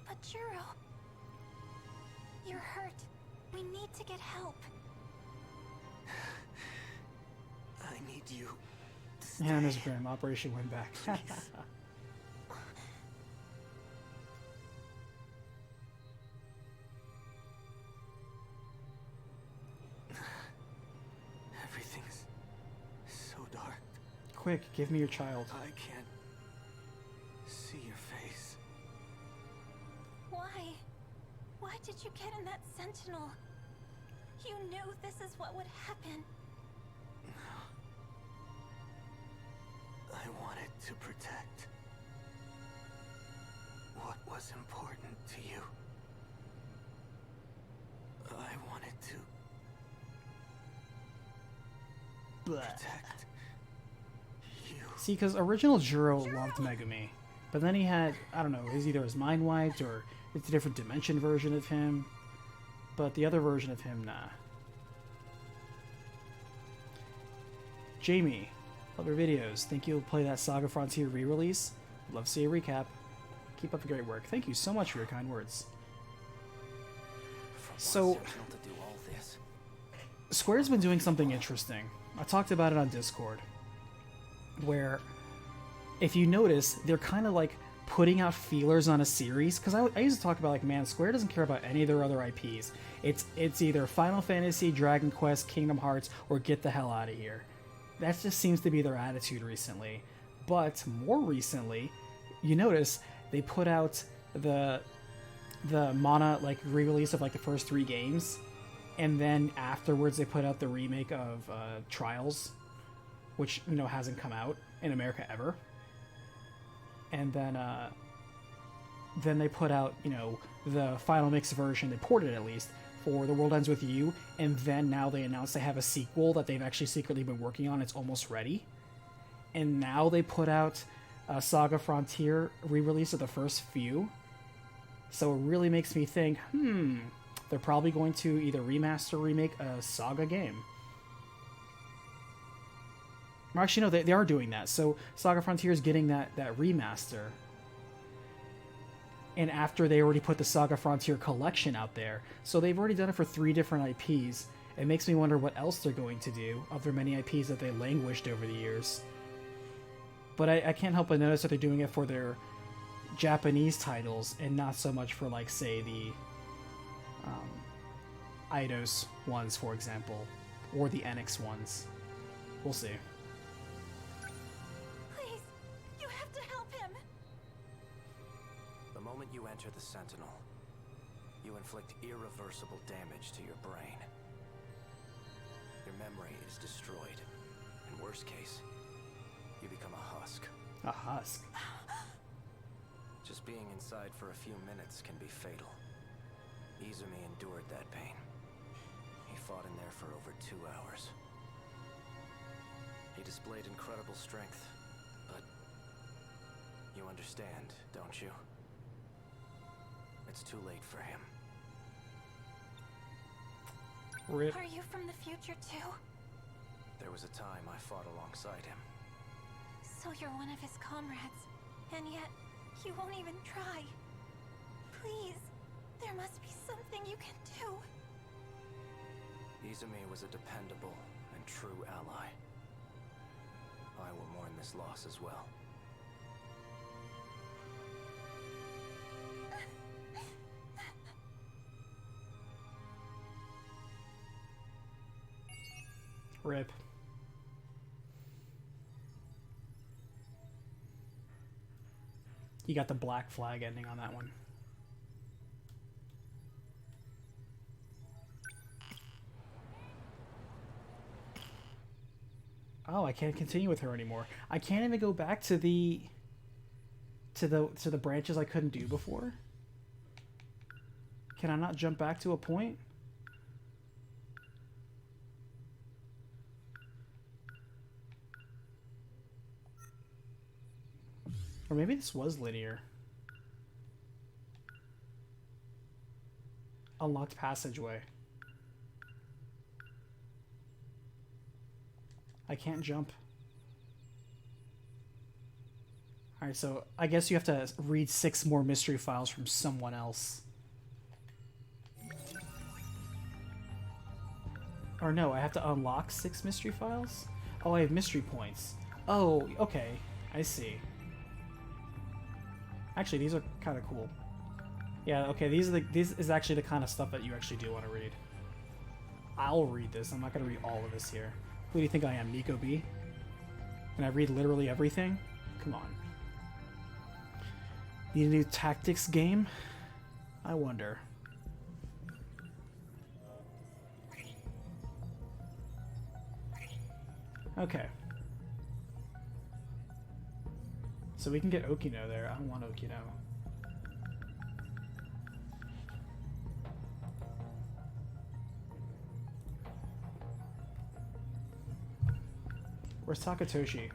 But Juro, you're hurt. We need to get help. I need you to stay. Yeah, Ms. Grimm, Operation Win Back. Everything's so dark. Quick, give me your child. I can't see your face. Why? Why did you get in that Sentinel? You knew this is what would happen. I wanted to protect what was important to you. I wanted to protect you. See, because original Juro loved Megumi, but then he had, I don't know, either his mind wiped or it's a different dimension version of him, but the other version of him, nah. Jamie, love your videos. Think you'll play that Saga Frontier re-release? Love to see a recap. Keep up the great work. Thank you so much for your kind words. So, Sentinel to do all this. Square's been doing something interesting. I talked about it on Discord, where, if you notice, they're kind of like putting out feelers on a series. Because I used to talk about, like, man, Square doesn't care about any of their other IPs. It's either Final Fantasy, Dragon Quest, Kingdom Hearts, or get the hell out of here. That just seems to be their attitude recently. But more recently, you notice they put out the Mana like re-release of like the first 3 games, and then afterwards they put out the remake of Trials, which hasn't come out in America ever. And then they put out the final mix version. They ported it at least for The World Ends With You, and then now they announced they have a sequel that they've actually secretly been working on. It's almost ready. And now they put out a Saga Frontier re-release of the first few. So it really makes me think, they're probably going to either remaster or remake a Saga game. Or actually, no, they are doing that. So Saga Frontier is getting that remaster. And after they already put the Saga Frontier collection out there. So they've already done it for 3 different IPs. It makes me wonder what else they're going to do of their many IPs that they languished over the years. But I can't help but notice that they're doing it for their Japanese titles and not so much for, like, say, the Eidos ones, for example, or the Enix ones. We'll see. Please, you have to help him. The moment you enter the Sentinel, you inflict irreversible damage to your brain. Your memory is destroyed. In worst case, you become a husk. A husk? Just being inside for a few minutes can be fatal. Izumi endured that pain. He fought in there for over 2 hours. He displayed incredible strength, but you understand, don't you? It's too late for him. Rip. Are you from the future too? There was a time I fought alongside him. So you're one of his comrades, and yet you won't even try. Please, there must be something you can do. Izumi was a dependable and true ally. I will mourn this loss as well. Rip. You got the black flag ending on that one. Oh, I can't continue with her anymore. I can't even go back to the branches I couldn't do before. Can I not jump back to a point? Or maybe this was linear. Unlocked passageway. I can't jump. Alright, so I guess you have to read 6 more mystery files from someone else. Or no, I have to unlock 6 mystery files? Oh, I have mystery points. Oh, okay. I see. Actually, these are kind of cool. Yeah, okay, this is actually the kind of stuff that you actually do want to read. I'll read this. I'm not going to read all of this here. Who do you think I am, Nico B? Can I read literally everything? Come on. Need a new tactics game? I wonder. Okay. So we can get Okino there. I don't want Okino. Where's Takatoshi?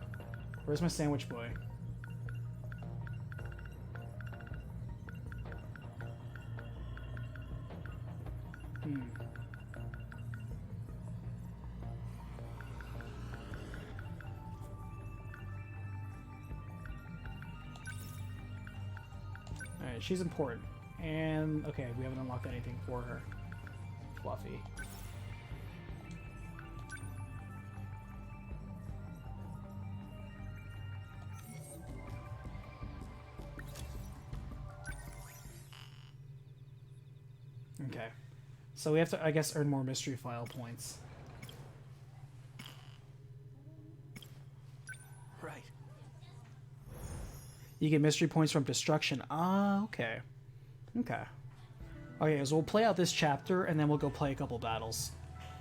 Where's my sandwich boy? Alright, she's important. And, okay, we haven't unlocked anything for her. Fluffy. Okay. So we have to, I guess, earn more mystery file points. Right. You get mystery points from destruction. Ah, okay. Okay. Okay, so we'll play out this chapter, and then we'll go play a couple battles.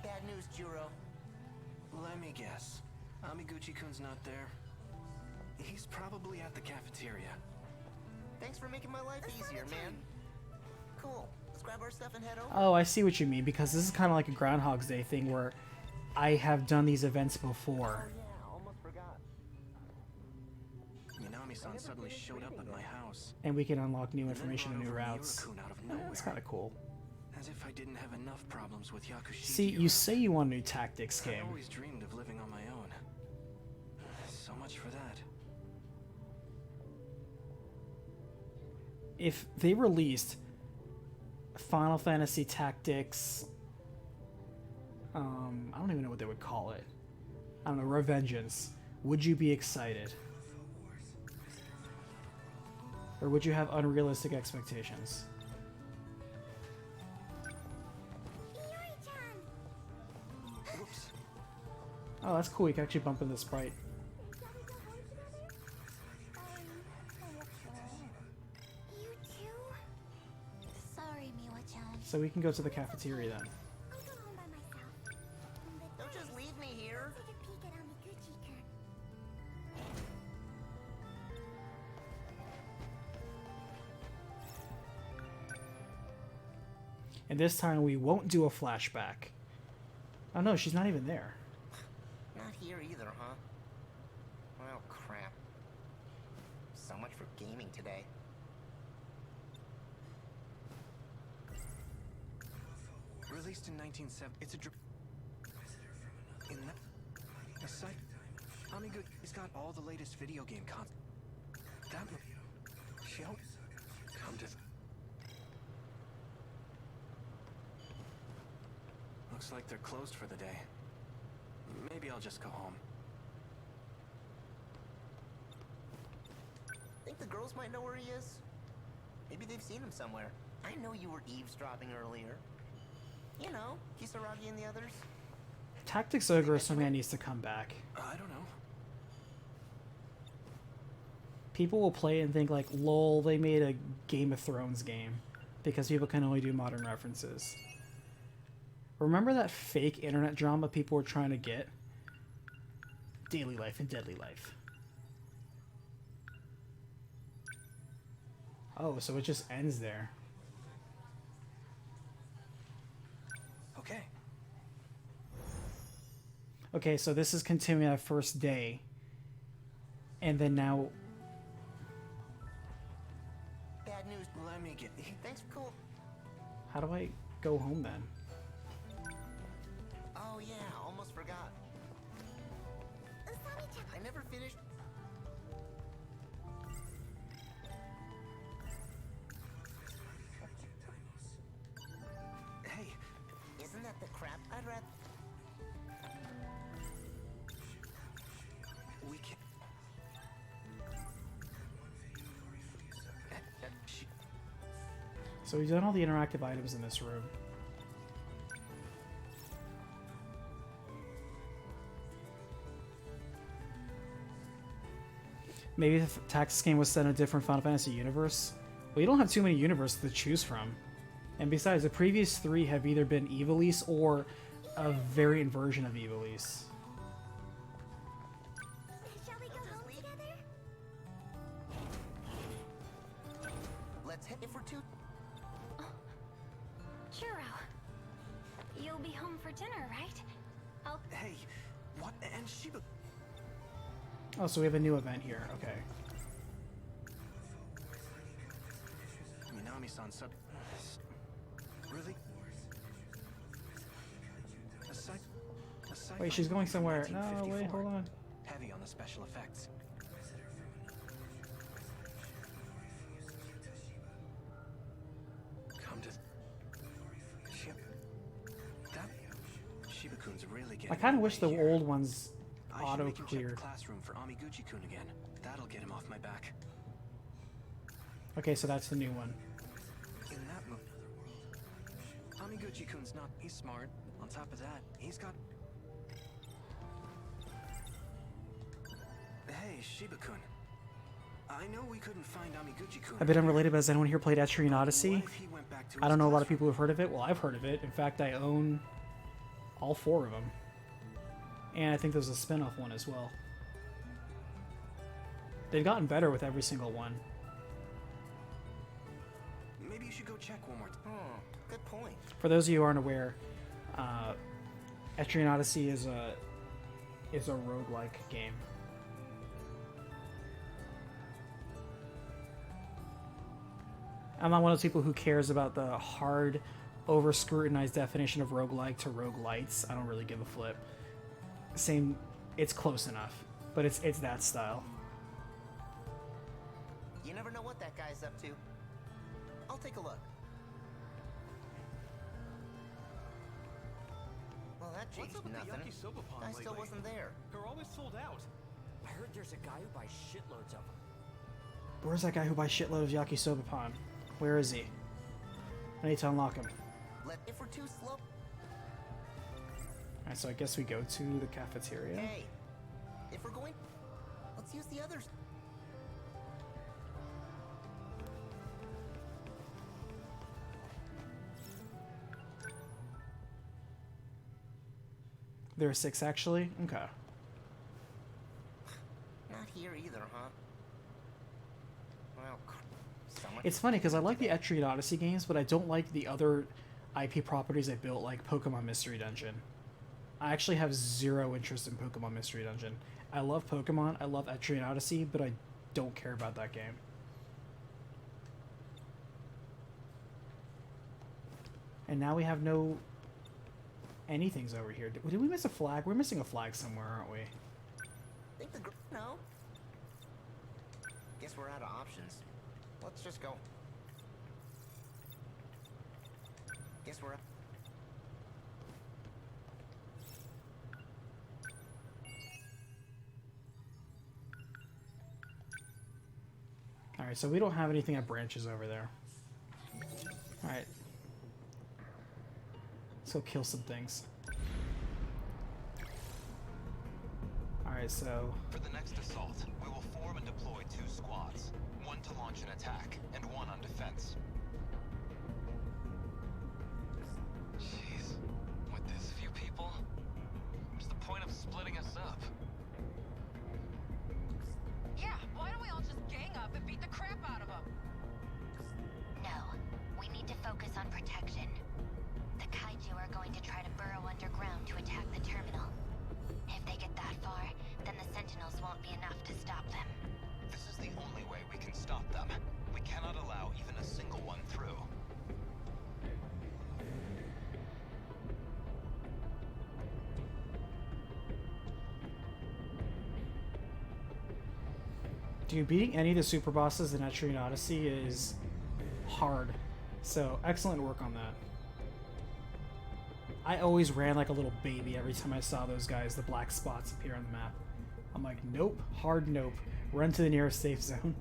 Bad news, Juro. Let me guess. Amiguchi-kun's not there. He's probably at the cafeteria. Thanks for making my life easier, man. Cool. Let's grab our stuff and head over. Oh, I see what you mean, because this is kind of like a Groundhog's Day thing where I have done these events before. Yeah, almost forgot. Minami-san suddenly showed up at my house. And we can unlock new And then information and brought new over routes. Miura-kun out of Yeah, that's nowhere. kind of cool. As if I didn't have enough problems with Yakushiki. See, you say you want a new tactics I game. always dreamed of living on my own. So much for that. If they released Final Fantasy Tactics I don't even know what they would call it. I don't know, revengeance. Would you be excited? Or would you have unrealistic expectations? Whoops. Oh, that's cool. You can actually bump in the sprite. You too? Sorry, Miwa-chan. So we can go to the cafeteria then. I'll go home by myself. Don't just leave me here. Take a peek at Amiguchi-kun. And this time we won't do a flashback. Oh no, she's not even there. Not here either, huh? Well, crap. So much for gaming today. Released in 1970. It's a in that a site. Amigo, he's got all the latest video game content. That show come to. Looks like they're closed for the day. Maybe I'll just go home. Think the girls might know where he is? Maybe they've seen him somewhere. I know you were eavesdropping earlier. You know, Kisaragi and the others. Tactics Ogre or some man needs to come back. I don't know. People will play and think like, lol, they made a Game of Thrones game. Because people can only do modern references. Remember that fake internet drama people were trying to get? Daily Life and Deadly Life. Oh, so it just ends there. Okay. Okay, so this is continuing that first day. And then now... Bad news. Let me get. Thanks, cool. How do I go home then? Oh yeah, almost forgot. Usami-chan. I never finished. Hey, Isn't that the crap I'd rather... we can. So we've done all the interactive items in this room. Maybe if the Tactics game was set in a different Final Fantasy universe. Well, you don't have too many universes to choose from. And besides, the previous three have either been Ivalice or a variant version of Ivalice. Shall we go home together? Let's hit if we're too... Churro. You'll be home for dinner, right? I'll... Hey, what? And Shiba. Oh, so we have a new event here. Okay. Minami-san sub. Really? Aside. Wait, she's going somewhere. No, wait, hold on. Heavy on the special effects. Come to. That Shiba-kun's really getting. I kind of wish the away here. old ones I should auto make him check cleared. the classroom for Amiguchi-kun again. That'll get him off my back. Okay, so that's the new one. In that move, Amiguchi-kun's not. He's smart. On top of that, he's got. Hey, Shiba-kun. I know we couldn't find Amiguchi-kun. A bit unrelated, but has anyone here played Etrian Odyssey? What if he went back to I his don't know a lot of classroom? people who've heard of it. Well, I've heard of it. In fact, I own all 4 of them. And I think there's a spin-off one as well. They've gotten better with every single one. Maybe you should go check one more time. Good point. For those of you who aren't aware, Etrian Odyssey is a roguelike game. I'm not one of those people who cares about the hard, over-scrutinized definition of roguelike to roguelites. I don't really give a flip. Same, it's close enough, but it's that style. You never know what that guy's up to. I'll take a look. Well, That What's changed up with nothing. the yakisoba pond I still lately? wasn't there. They're always sold out. I heard there's a guy who buys shitloads of them. Where's that guy who buys shitload of yakisoba pan? Where is he? I need to unlock him. If we're too slow. Alright, so I guess we go to the cafeteria. Hey, if we're going, let's use the others. There are 6 actually? Okay. Not here either, huh? Well, so much. It's funny because I like the Etrian Odyssey games, but I don't like the other IP properties I built, like Pokemon Mystery Dungeon. I actually have zero interest in Pokemon Mystery Dungeon. I love Pokemon, I love Etrian Odyssey, but I don't care about that game. And now we have no anything's over here. Did we miss a flag? We're missing a flag somewhere, aren't we? Think no. Guess we're out of options. Let's just go. Guess we're. Alright, so we don't have anything that branches over there. Alright. Let's go kill some things. Alright, so... For the next assault, we will form and deploy 2 squads. One to launch an attack, and one on defense. Jeez. With this few people? What's the point of splitting us up? Yeah, why don't we all just gang up and beat the crap out of them? No, we need to focus on protection. The kaiju are going to try to burrow underground to attack the terminal. If they get that far, then the Sentinels won't be enough to stop them. This is the only way we can stop them. We cannot allow even a single one through. Dude, beating any of the super bosses in Etrian Odyssey is hard. So, excellent work on that. I always ran like a little baby every time I saw those guys, the black spots appear on the map. I'm like, nope, hard nope. Run to the nearest safe zone.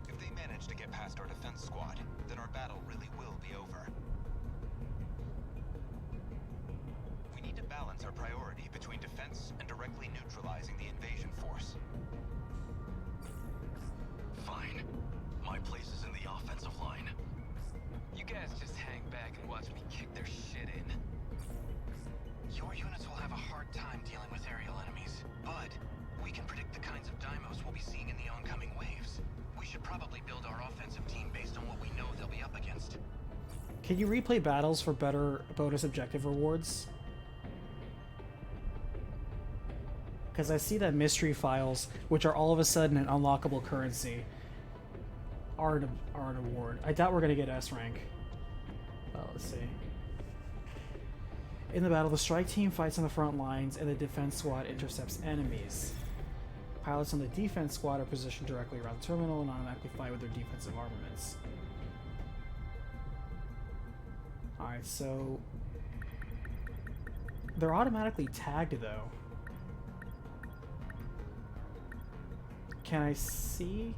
If they manage to get past our defense squad, then our battle really will be over. We need to balance our priority between defense and directly neutralizing the invasion force. Fine. My place is in the offensive line. You guys just hang back and watch me kick their shit in. Your units will have a hard time dealing with aerial enemies, but we can predict the kinds of dymos we'll be seeing in the oncoming waves. We should probably build our offensive team based on what we know they'll be up against. Can you replay battles for better bonus objective rewards? Because I see that mystery files, which are all of a sudden an unlockable currency, are an award. I doubt we're going to get S rank. Well, let's see. In the battle, the strike team fights on the front lines and the defense squad intercepts enemies. Pilots on the defense squad are positioned directly around the terminal and automatically fight with their defensive armaments. Alright, so... they're automatically tagged, though. Can I see?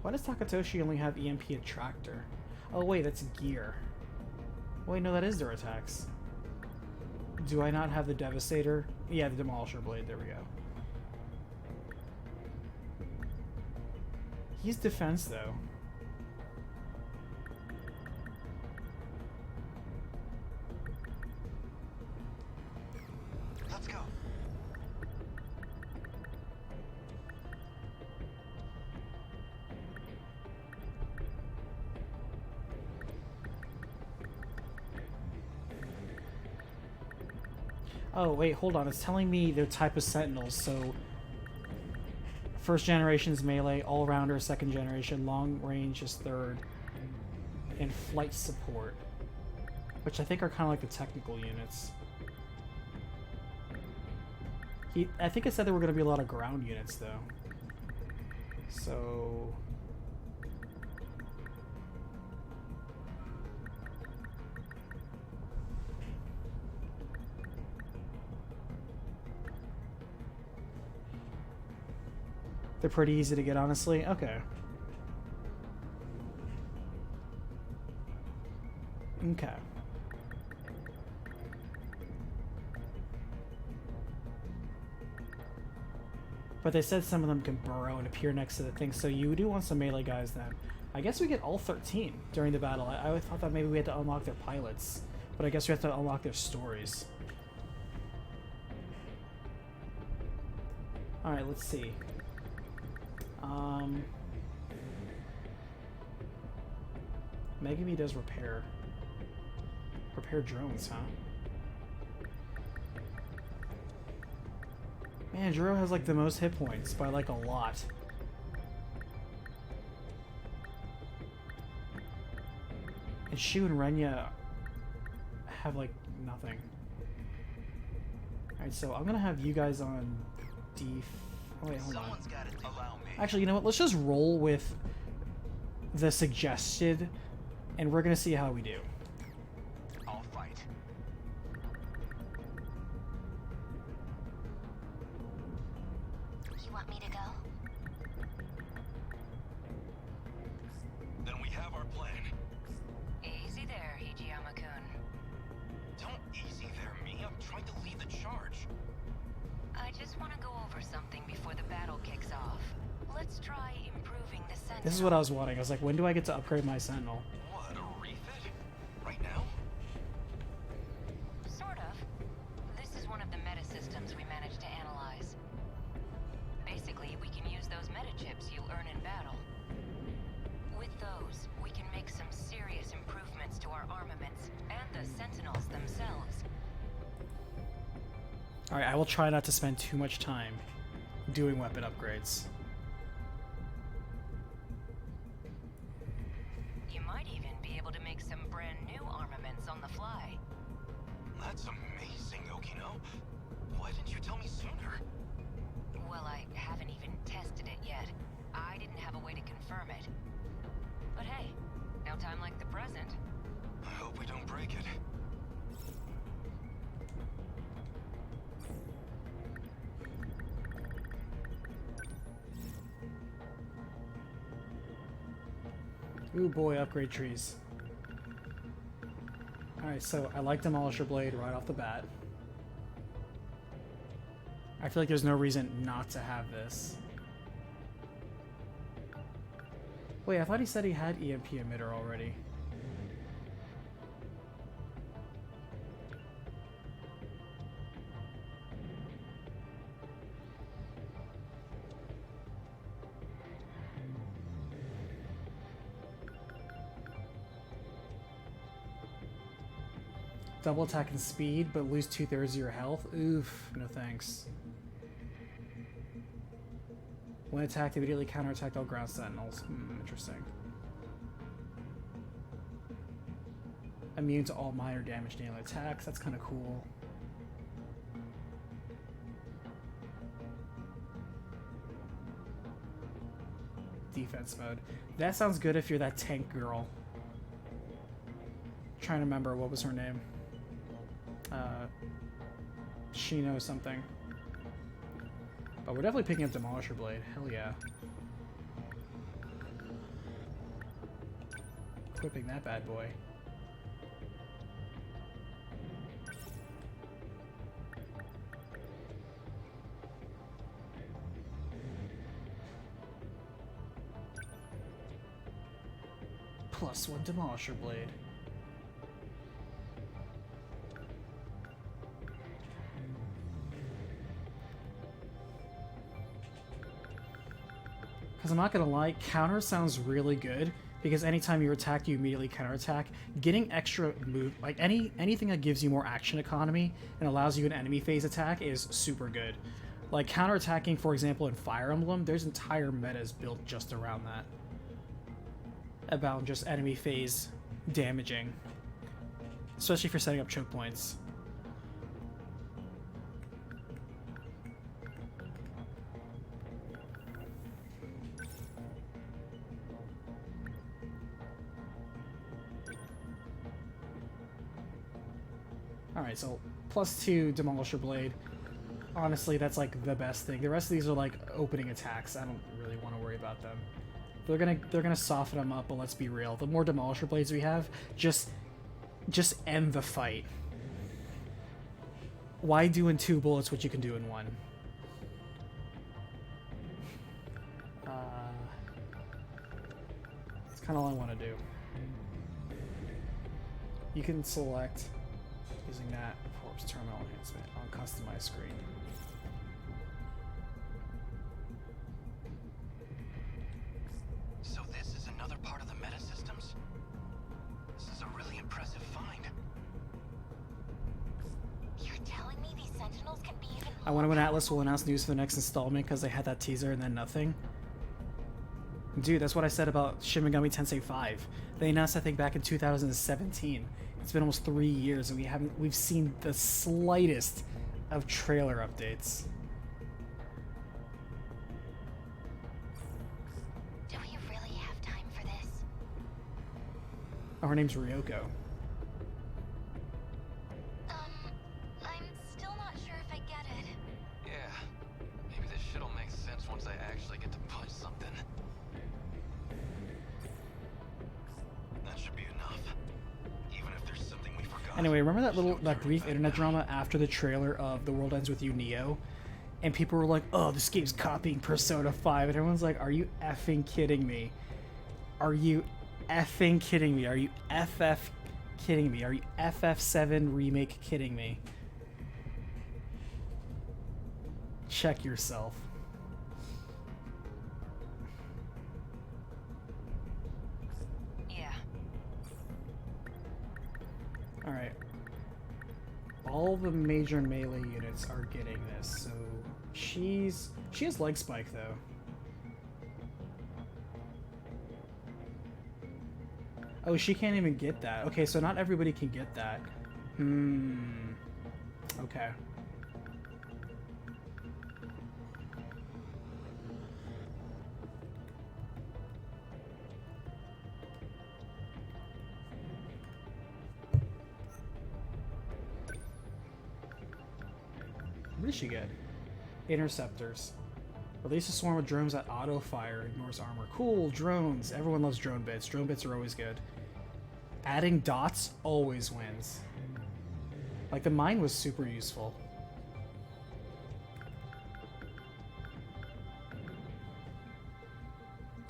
Why does Takatoshi only have EMP Attractor? Oh wait, that's gear. Wait, no, that is their attacks. Do I not have the Devastator? Yeah, the Demolisher Blade, there we go. He's defense, though. Let's go. Oh, wait, hold on. It's telling me the type of Sentinels, so... first generation is melee, all-rounder second generation, long range is third, and flight support. Which I think are kind of like the technical units. I think it said there were going to be a lot of ground units, though. So... They're pretty easy to get, honestly. Okay. Okay. But they said some of them can burrow and appear next to the thing, so you do want some melee guys then. I guess we get all 13 during the battle. I thought that maybe we had to unlock their pilots, but I guess we have to unlock their stories. Alright, let's see. Megami does repair drones, huh? Man, Juro has like the most hit points by like a lot. And Shu and Renya have like nothing. Alright, so I'm gonna have you guys on Oh wait, hold on. Actually, you know what? Let's just roll with the suggested, and we're gonna see how we do. I'll fight. You want me to go? Then we have our plan. Easy there, Hijiyama-kun. Don't easy there, me. I'm trying to lead the charge. I just want to go over something before the battle kicks off. Let's try improving the Sentinel. This is what I was wanting. I was like, when do I get to upgrade my Sentinel? What, a refit? Right now? Sort of. This is one of the meta systems we managed to analyze. Basically, we can use those meta chips you earn in battle. With those, we can make some serious improvements to our armaments and the Sentinels themselves. Alright, I will try not to spend too much time doing weapon upgrades. You might even be able to make some brand new armaments on the fly. That's amazing, Okino. Why didn't you tell me sooner? Well, I haven't even tested it yet. I didn't have a way to confirm it. But hey, no time like the present. I hope we don't break it. Ooh boy, upgrade trees. Alright, so I like Demolisher Blade right off the bat. I feel like there's no reason not to have this. Wait, I thought he said he had EMP emitter already. Double attack and speed, but lose 2/3 of your health? Oof, no thanks. When attacked, immediately counterattack all ground sentinels. Interesting. Immune to all minor damage daily attacks. That's kind of cool. Defense mode. That sounds good if you're that tank girl. Trying to remember what was her name. Shino something. But we're definitely picking up Demolisher Blade. Hell yeah. Equipping that bad boy. +1 Demolisher Blade. Because I'm not gonna lie, counter sounds really good because anytime you're attacked, you immediately counterattack. Getting extra move, like anything that gives you more action economy and allows you an enemy phase attack is super good. Like counterattacking, for example, in Fire Emblem, there's entire metas built just around that. About just enemy phase damaging, especially for setting up choke points. Alright, so +2 Demolisher Blade. Honestly, that's like the best thing. The rest of these are like opening attacks. I don't about them. They're gonna soften them up, but let's be real. The more Demolisher blades we have, just end the fight. Why do in 2 bullets what you can do in 1? It's kind of all I want to do. You can select using that Corpse Terminal Enhancement on Customize Screen. So this is another part of the meta systems? This is a really impressive find. You're telling me these Sentinels can be even I wonder when Atlas will announce news for the next installment because they had that teaser and then nothing. Dude, that's what I said about Shin Megami Tensei 5. They announced that thing back in 2017. It's been almost 3 years and we've seen the slightest of trailer updates. Do we really have time for this? Oh, her name's Ryoko. I'm still not sure if I get it. Yeah, maybe this shit'll make sense once I actually get to punch something. That should be enough. Even if there's something we forgot. Anyway, remember that brief internet drama after the trailer of The World Ends With You Neo? And people were like, oh, this game's copying Persona 5. And everyone's like, are you effing kidding me? Are you effing kidding me? Are you FF kidding me? Are you FF7 remake kidding me? Check yourself. Yeah. Alright. All the major melee units are getting this, so she has leg spike though. Oh, she can't even get that. Okay, so not everybody can get that. Okay. What did she get? Interceptors. Release a swarm of drones that auto-fire, ignores armor. Cool, drones. Everyone loves drone bits. Drone bits are always good. Adding dots always wins. Like, the mine was super useful.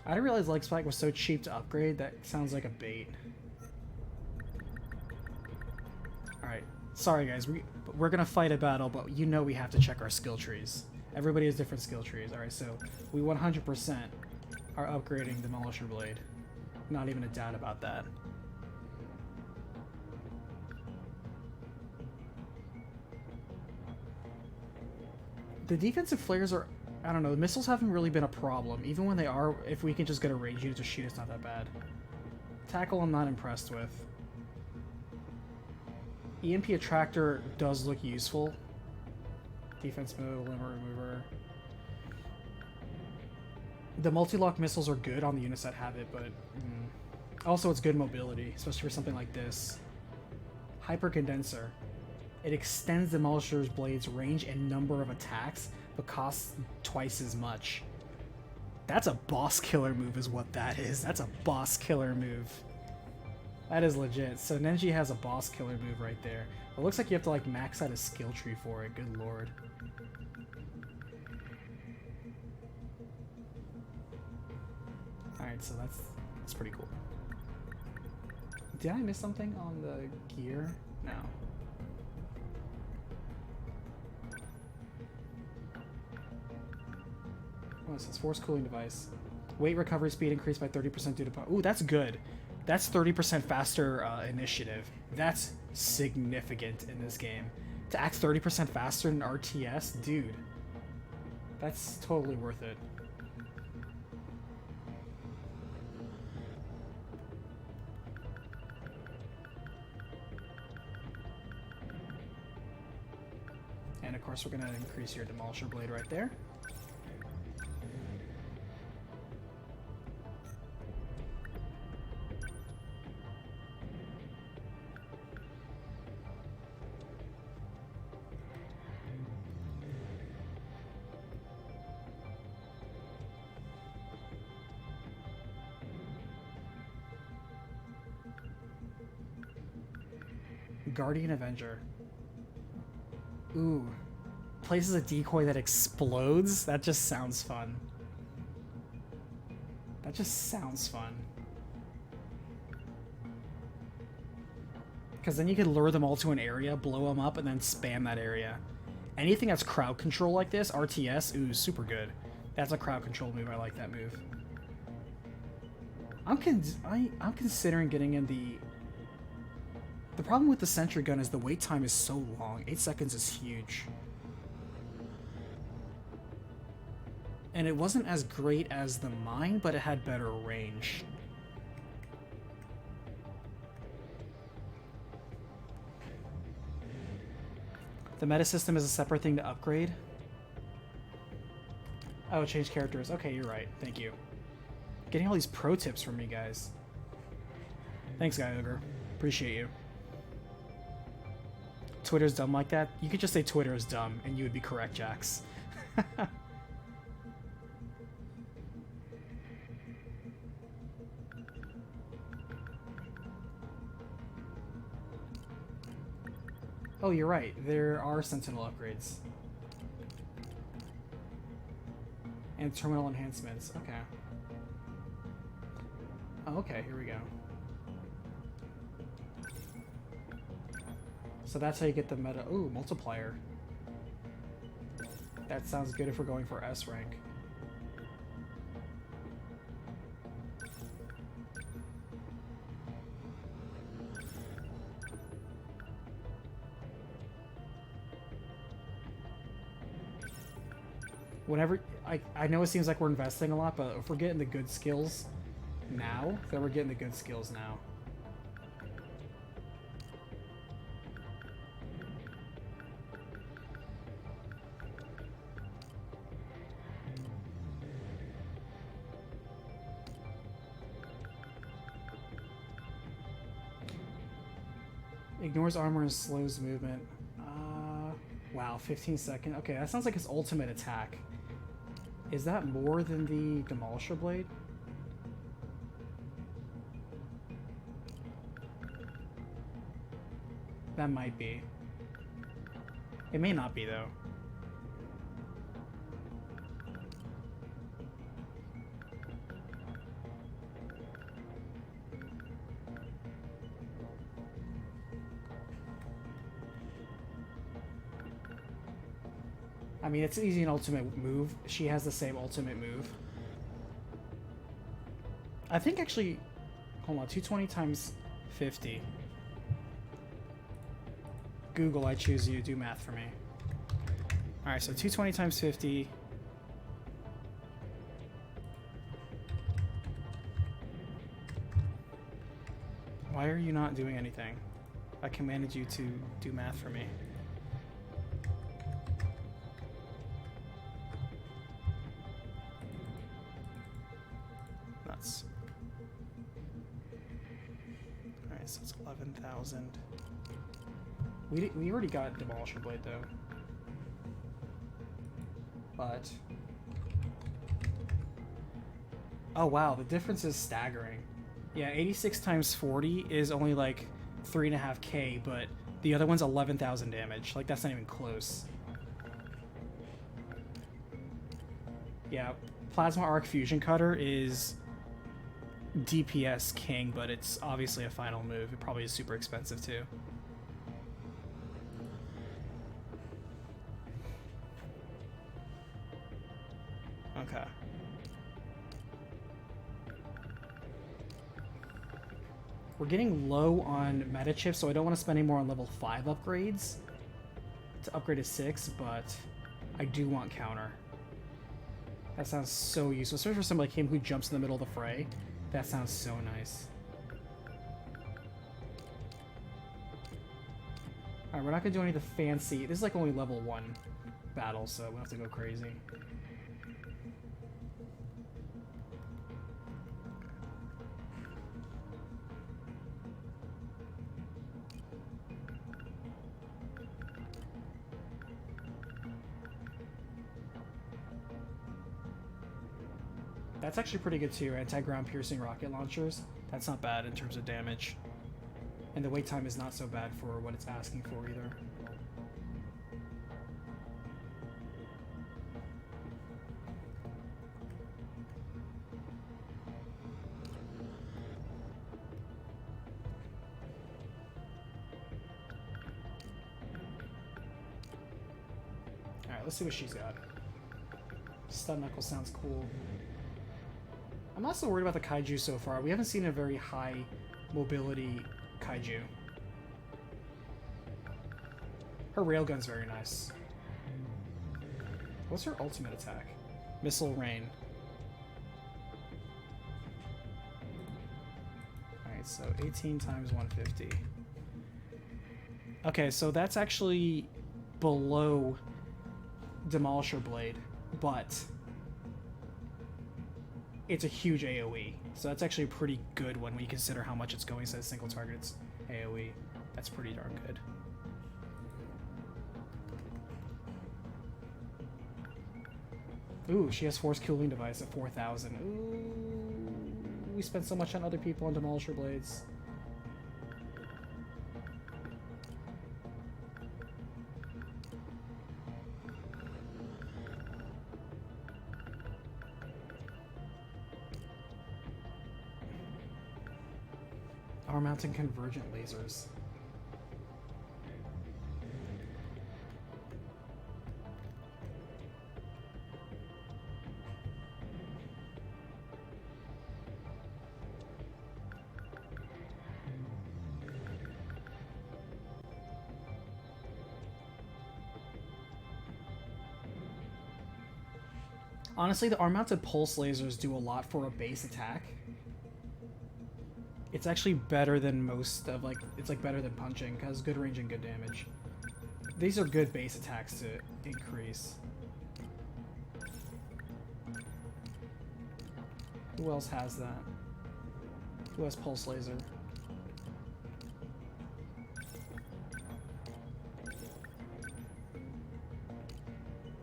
I didn't realize Leg Spike was so cheap to upgrade. That sounds like a bait. Alright. Sorry, guys. We're gonna fight a battle, but you know we have to check our skill trees. Everybody has different skill trees. Alright, so we 100% are upgrading the Demolisher Blade. Not even a doubt about that. The defensive flares are... I don't know, the missiles haven't really been a problem. Even when they are, if we can just get a range unit to shoot, it's not that bad. Tackle I'm not impressed with. EMP Attractor does look useful. Defense mode, limit remover. The multi-lock missiles are good on the units that have it, but... Also, it's good mobility, especially for something like this. Hyper Condenser. It extends the Demolisher's blade's range and number of attacks, but costs twice as much. That's a boss killer move is what that is. That's a boss killer move. That is legit. So Nenji has a boss killer move right there. It looks like you have to like max out a skill tree for it. Good lord. Alright, so that's pretty cool. Did I miss something on the gear? No. What is this? Force cooling device. Weight recovery speed increased by 30% due to power. Ooh, that's good. That's 30% faster initiative. That's significant in this game. To act 30% faster than RTS? Dude. That's totally worth it. And of course we're going to increase your Demolisher Blade right there. Guardian Avenger. Ooh. Places a decoy that explodes? That just sounds fun. That just sounds fun. Because then you could lure them all to an area, blow them up, and then spam that area. Anything that's crowd control like this, RTS, ooh, super good. That's a crowd control move. I like that move. I'm considering getting in the... The problem with the sentry gun is the wait time is so long. 8 seconds is huge. And it wasn't as great as the mine, but it had better range. The meta system is a separate thing to upgrade. Oh, change characters. Okay, you're right. Thank you. Getting all these pro tips from me, guys. Thanks, Guy Ogre. Appreciate you. Twitter's dumb like that? You could just say Twitter is dumb, and you would be correct, Jax. Oh, you're right. There are Sentinel upgrades. And terminal enhancements. Okay. Oh, okay. Here we go. So that's how you get the meta... Ooh, multiplier. That sounds good if we're going for S rank. Whenever... I know it seems like we're investing a lot, but if we're getting the good skills now, then we're getting the good skills now. Ignores armor and slows movement. Wow, 15 seconds. Okay, that sounds like his ultimate attack. Is that more than the Demolisher Blade? That might be. It may not be, though. I mean, it's easy an ultimate move. She has the same ultimate move. I think actually... Hold on, 220 times 50. Google, I choose you. Do math for me. Alright, so 220 times 50... Why are you not doing anything? I commanded you to do math for me. Nuts. Alright, so it's 11,000. We already got Demolisher Blade, though. But... Oh, wow, the difference is staggering. Yeah, 86 times 40 is only like 3.5k, but the other one's 11,000 damage. Like, that's not even close. Yeah, Plasma Arc Fusion Cutter is DPS king, but it's obviously a final move. It probably is super expensive, too. Okay. We're getting low on meta chips, so I don't want to spend any more on level 5 upgrades to upgrade to 6, but I do want counter. That sounds so useful, especially for somebody like him who jumps in the middle of the fray. That sounds so nice. Alright, we're not going to do any of the fancy... This is like only level 1 battle, so we don't have to go crazy. That's actually pretty good too, anti-ground piercing rocket launchers. That's not bad in terms of damage. And the wait time is not so bad for what it's asking for either. Alright, let's see what she's got. Stun Knuckle sounds cool. I'm not so worried about the kaiju so far. We haven't seen a very high mobility kaiju. Her railgun's very nice. What's her ultimate attack? Missile Rain. Alright, so 18 times 150. Okay, so that's actually below Demolisher Blade, but it's a huge AoE. So that's actually pretty good when we consider how much it's going instead of single target's AoE. That's pretty darn good. Ooh, she has Force Cooling Device at 4,000. Ooh, we spent so much on other people on Demolisher Blades. Arm mounting convergent lasers. Honestly, the arm-mounted pulse lasers do a lot for a base attack. It's actually better than most of, like, it's like better than punching, because good range and good damage. These are good base attacks to increase. Who else has that? Who has pulse laser?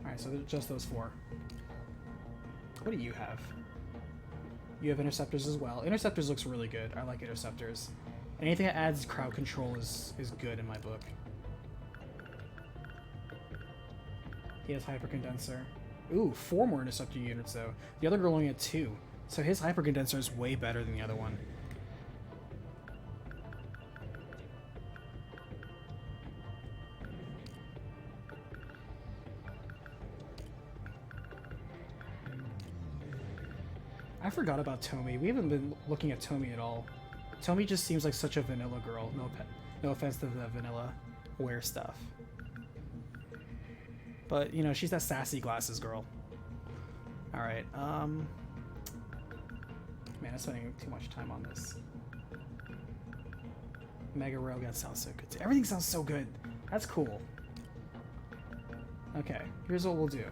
Alright, so just those four. What do you have? You have Interceptors as well. Interceptors looks really good. I like Interceptors. Anything that adds crowd control is good in my book. He has Hypercondenser. Ooh, 4 more Interceptor units though. The other girl only had 2. So his Hypercondenser is way better than the other one. I forgot about Tomi. We haven't been looking at Tomi at all. Tomi just seems like such a vanilla girl. No offense to the vanilla wear stuff. But, you know, she's that sassy glasses girl. Alright, man, I'm spending too much time on this. Mega Railgun sounds so good too. Everything sounds so good. That's cool. Okay, here's what we'll do.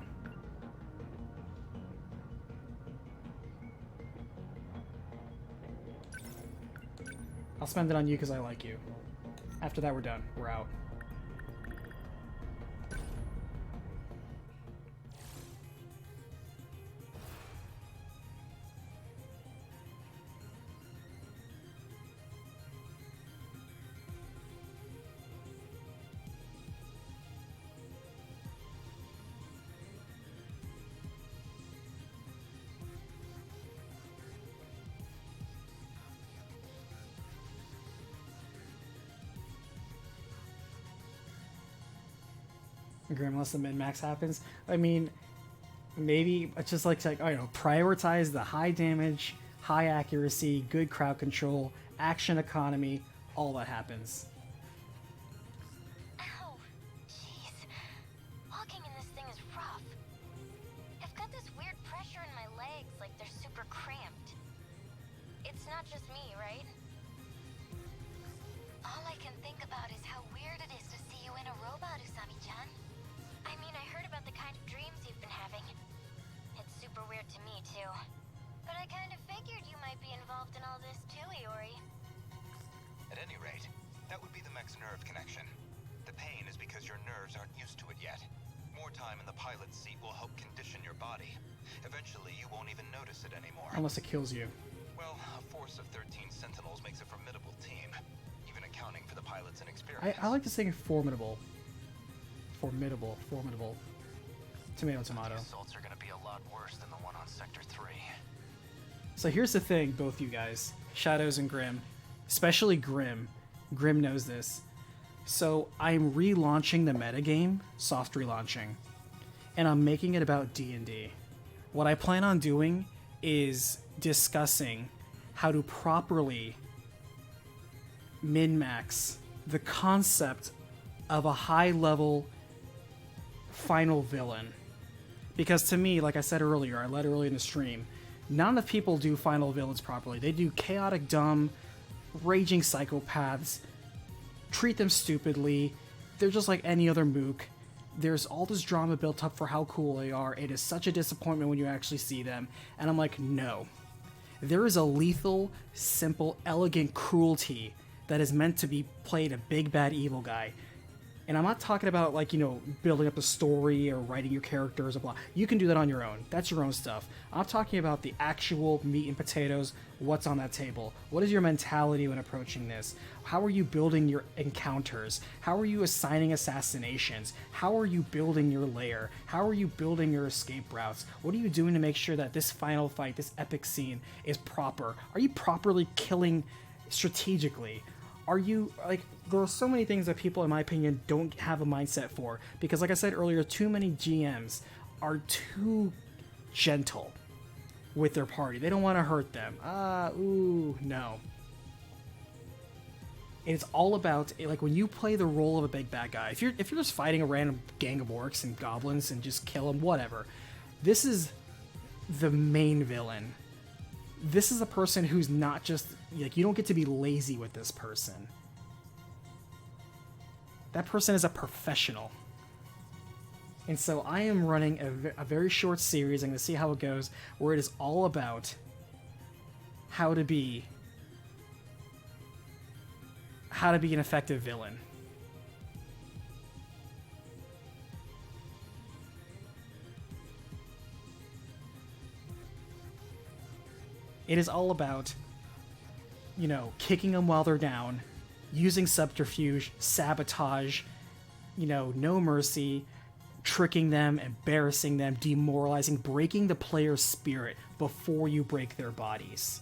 I'll spend it on you because I like you. After that, we're done. We're out. Unless the min-max happens. I mean, maybe it's just like I don't know, prioritize the high damage, high accuracy, good crowd control, action economy, all that happens. Ow! Jeez. Walking in this thing is rough. I've got this weird pressure in my legs, like they're super cramped. It's not just me, right? All I can think about is how weird it is to see you in a robot, Usami-chan. I mean, I heard about the kind of dreams you've been having. It's super weird to me, too. But I kind of figured you might be involved in all this, too, Iori. At any rate, that would be the mech's nerve connection. The pain is because your nerves aren't used to it yet. More time in the pilot's seat will help condition your body. Eventually, you won't even notice it anymore. Unless it kills you. Well, a force of 13 Sentinels makes a formidable team, even accounting I like to say formidable. Formidable. Tomato, tomato. The assaults are gonna be a lot worse than the one on Sector 3. So here's the thing, both you guys, Shadows and Grim, especially Grim. Grim knows this. So I'm relaunching the metagame, soft relaunching, and I'm making it about D&D. What I plan on doing is discussing how to properly min-max the concept of a high-level final villain. Because to me, like I said earlier, I led earlier in the stream, not enough people do final villains properly. They do chaotic, dumb, raging psychopaths, treat them stupidly. They're just like any other mook. There's all this drama built up for how cool they are. It is such a disappointment when you actually see them. And I'm like, no. There is a lethal, simple, elegant cruelty that is meant to be played a big, bad, evil guy. And I'm not talking about, like, you know, building up a story or writing your characters or blah. You can do that on your own. That's your own stuff. I'm talking about the actual meat and potatoes, what's on that table. What is your mentality when approaching this? How are you building your encounters? How are you assigning assassinations? How are you building your lair? How are you building your escape routes? What are you doing to make sure that this final fight, this epic scene, is proper? Are you properly killing strategically? Are you, like, there are so many things that people, in my opinion, don't have a mindset for. Because, like I said earlier, too many GMs are too gentle with their party. They don't want to hurt them. No. It's all about, like, when you play the role of a big bad guy, if you're just fighting a random gang of orcs and goblins and just kill them, whatever. This is the main villain. This is a person who's not just, like, you don't get to be lazy with this person. That person is a professional. And so I am running a very short series, I'm going to see how it goes, where it is all about how to be an effective villain. It is all about, you know, kicking them while they're down, using subterfuge, sabotage, you know, no mercy, tricking them, embarrassing them, demoralizing, breaking the player's spirit before you break their bodies.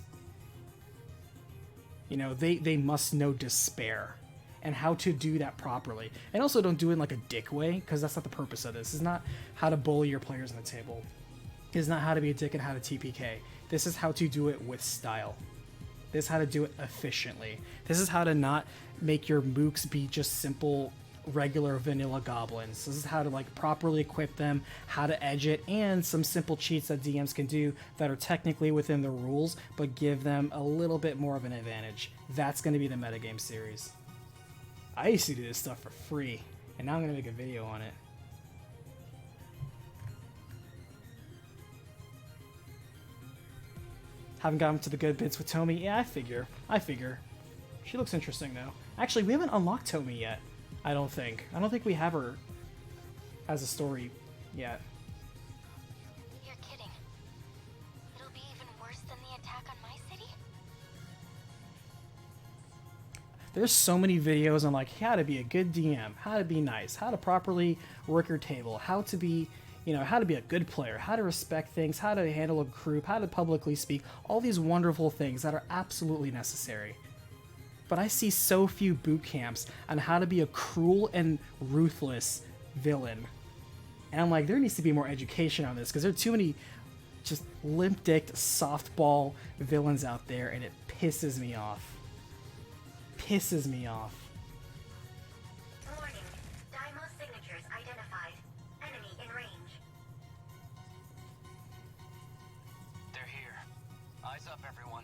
You know, they must know despair and how to do that properly. And also don't do it in like a dick way, because that's not the purpose of this. It's not how to bully your players on the table. It's not how to be a dick and how to TPK. This is how to do it with style. This is how to do it efficiently. This is how to not make your mooks be just simple, regular vanilla goblins. This is how to, like, properly equip them, how to edge it, and some simple cheats that DMs can do that are technically within the rules, but give them a little bit more of an advantage. That's going to be the metagame series. I used to do this stuff for free, and now I'm going to make a video on it. Haven't gotten to the good bits with Tomi. Yeah, I figure. She looks interesting, though. Actually, we haven't unlocked Tomi yet. I don't think we have her as a story yet. You're kidding. It'll be even worse than the attack on my city? There's so many videos on, like, how to be a good DM, how to be nice, how to properly work your table, how to be, you know, how to be a good player, how to respect things, how to handle a group, how to publicly speak, all these wonderful things that are absolutely necessary. But I see so few boot camps on how to be a cruel and ruthless villain. And I'm like, there needs to be more education on this, because there are too many just limp-dicked softball villains out there, and it pisses me off. Pisses me off. Warning. Daimo signatures identified. Enemy in range. They're here. Eyes up, everyone.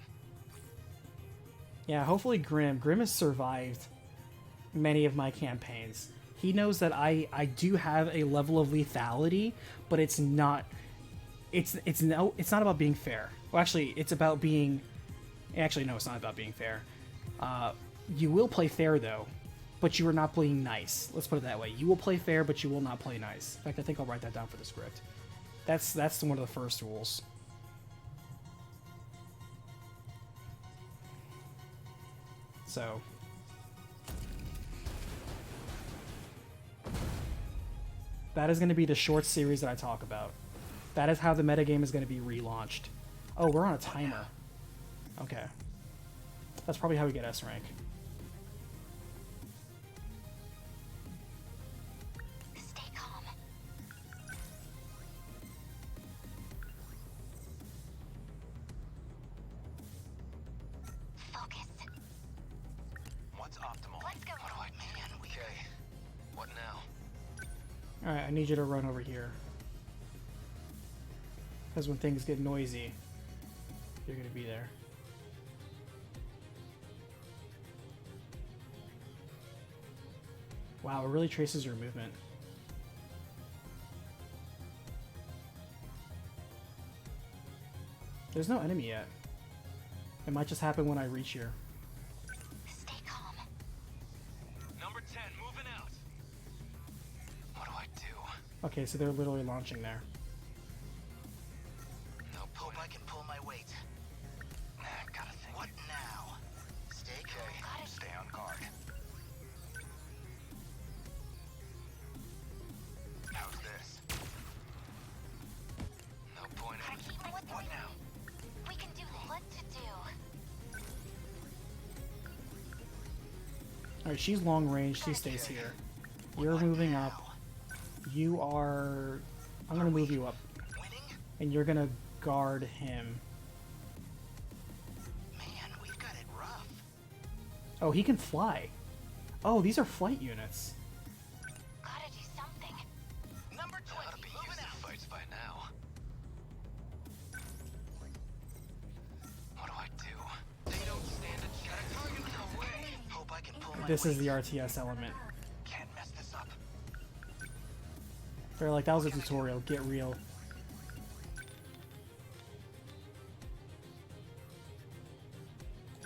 Yeah, hopefully Grim has survived many of my campaigns. He knows that I do have a level of lethality, but it's not about being fair. Well, actually, it's about being... Actually, no, it's not about being fair. You will play fair, though, but you are not playing nice. Let's put it that way. You will play fair, but you will not play nice. In fact, I think I'll write that down for the script. That's one of the first rules. So, That is going to be the short series that I talk about. That is how the metagame is going to be relaunched. Oh, we're on a timer. Okay. That's probably how we get S rank. Stay calm. Focus. What's optimal? Let's go. What do I man? Okay. What now? Alright, I need you to run over here. Because when things get noisy, you're going to be there. Wow, it really traces your movement. There's no enemy yet. It might just happen when I reach here. Stay calm. Number 10, moving out. What do I do? Okay, so they're literally launching there. No Hope point. I can pull my weight. Nah, gotta think. What now? Stay calm. Okay, stay on guard. How's this? No point in... What now? We can do what to do. Alright, she's long range, she stays here. You're moving up. You are... I'm gonna move you up. And you're gonna guard him. Man, we've got it rough. Oh, he can fly. Oh, these are flight units. Gotta do something. Number They ought 20, to be moving used in out. fights by now. What do I do? They don't stand a chance. Target in the way. Hope I can pull my This weight. is the RTS element. Can't mess this up. They're like, that was a tutorial, get real.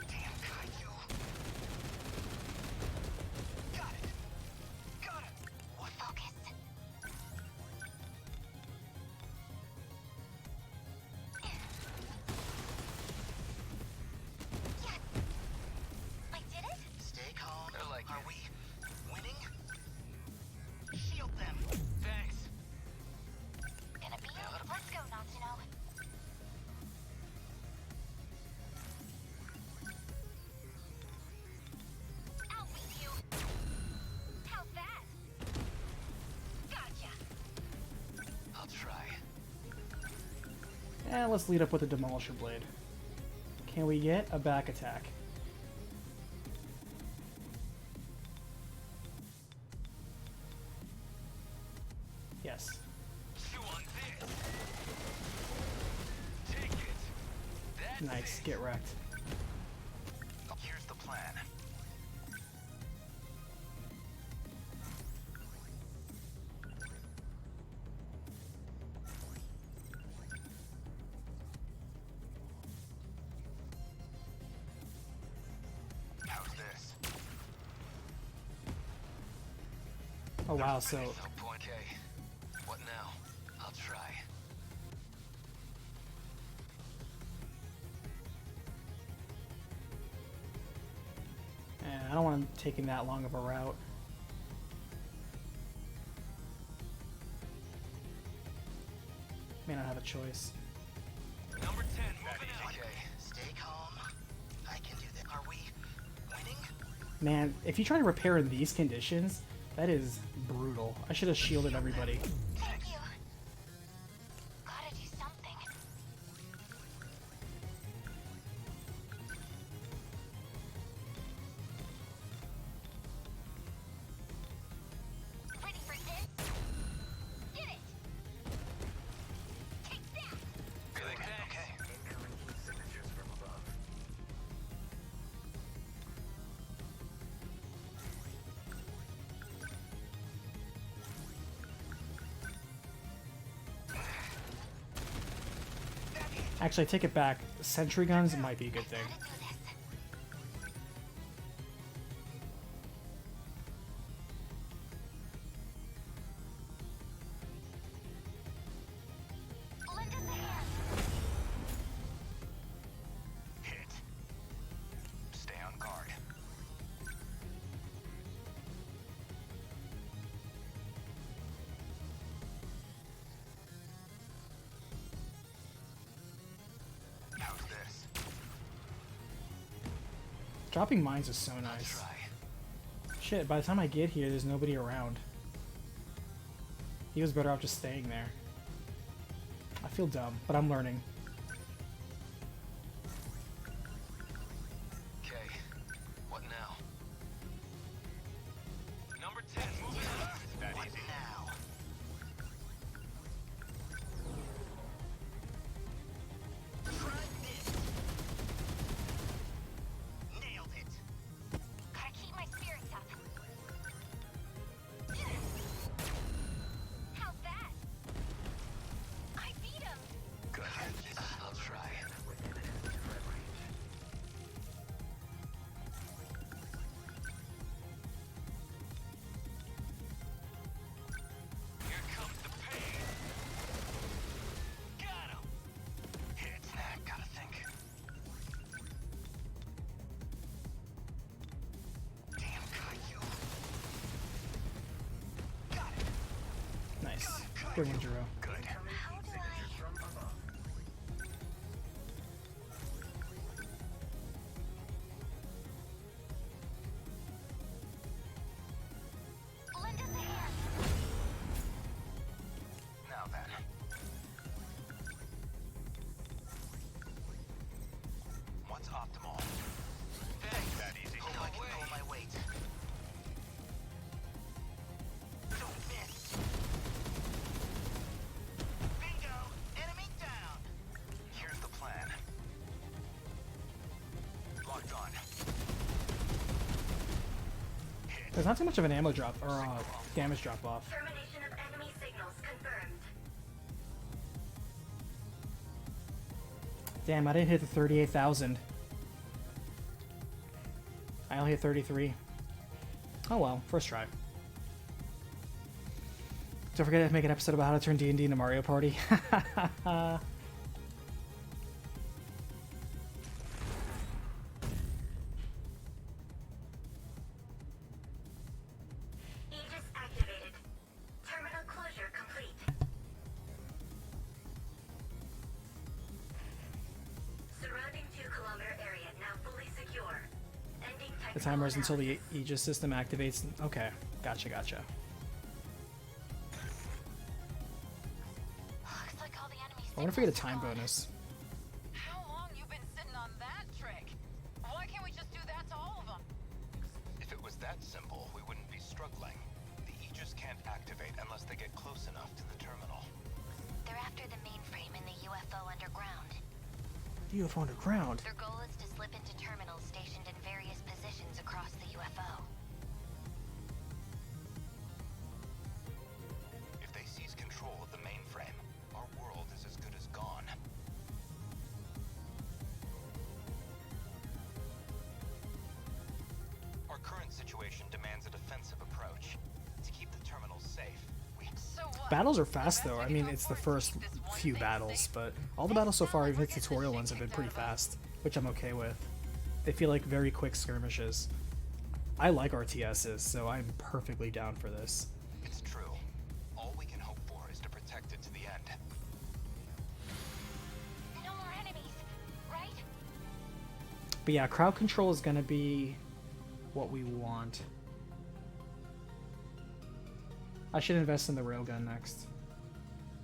Damn Kaiju. Got it. Got it. What? Focus. Yes. I did it? Stay calm. They're like Are it. we winning? Shield them. Thanks. Gonna be you? Let's go, Natsuno. I'll beat you. How's that? Gotcha. I'll try. And let's lead up with a Demolisher Blade. Can we get a back attack? Yes. Chew on this. Take it. That's Nice, it. get wrecked. Here's the plan. How's this? Oh wow, so No point. Okay. What now? I'll try. I don't want him taking that long of a route. May not have a choice. Number 10, moving out. Okay. Stay calm. I can do that. Are we winning? Man, if you try to repair in these conditions, that is brutal. I should have shielded everybody. Thank you. Gotta do something. Ready for this? Did it! Take that! Feeling okay. Incoming signatures from above. Actually, I take it back. Sentry guns might be a good thing. Gotta do this. Lend us a hand. Hit. Stay on guard. Dropping mines is so nice. Shit, by the time I get here, there's nobody around. He was better off just staying there. I feel dumb, but I'm learning. Okay, what now? Number 10, moving on. That easy. Now. Try this. Nailed it. Gotta keep my spirits up. How's that? I beat him. Good. I'll try. Here comes the pain. Got him. Hit. Gotta think. Damn Caillou. Got it. Nice. Good one, Jiro. Good. How do I... Lend us a hand. Now then. What's optimal? Thanks. That easy. Pull my weight. Don't miss. Bingo! Enemy down. Here's the plan. Locked on. Hit. There's not too much of an ammo drop or damage drop off. Termination of enemy signals confirmed. Damn, I didn't hit the 38,000. I only hit 33. Oh well, first try. Don't forget to make an episode about how to turn D&D into Mario Party. Aegis activated. Terminal closure complete. Surrounding 2-kilometer area now fully secure. Ending The timer is until the Aegis system activates. Okay, gotcha. Looks like all the enemies. I wonder if we get a time bonus. How long you been sitting on that trick? Why can't we just do that to all of them? If it was that simple, we wouldn't be struggling. The Aegis can't activate unless they get close enough to the terminal. They're after the mainframe in the UFO underground. UFO underground. Their goal is to slip into terminals stationed in various positions across the UFO. If they seize control of the mainframe, our world is as good as gone. Our current situation demands a defensive approach. To keep the terminals safe, we... So what? Battles are fast though. I mean, it's the first few battles, but all the battles so far, even the tutorial ones, have been pretty fast, which I'm okay with. They feel like very quick skirmishes. I like RTSs, so I'm perfectly down for this. It's true. All we can hope for is to protect it to the end. No more enemies, right? But yeah, crowd control is gonna be what we want. I should invest in the railgun next.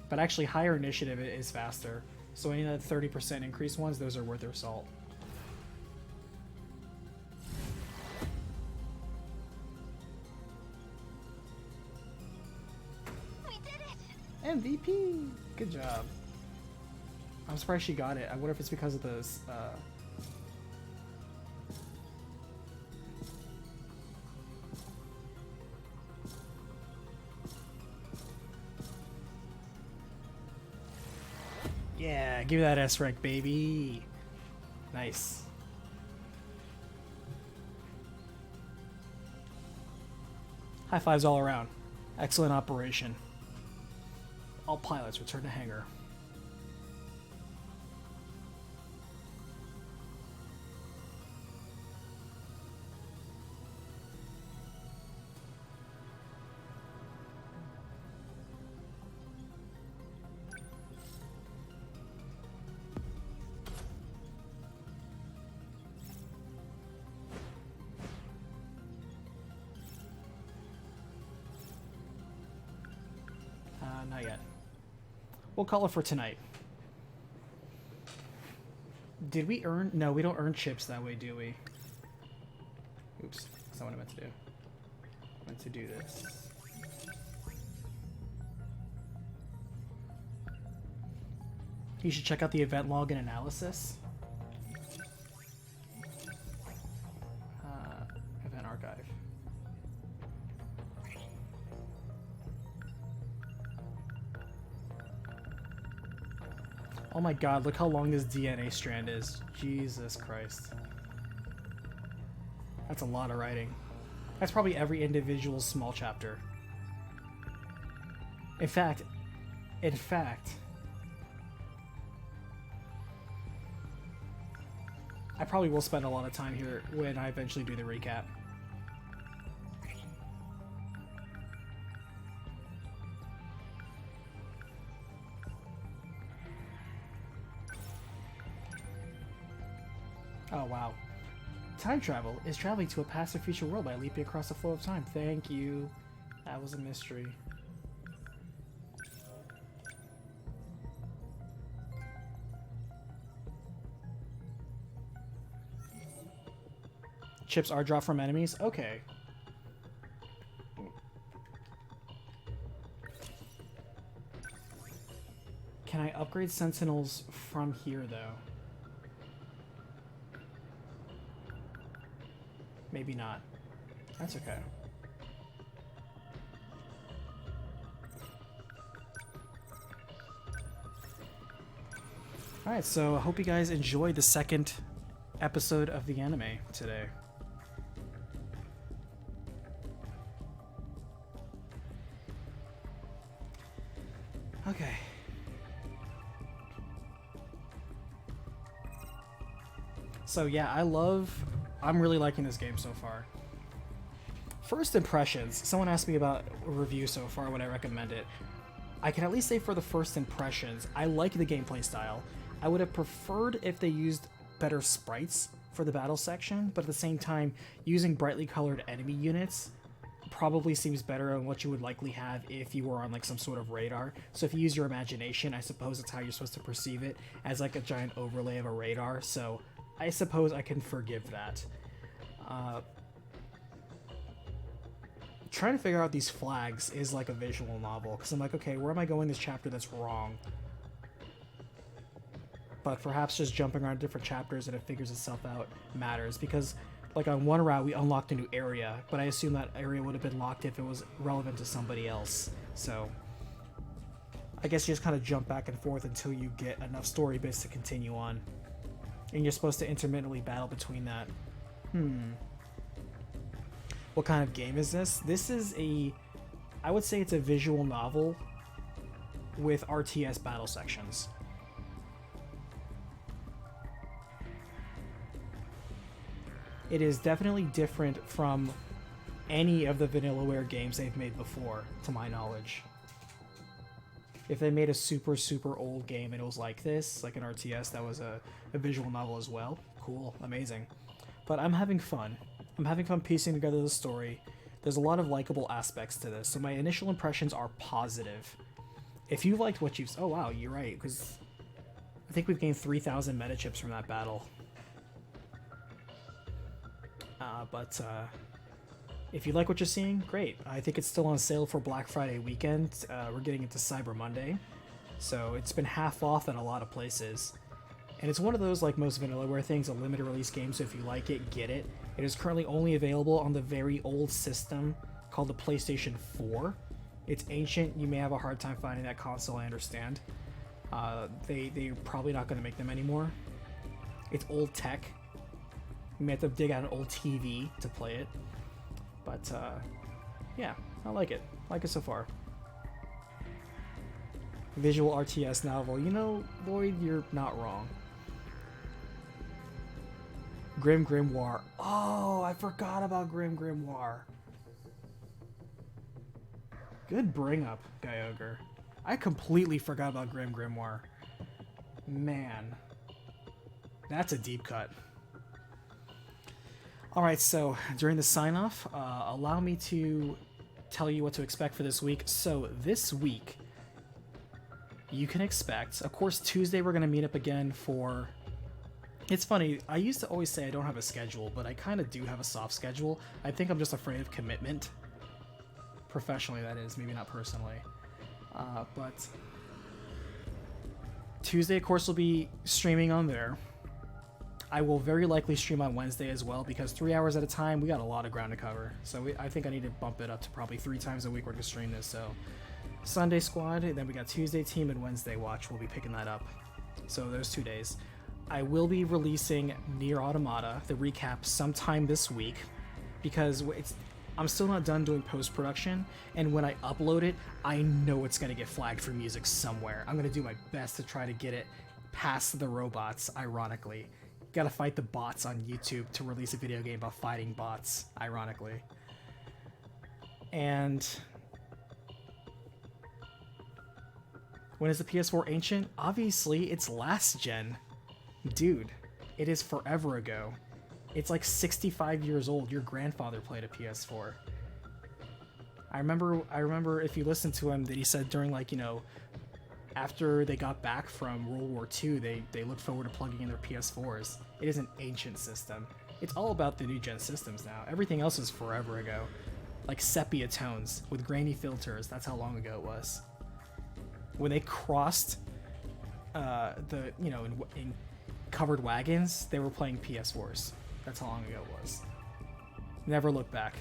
But actually, higher initiative is faster. So any of the 30% increased ones, those are worth their salt. We did it! MVP! Good job. I'm surprised she got it. I wonder if it's because of those, Yeah, give me that S rank, baby. Nice. High fives all around. Excellent operation. All pilots return to hangar. Not yet. We'll call it for tonight. Did we earn? No, we don't earn chips that way, do we? Oops, that's not what I meant to do. I meant to do this. You should check out the event log and analysis. Event archive. Oh my god, look how long this DNA strand is. Jesus Christ. That's a lot of writing. That's probably every individual small chapter. In fact, I probably will spend a lot of time here when I eventually do the recap. Oh, wow. Time travel is traveling to a past or future world by leaping across the flow of time. Thank you. That was a mystery. Chips are dropped from enemies? Okay. Can I upgrade Sentinels from here, though? Maybe not. That's okay. Alright, so I hope you guys enjoyed the second episode of the anime today. Okay. So yeah, I'm really liking this game so far. First impressions. Someone asked me about a review so far, would I recommend it? I can at least say for the first impressions, I like the gameplay style. I would have preferred if they used better sprites for the battle section, but at the same time, using brightly colored enemy units probably seems better than what you would likely have if you were on like some sort of radar. So if you use your imagination, I suppose that's how you're supposed to perceive it, as like a giant overlay of a radar. So I suppose I can forgive that. Trying to figure out these flags is like a visual novel, because I'm like, okay, where am I going this chapter that's wrong? But perhaps just jumping around different chapters and it figures itself out matters, because like on one route we unlocked a new area, but I assume that area would have been locked if it was relevant to somebody else. So I guess you just kind of jump back and forth until you get enough story bits to continue on. And you're supposed to intermittently battle between that. What kind of game is this? This is I would say it's a visual novel with RTS battle sections. It is definitely different from any of the Vanillaware games they've made before, to my knowledge. If they made a super, super old game and it was like this, like an RTS that was a visual novel as well, cool, amazing. But I'm having fun. I'm having fun piecing together the story. There's a lot of likable aspects to this, so my initial impressions are positive. If you liked what you've... Oh wow, you're right, because I think we've gained 3,000 meta chips from that battle. But if you like what you're seeing, great. I think it's still on sale for Black Friday weekend. We're getting into Cyber Monday, so it's been half off in a lot of places. And it's one of those, like most Vanillaware things, a limited release game, so if you like it, get it. It is currently only available on the very old system called the PlayStation 4. It's ancient, you may have a hard time finding that console, I understand. They're probably not going to make them anymore. It's old tech. You may have to dig out an old TV to play it. But, yeah, I like it. I like it so far. Visual RTS novel. You know, Lloyd, you're not wrong. Grim Grimoire. Oh, I forgot about Grim Grimoire. Good bring up, Gyogre. I completely forgot about Grim Grimoire. Man. That's a deep cut. Alright, so during the sign-off, allow me to tell you what to expect for this week. So this week, you can expect. Of course, Tuesday we're going to meet up again for... It's funny, I used to always say I don't have a schedule, but I kind of do have a soft schedule. I think I'm just afraid of commitment. Professionally, that is, maybe not personally. But Tuesday, of course, will be streaming on there. I will very likely stream on Wednesday as well, because 3 hours at a time, we got a lot of ground to cover. So I think I need to bump it up to probably 3 times a week we're going to stream this. So Sunday squad, and then we got Tuesday team and Wednesday watch. We'll be picking that up. So those 2 days. I will be releasing Nier Automata, the recap, sometime this week, because I'm still not done doing post-production, and when I upload it, I know it's going to get flagged for music somewhere. I'm going to do my best to try to get it past the robots, ironically. Gotta fight the bots on YouTube to release a video game about fighting bots, ironically. And when is the PS4 ancient? Obviously, it's last gen. Dude, it is forever ago. It's like 65 years old. Your grandfather played a PS4. I remember if you listen to him that he said during, like, you know, after they got back from World War II, they looked forward to plugging in their PS4s. It is an ancient system. It's all about the new gen systems now. Everything else is forever ago. Like sepia tones with grainy filters. That's how long ago it was. When they crossed in covered wagons, they were playing PS4s. That's how long ago it was. Never look back.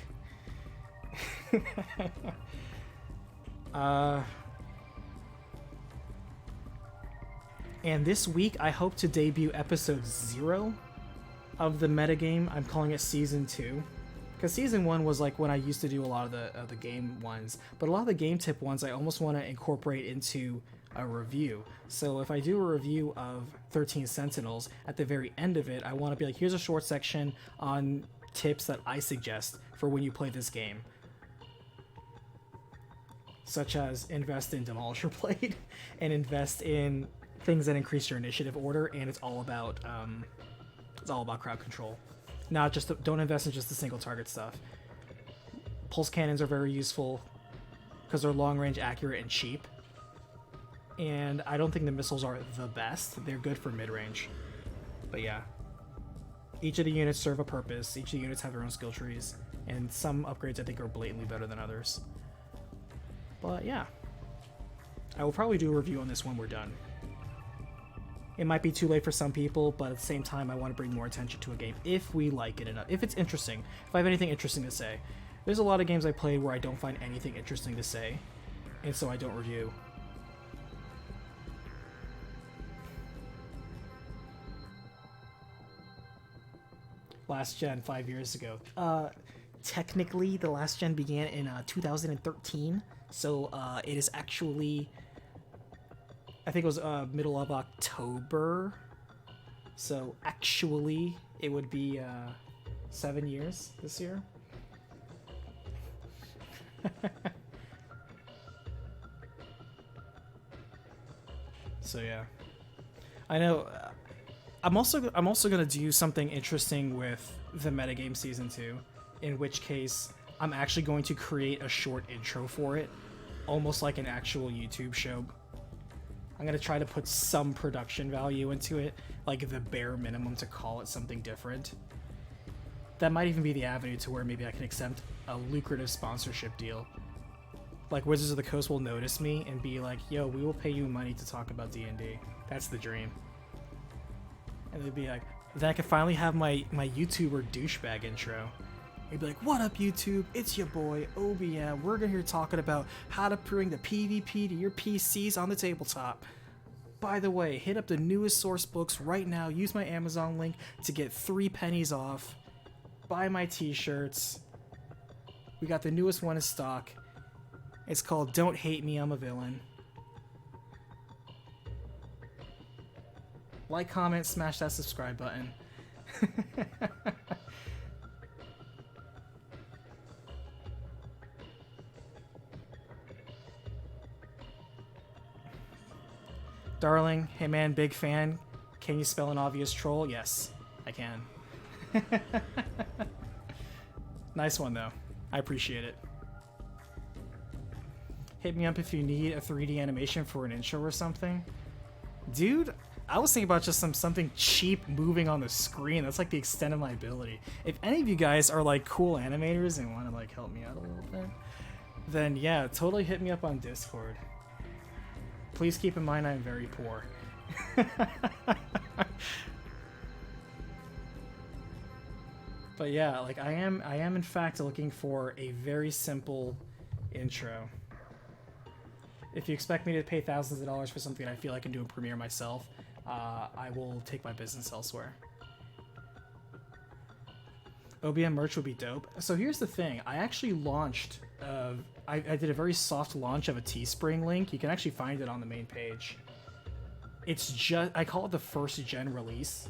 And this week, I hope to debut episode 0 of the metagame. I'm calling it Season 2. Because Season 1 was like when I used to do a lot of the game ones. But a lot of the game tip ones, I almost want to incorporate into a review. So if I do a review of 13 Sentinels, at the very end of it, I want to be like, here's a short section on tips that I suggest for when you play this game. Such as invest in Demolisher Blade and invest in things that increase your initiative order, and it's all about crowd control. Not just don't invest in just the single target stuff. Pulse cannons are very useful because they're long range, accurate, and cheap. And I don't think the missiles are the best. They're good for mid range. But yeah, each of the units serve a purpose. Each of the units have their own skill trees, and some upgrades I think are blatantly better than others. But yeah, I will probably do a review on this when we're done. It might be too late for some people, but at the same time, I want to bring more attention to a game if we like it enough. If it's interesting. If I have anything interesting to say. There's a lot of games I played where I don't find anything interesting to say, and so I don't review. Last gen, 5 years ago. Technically, the last gen began in 2013, so it is actually... I think it was middle of October, so actually it would be 7 years this year. So yeah, I know. I'm also gonna do something interesting with the metagame season 2, in which case I'm actually going to create a short intro for it, almost like an actual YouTube show. I'm going to try to put some production value into it, like the bare minimum to call it something different. That might even be the avenue to where maybe I can accept a lucrative sponsorship deal. Like Wizards of the Coast will notice me and be like, yo, we will pay you money to talk about D&D. That's the dream. And they'd be like, then I can finally have my YouTuber douchebag intro. He'd be like, what up, YouTube? It's your boy, OBM. We're here talking about how to bring the PvP to your PCs on the tabletop. By the way, hit up the newest source books right now. Use my Amazon link to get 3 pennies off. Buy my t-shirts. We got the newest one in stock. It's called Don't Hate Me, I'm a Villain. Like, comment, smash that subscribe button. Darling, hey man, big fan. Can you spell an obvious troll? Yes, I can. Nice one though. I appreciate it. Hit me up if you need a 3D animation for an intro or something. Dude, I was thinking about just something cheap moving on the screen. That's like the extent of my ability. If any of you guys are like cool animators and want to like help me out a little bit, then yeah, totally hit me up on Discord. Please keep in mind I'm very poor. But yeah, like I am in fact looking for a very simple intro. If you expect me to pay thousands of dollars for something I feel I can do in Premiere myself, I will take my business elsewhere. OBM merch would be dope. So here's the thing. I actually launched, I did a very soft launch of a Teespring link. You can actually find it on the main page. It's just, I call it the first gen release.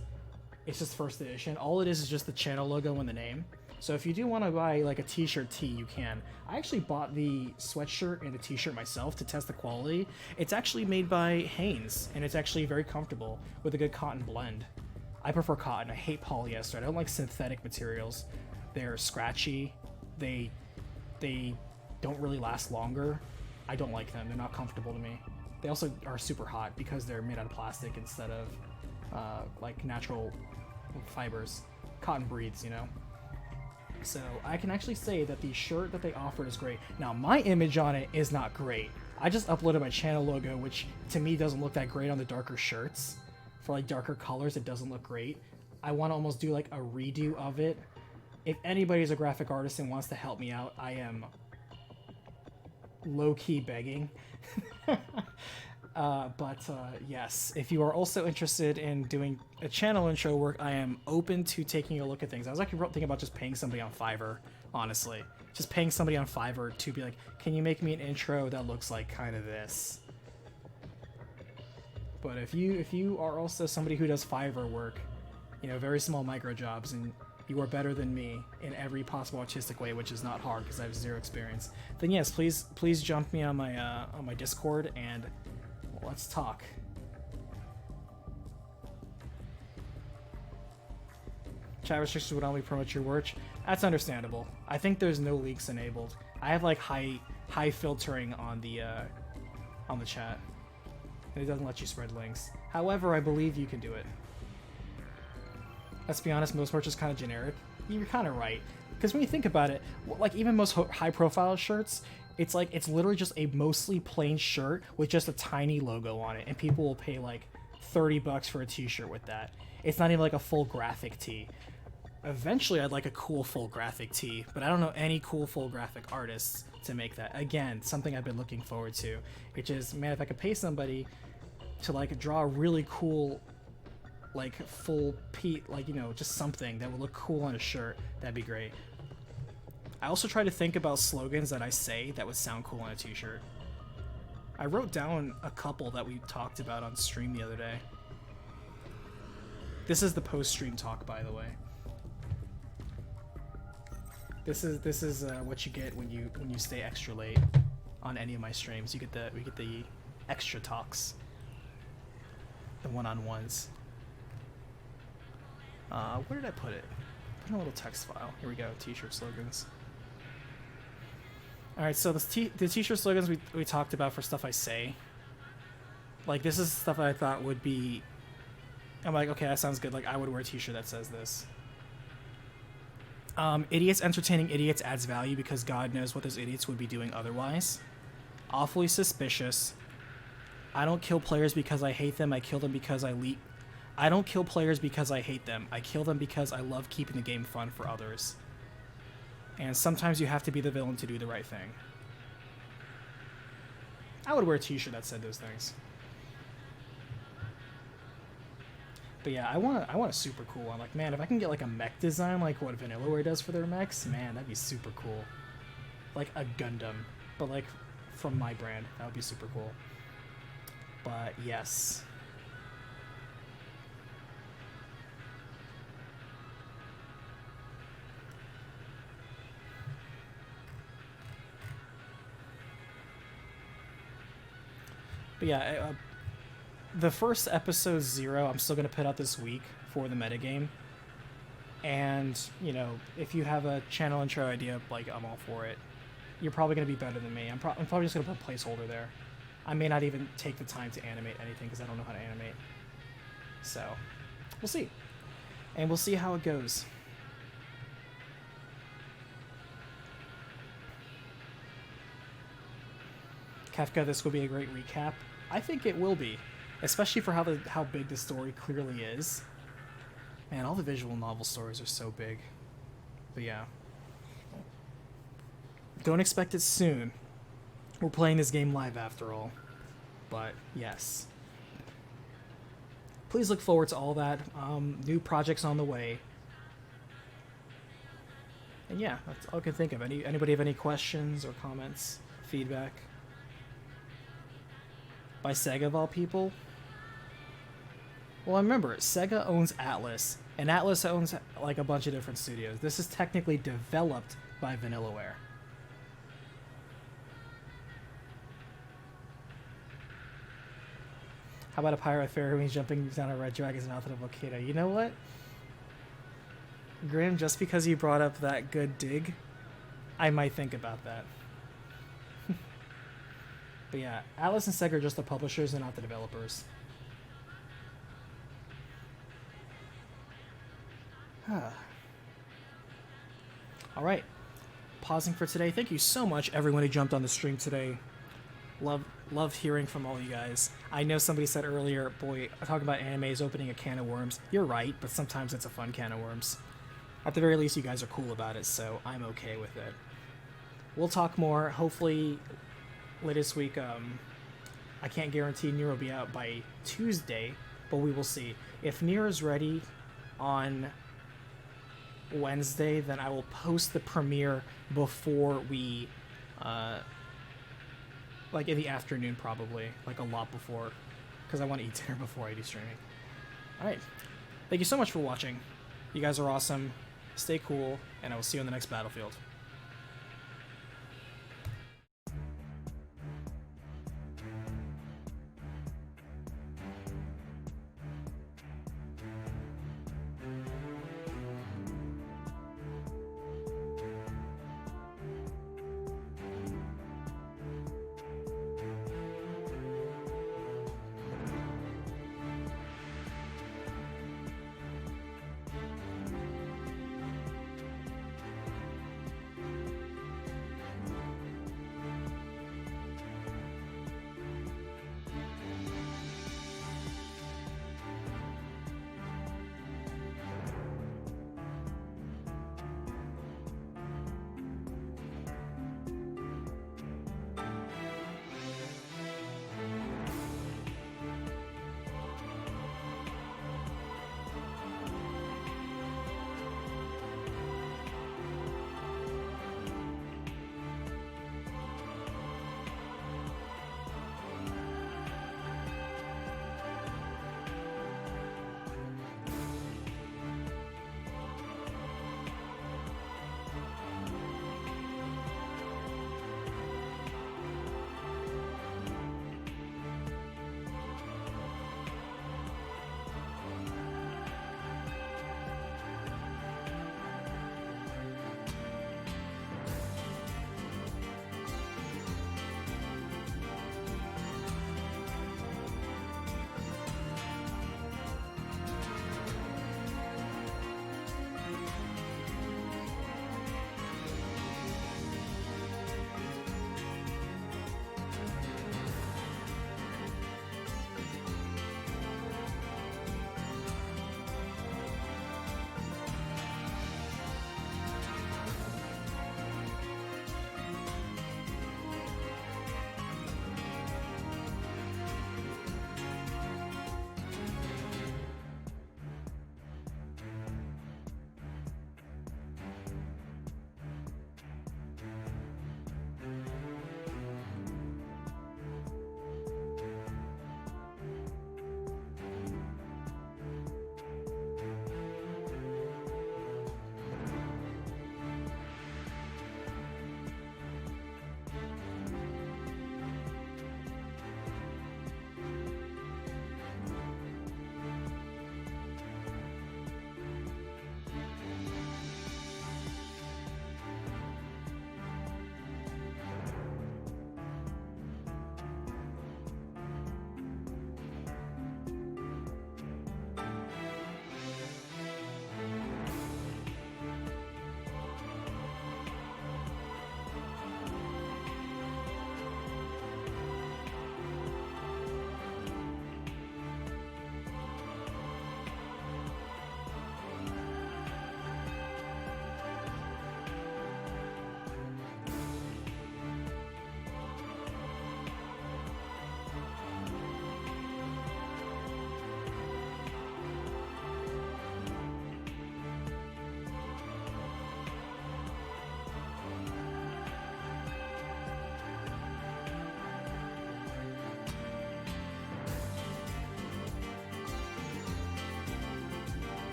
It's just first edition. All it is just the channel logo and the name. So if you do want to buy like a t-shirt tee, you can. I actually bought the sweatshirt and the t-shirt myself to test the quality. It's actually made by Hanes, and it's actually very comfortable with a good cotton blend. I prefer cotton. I hate polyester. I don't like synthetic materials. They're scratchy. They don't really last longer. I don't like them. They're not comfortable to me. They also are super hot because they're made out of plastic instead of like natural fibers. Cotton breathes, you know? So I can actually say that the shirt that they offered is great. Now my image on it is not great. I just uploaded my channel logo, which to me doesn't look that great on the darker shirts. For like darker colors, it doesn't look great. I want to almost do like a redo of it. If anybody's a graphic artist and wants to help me out, I am low-key begging. Yes, if you are also interested in doing a channel intro work, I am open to taking a look at things. I was actually thinking about just paying somebody on Fiverr, honestly. Just paying somebody on Fiverr to be like, can you make me an intro that looks like kind of this? But if you are also somebody who does Fiverr work, you know, very small micro jobs, and you are better than me in every possible artistic way, which is not hard because I have zero experience, then yes, please jump me on my Discord and let's talk. Chat restrictions would only promote your work. That's understandable. I think there's no leaks enabled. I have like high filtering on the chat. And it doesn't let you spread links. However, I believe you can do it. Let's be honest, most merch is kind of generic. You're kind of right. Because when you think about it, like even most high-profile shirts, it's like it's literally just a mostly plain shirt with just a tiny logo on it, and people will pay like $30 for a t-shirt with that. It's not even like a full graphic tee. Eventually, I'd like a cool full graphic tee, but I don't know any cool full graphic artists to make that. Again, something I've been looking forward to, which is, man, if I could pay somebody to like draw a really cool, like full like, you know, just something that would look cool on a shirt, that'd be great. I also try to think about slogans that I say that would sound cool on a t-shirt. I wrote down a couple that we talked about on stream the other day. This is the post-stream talk, by the way. This is what you get when you stay extra late on any of my streams. We get the extra talks, the one-on-ones. Where did I put it? Put in a little text file. Here we go. T-shirt slogans. All right, so the t-shirt slogans we talked about for stuff I say. Like this is stuff I thought would be. I'm like, okay, that sounds good. Like I would wear a t-shirt that says this. Idiots entertaining idiots adds value because God knows what those idiots would be doing otherwise. Awfully suspicious. I don't kill players because I hate them. I kill them because I don't kill players because I hate them. I kill them because I love keeping the game fun for others. And sometimes you have to be the villain to do the right thing. I would wear a t-shirt that said those things. But yeah, I want a super cool one. Like, man, if I can get like a mech design like what Vanillaware does for their mechs, man, that'd be super cool. Like a Gundam, but like from my brand, that would be super cool. But yes. But yeah, the first episode 0, I'm still going to put out this week for the metagame. And, you know, if you have a channel intro idea, like, I'm all for it. you're probably going to be better than me. I'm probably just going to put a placeholder there. I may not even take the time to animate anything because I don't know how to animate. So, we'll see. And we'll see how it goes. Kefka, this will be a great recap. I think it will be, especially for how big the story clearly is. Man, all the visual novel stories are so big. But yeah. Don't expect it soon. We're playing this game live after all. But yes. Please look forward to all that. New projects on the way. And yeah, that's all I can think of. Anybody have any questions or comments? Feedback? By Sega of all people? Well, remember, Sega owns Atlas, and Atlas owns like a bunch of different studios. This is technically developed by Vanillaware. How about a pirate fairy when he's jumping down a red dragon's mouth in a volcano? You know what? Grim, just because you brought up that good dig, I might think about that. But yeah, Atlas and Sega are just the publishers and not the developers. Alright. Pausing for today. Thank you so much, everyone who jumped on the stream today. Love hearing from all you guys. I know somebody said earlier, boy, talking about anime is opening a can of worms. You're right, but sometimes it's a fun can of worms. At the very least, you guys are cool about it, so I'm okay with it. We'll talk more, hopefully later this week. I can't guarantee Nier will be out by Tuesday, but we will see. If Nier is ready on Wednesday, then I will post the premiere before we, like in the afternoon probably, like a lot before, because I want to eat dinner before I do streaming. Alright, thank you so much for watching. You guys are awesome, stay cool, and I will see you on the next Battlefield.